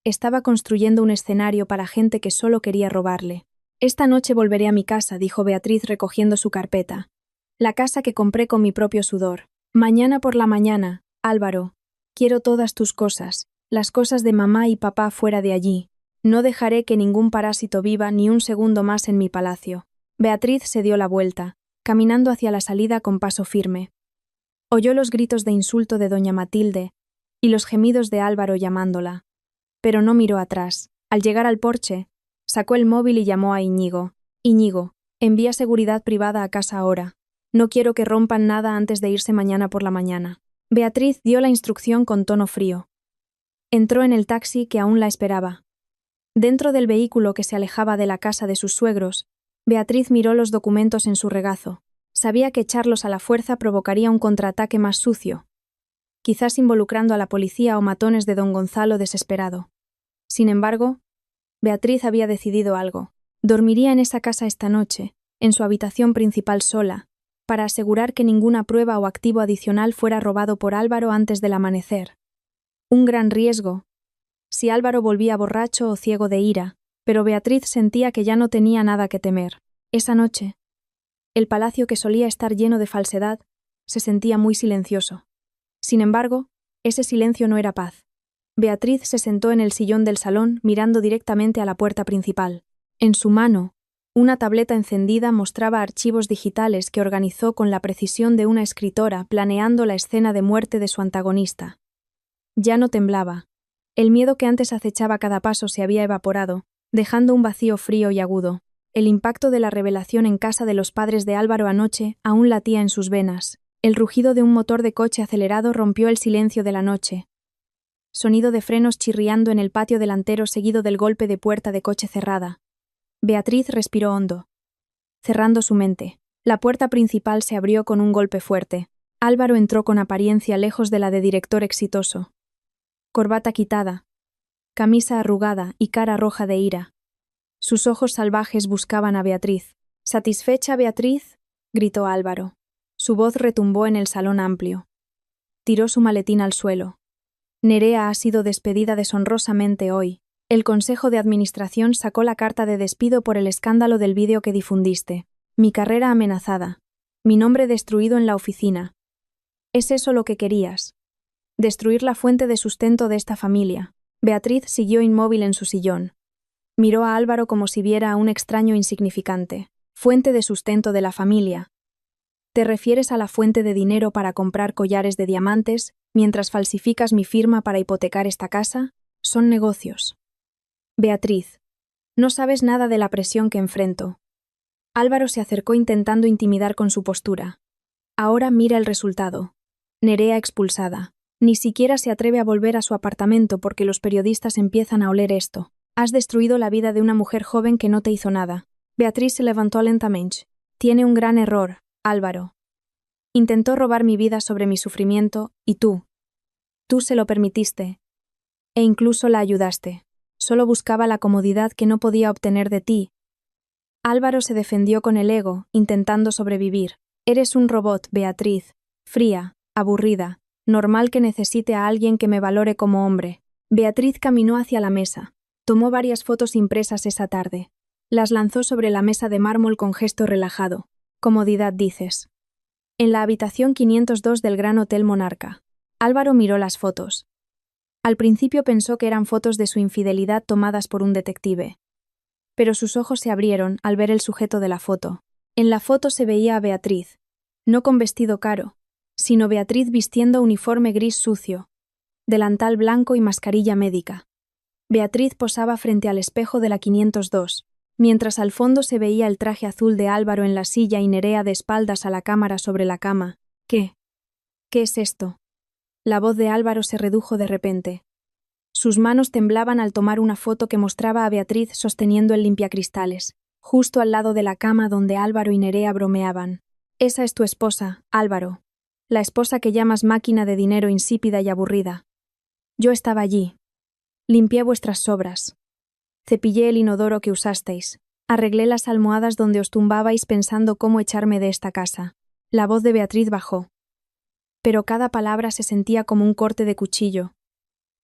Estaba construyendo un escenario para gente que solo quería robarle. Esta noche volveré a mi casa, dijo Beatriz recogiendo su carpeta. La casa que compré con mi propio sudor. Mañana por la mañana, Álvaro, quiero todas tus cosas, las cosas de mamá y papá fuera de allí. No dejaré que ningún parásito viva ni un segundo más en mi palacio. Beatriz se dio la vuelta, caminando hacia la salida con paso firme. Oyó los gritos de insulto de doña Matilde y los gemidos de Álvaro llamándola. Pero no miró atrás. Al llegar al porche, sacó el móvil y llamó a Íñigo. Íñigo, envía seguridad privada a casa ahora. No quiero que rompan nada antes de irse mañana por la mañana. Beatriz dio la instrucción con tono frío. Entró en el taxi que aún la esperaba. Dentro del vehículo que se alejaba de la casa de sus suegros, Beatriz miró los documentos en su regazo. Sabía que echarlos a la fuerza provocaría un contraataque más sucio, quizás involucrando a la policía o matones de don Gonzalo desesperado. Sin embargo, Beatriz había decidido algo. Dormiría en esa casa esta noche, en su habitación principal sola, para asegurar que ninguna prueba o activo adicional fuera robado por Álvaro antes del amanecer. Un gran riesgo, si Álvaro volvía borracho o ciego de ira, pero Beatriz sentía que ya no tenía nada que temer. Esa noche, el palacio, que solía estar lleno de falsedad, se sentía muy silencioso. Sin embargo, ese silencio no era paz. Beatriz se sentó en el sillón del salón mirando directamente a la puerta principal. En su mano, una tableta encendida mostraba archivos digitales que organizó con la precisión de una escritora planeando la escena de muerte de su antagonista. Ya no temblaba. El miedo que antes acechaba cada paso se había evaporado, dejando un vacío frío y agudo. El impacto de la revelación en casa de los padres de Álvaro anoche aún latía en sus venas. El rugido de un motor de coche acelerado rompió el silencio de la noche. Sonido de frenos chirriando en el patio delantero seguido del golpe de puerta de coche cerrada. Beatriz respiró hondo, cerrando su mente. La puerta principal se abrió con un golpe fuerte. Álvaro entró con apariencia lejos de la de director exitoso. Corbata quitada, camisa arrugada y cara roja de ira. Sus ojos salvajes buscaban a Beatriz. ¿Satisfecha, Beatriz?, gritó Álvaro. Su voz retumbó en el salón amplio. Tiró su maletín al suelo. Nerea ha sido despedida deshonrosamente hoy. El Consejo de Administración sacó la carta de despido por el escándalo del vídeo que difundiste. Mi carrera amenazada. Mi nombre destruido en la oficina. ¿Es eso lo que querías? Destruir la fuente de sustento de esta familia. Beatriz siguió inmóvil en su sillón. Miró a Álvaro como si viera a un extraño insignificante. Fuente de sustento de la familia. ¿Te refieres a la fuente de dinero para comprar collares de diamantes mientras falsificas mi firma para hipotecar esta casa? Son negocios. Beatriz, no sabes nada de la presión que enfrento. Álvaro se acercó intentando intimidar con su postura. Ahora mira el resultado. Nerea expulsada. Ni siquiera se atreve a volver a su apartamento porque los periodistas empiezan a oler esto. Has destruido la vida de una mujer joven que no te hizo nada. Beatriz se levantó lentamente. Tiene un gran error, Álvaro. Intentó robar mi vida sobre mi sufrimiento, y tú se lo permitiste. E incluso la ayudaste. Solo buscaba la comodidad que no podía obtener de ti. Álvaro se defendió con el ego, intentando sobrevivir. Eres un robot, Beatriz. Fría, aburrida, normal que necesite a alguien que me valore como hombre. Beatriz caminó hacia la mesa. Tomó varias fotos impresas esa tarde. Las lanzó sobre la mesa de mármol con gesto relajado. Comodidad, dices. En la habitación 502 del Gran Hotel Monarca. Álvaro miró las fotos. Al principio pensó que eran fotos de su infidelidad tomadas por un detective. Pero sus ojos se abrieron al ver el sujeto de la foto. En la foto se veía a Beatriz, no con vestido caro, sino Beatriz vistiendo uniforme gris sucio, delantal blanco y mascarilla médica. Beatriz posaba frente al espejo de la 502, mientras al fondo se veía el traje azul de Álvaro en la silla y Nerea de espaldas a la cámara sobre la cama. ¿Qué? ¿Qué es esto? La voz de Álvaro se redujo de repente. Sus manos temblaban al tomar una foto que mostraba a Beatriz sosteniendo el limpiacristales, justo al lado de la cama donde Álvaro y Nerea bromeaban. Esa es tu esposa, Álvaro. La esposa que llamas máquina de dinero insípida y aburrida. Yo estaba allí. Limpié vuestras sobras. Cepillé el inodoro que usasteis. Arreglé las almohadas donde os tumbabais pensando cómo echarme de esta casa. La voz de Beatriz bajó. Pero cada palabra se sentía como un corte de cuchillo.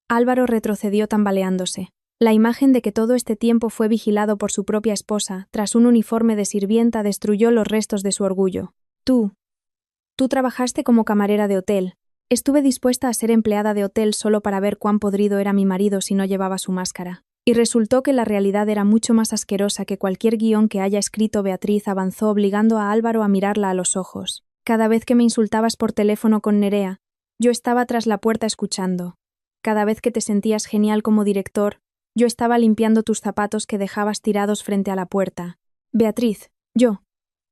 Álvaro retrocedió tambaleándose. La imagen de que todo este tiempo fue vigilado por su propia esposa, tras un uniforme de sirvienta, destruyó los restos de su orgullo. Tú trabajaste como camarera de hotel. Estuve dispuesta a ser empleada de hotel solo para ver cuán podrido era mi marido si no llevaba su máscara. Y resultó que la realidad era mucho más asquerosa que cualquier guión que haya escrito Beatriz. Avanzó obligando a Álvaro a mirarla a los ojos. Cada vez que me insultabas por teléfono con Nerea, yo estaba tras la puerta escuchando. Cada vez que te sentías genial como director, yo estaba limpiando tus zapatos que dejabas tirados frente a la puerta. Beatriz, yo.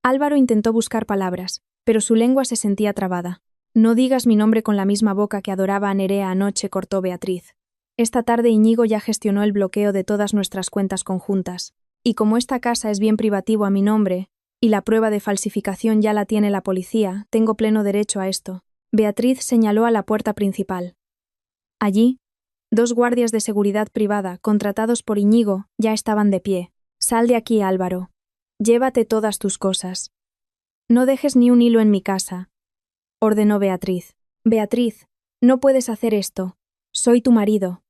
Álvaro intentó buscar palabras, pero su lengua se sentía trabada. No digas mi nombre con la misma boca que adoraba a Nerea anoche, cortó Beatriz. Esta tarde Íñigo ya gestionó el bloqueo de todas nuestras cuentas conjuntas. Y como esta casa es bien privativo a mi nombre, y la prueba de falsificación ya la tiene la policía, tengo pleno derecho a esto. Beatriz señaló a la puerta principal. Allí, 2 guardias de seguridad privada, contratados por Íñigo, ya estaban de pie. Sal de aquí, Álvaro. Llévate todas tus cosas. No dejes ni un hilo en mi casa, ordenó Beatriz. Beatriz, no puedes hacer esto. Soy tu marido.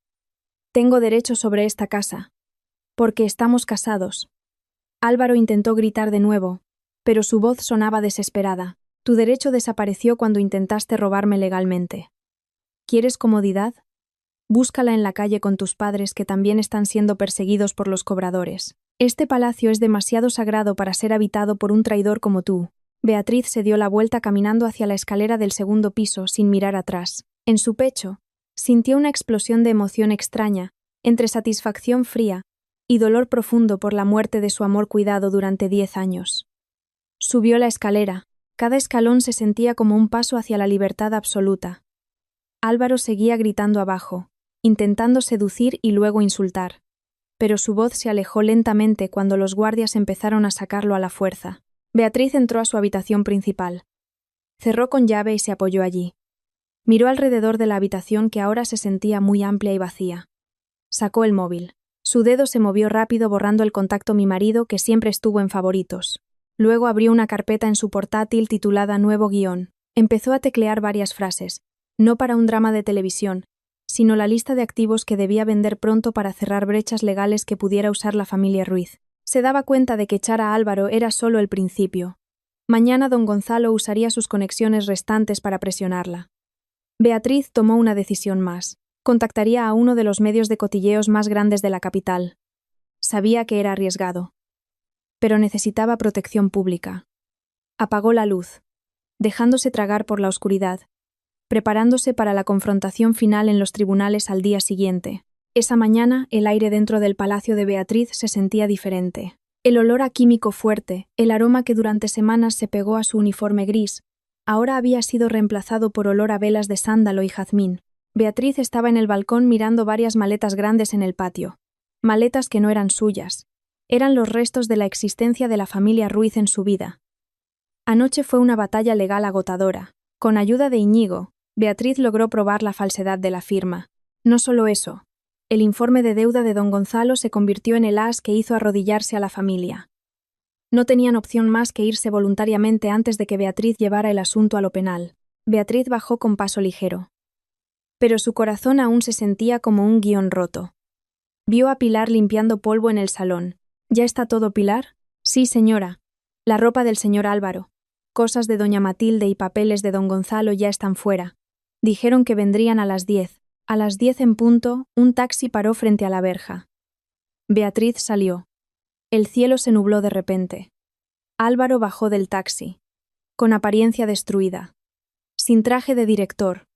Tengo derecho sobre esta casa. Porque estamos casados. Álvaro intentó gritar de nuevo, pero su voz sonaba desesperada. Tu derecho desapareció cuando intentaste robarme legalmente. ¿Quieres comodidad? Búscala en la calle con tus padres que también están siendo perseguidos por los cobradores. Este palacio es demasiado sagrado para ser habitado por un traidor como tú. Beatriz se dio la vuelta caminando hacia la escalera del 2.º piso sin mirar atrás. En su pecho, sintió una explosión de emoción extraña, entre satisfacción fría y dolor profundo por la muerte de su amor cuidado durante 10 años. Subió la escalera. Cada escalón se sentía como un paso hacia la libertad absoluta. Álvaro seguía gritando abajo, intentando seducir y luego insultar. Pero su voz se alejó lentamente cuando los guardias empezaron a sacarlo a la fuerza. Beatriz entró a su habitación principal. Cerró con llave y se apoyó allí. Miró alrededor de la habitación que ahora se sentía muy amplia y vacía. Sacó el móvil. Su dedo se movió rápido borrando el contacto mi marido que siempre estuvo en favoritos. Luego abrió una carpeta en su portátil titulada Nuevo guión. Empezó a teclear varias frases, no para un drama de televisión, sino la lista de activos que debía vender pronto para cerrar brechas legales que pudiera usar la familia Ruiz. Se daba cuenta de que echar a Álvaro era solo el principio. Mañana don Gonzalo usaría sus conexiones restantes para presionarla. Beatriz tomó una decisión más. Contactaría a uno de los medios de cotilleos más grandes de la capital. Sabía que era arriesgado, pero necesitaba protección pública. Apagó la luz, dejándose tragar por la oscuridad, preparándose para la confrontación final en los tribunales al día siguiente. Esa mañana, el aire dentro del palacio de Beatriz se sentía diferente. El olor a químico fuerte, el aroma que durante semanas se pegó a su uniforme gris, ahora había sido reemplazado por olor a velas de sándalo y jazmín. Beatriz estaba en el balcón mirando varias maletas grandes en el patio. Maletas que no eran suyas. Eran los restos de la existencia de la familia Ruiz en su vida. Anoche fue una batalla legal agotadora. Con ayuda de Íñigo, Beatriz logró probar la falsedad de la firma. No solo eso. El informe de deuda de don Gonzalo se convirtió en el as que hizo arrodillarse a la familia. No tenían opción más que irse voluntariamente antes de que Beatriz llevara el asunto a lo penal. Beatriz bajó con paso ligero. Pero su corazón aún se sentía como un guión roto. Vio a Pilar limpiando polvo en el salón. ¿Ya está todo, Pilar? Sí, señora. La ropa del señor Álvaro. Cosas de doña Matilde y papeles de don Gonzalo ya están fuera. Dijeron que vendrían a las 10. A las 10 en punto, un taxi paró frente a la verja. Beatriz salió. El cielo se nubló de repente. Álvaro bajó del taxi, con apariencia destruida. Sin traje de director,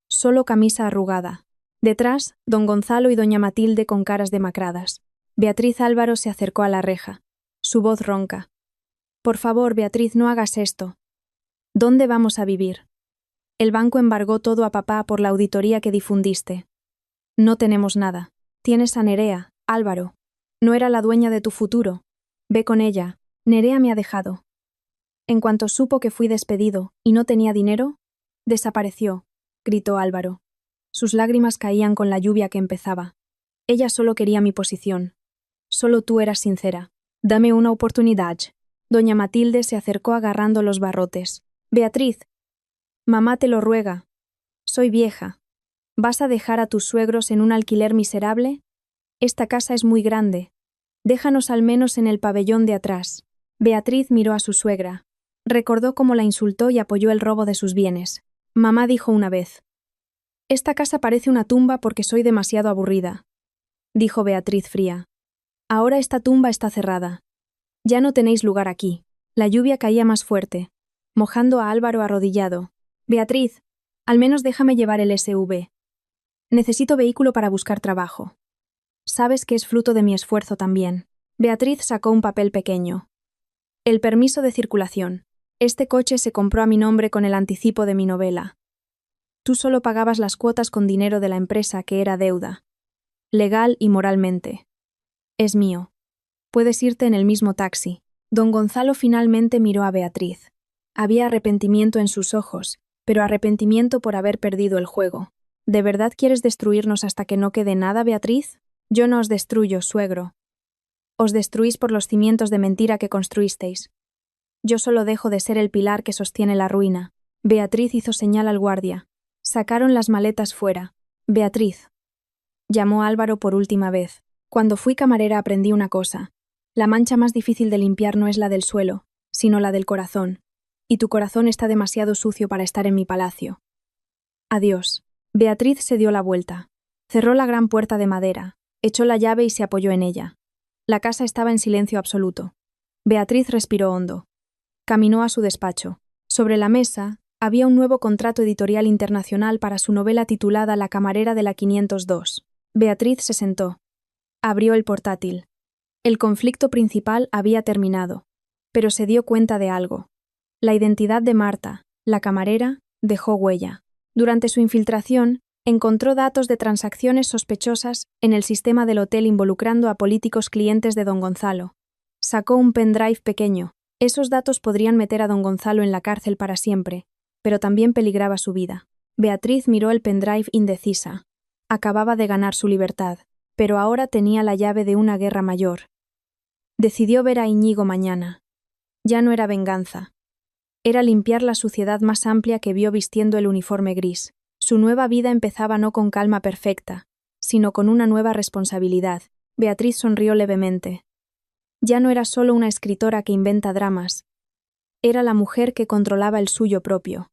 solo camisa arrugada. Detrás, don Gonzalo y doña Matilde con caras demacradas. Beatriz Álvaro se acercó a la reja, su voz ronca. Por favor, Beatriz, no hagas esto. ¿Dónde vamos a vivir? El banco embargó todo a papá por la auditoría que difundiste. No tenemos nada. Tienes a Nerea, Álvaro. No era la dueña de tu futuro. Ve con ella. Nerea me ha dejado. En cuanto supo que fui despedido y no tenía dinero, desapareció, gritó Álvaro. Sus lágrimas caían con la lluvia que empezaba. Ella solo quería mi posición. Solo tú eras sincera. Dame una oportunidad. Doña Matilde se acercó agarrando los barrotes. Beatriz. Mamá te lo ruega. Soy vieja. ¿Vas a dejar a tus suegros en un alquiler miserable? Esta casa es muy grande. Déjanos al menos en el pabellón de atrás. Beatriz miró a su suegra. Recordó cómo la insultó y apoyó el robo de sus bienes. Mamá dijo una vez. Esta casa parece una tumba porque soy demasiado aburrida, dijo Beatriz fría. Ahora esta tumba está cerrada. Ya no tenéis lugar aquí. La lluvia caía más fuerte, mojando a Álvaro arrodillado. Beatriz, al menos déjame llevar el SV. Necesito vehículo para buscar trabajo. Sabes que es fruto de mi esfuerzo también. Beatriz sacó un papel pequeño. El permiso de circulación. Este coche se compró a mi nombre con el anticipo de mi novela. Tú solo pagabas las cuotas con dinero de la empresa que era deuda. Legal y moralmente. Es mío. Puedes irte en el mismo taxi. Don Gonzalo finalmente miró a Beatriz. Había arrepentimiento en sus ojos, pero arrepentimiento por haber perdido el juego. ¿De verdad quieres destruirnos hasta que no quede nada, Beatriz? Yo no os destruyo, suegro. Os destruís por los cimientos de mentira que construisteis. Yo solo dejo de ser el pilar que sostiene la ruina. Beatriz hizo señal al guardia. Sacaron las maletas fuera. Beatriz. Llamó Álvaro por última vez. Cuando fui camarera aprendí una cosa. La mancha más difícil de limpiar no es la del suelo, sino la del corazón. Y tu corazón está demasiado sucio para estar en mi palacio. Adiós. Beatriz se dio la vuelta. Cerró la gran puerta de madera, echó la llave y se apoyó en ella. La casa estaba en silencio absoluto. Beatriz respiró hondo. Caminó a su despacho. Sobre la mesa había un nuevo contrato editorial internacional para su novela titulada La camarera de la 502. Beatriz se sentó. Abrió el portátil. El conflicto principal había terminado, pero se dio cuenta de algo. La identidad de Marta, la camarera, dejó huella. Durante su infiltración, encontró datos de transacciones sospechosas en el sistema del hotel involucrando a políticos clientes de don Gonzalo. Sacó un pendrive pequeño. Esos datos podrían meter a don Gonzalo en la cárcel para siempre, pero también peligraba su vida. Beatriz miró el pendrive indecisa. Acababa de ganar su libertad, pero ahora tenía la llave de una guerra mayor. Decidió ver a Íñigo mañana. Ya no era venganza. Era limpiar la suciedad más amplia que vio vistiendo el uniforme gris. Su nueva vida empezaba no con calma perfecta, sino con una nueva responsabilidad. Beatriz sonrió levemente. Ya no era solo una escritora que inventa dramas. Era la mujer que controlaba el suyo propio.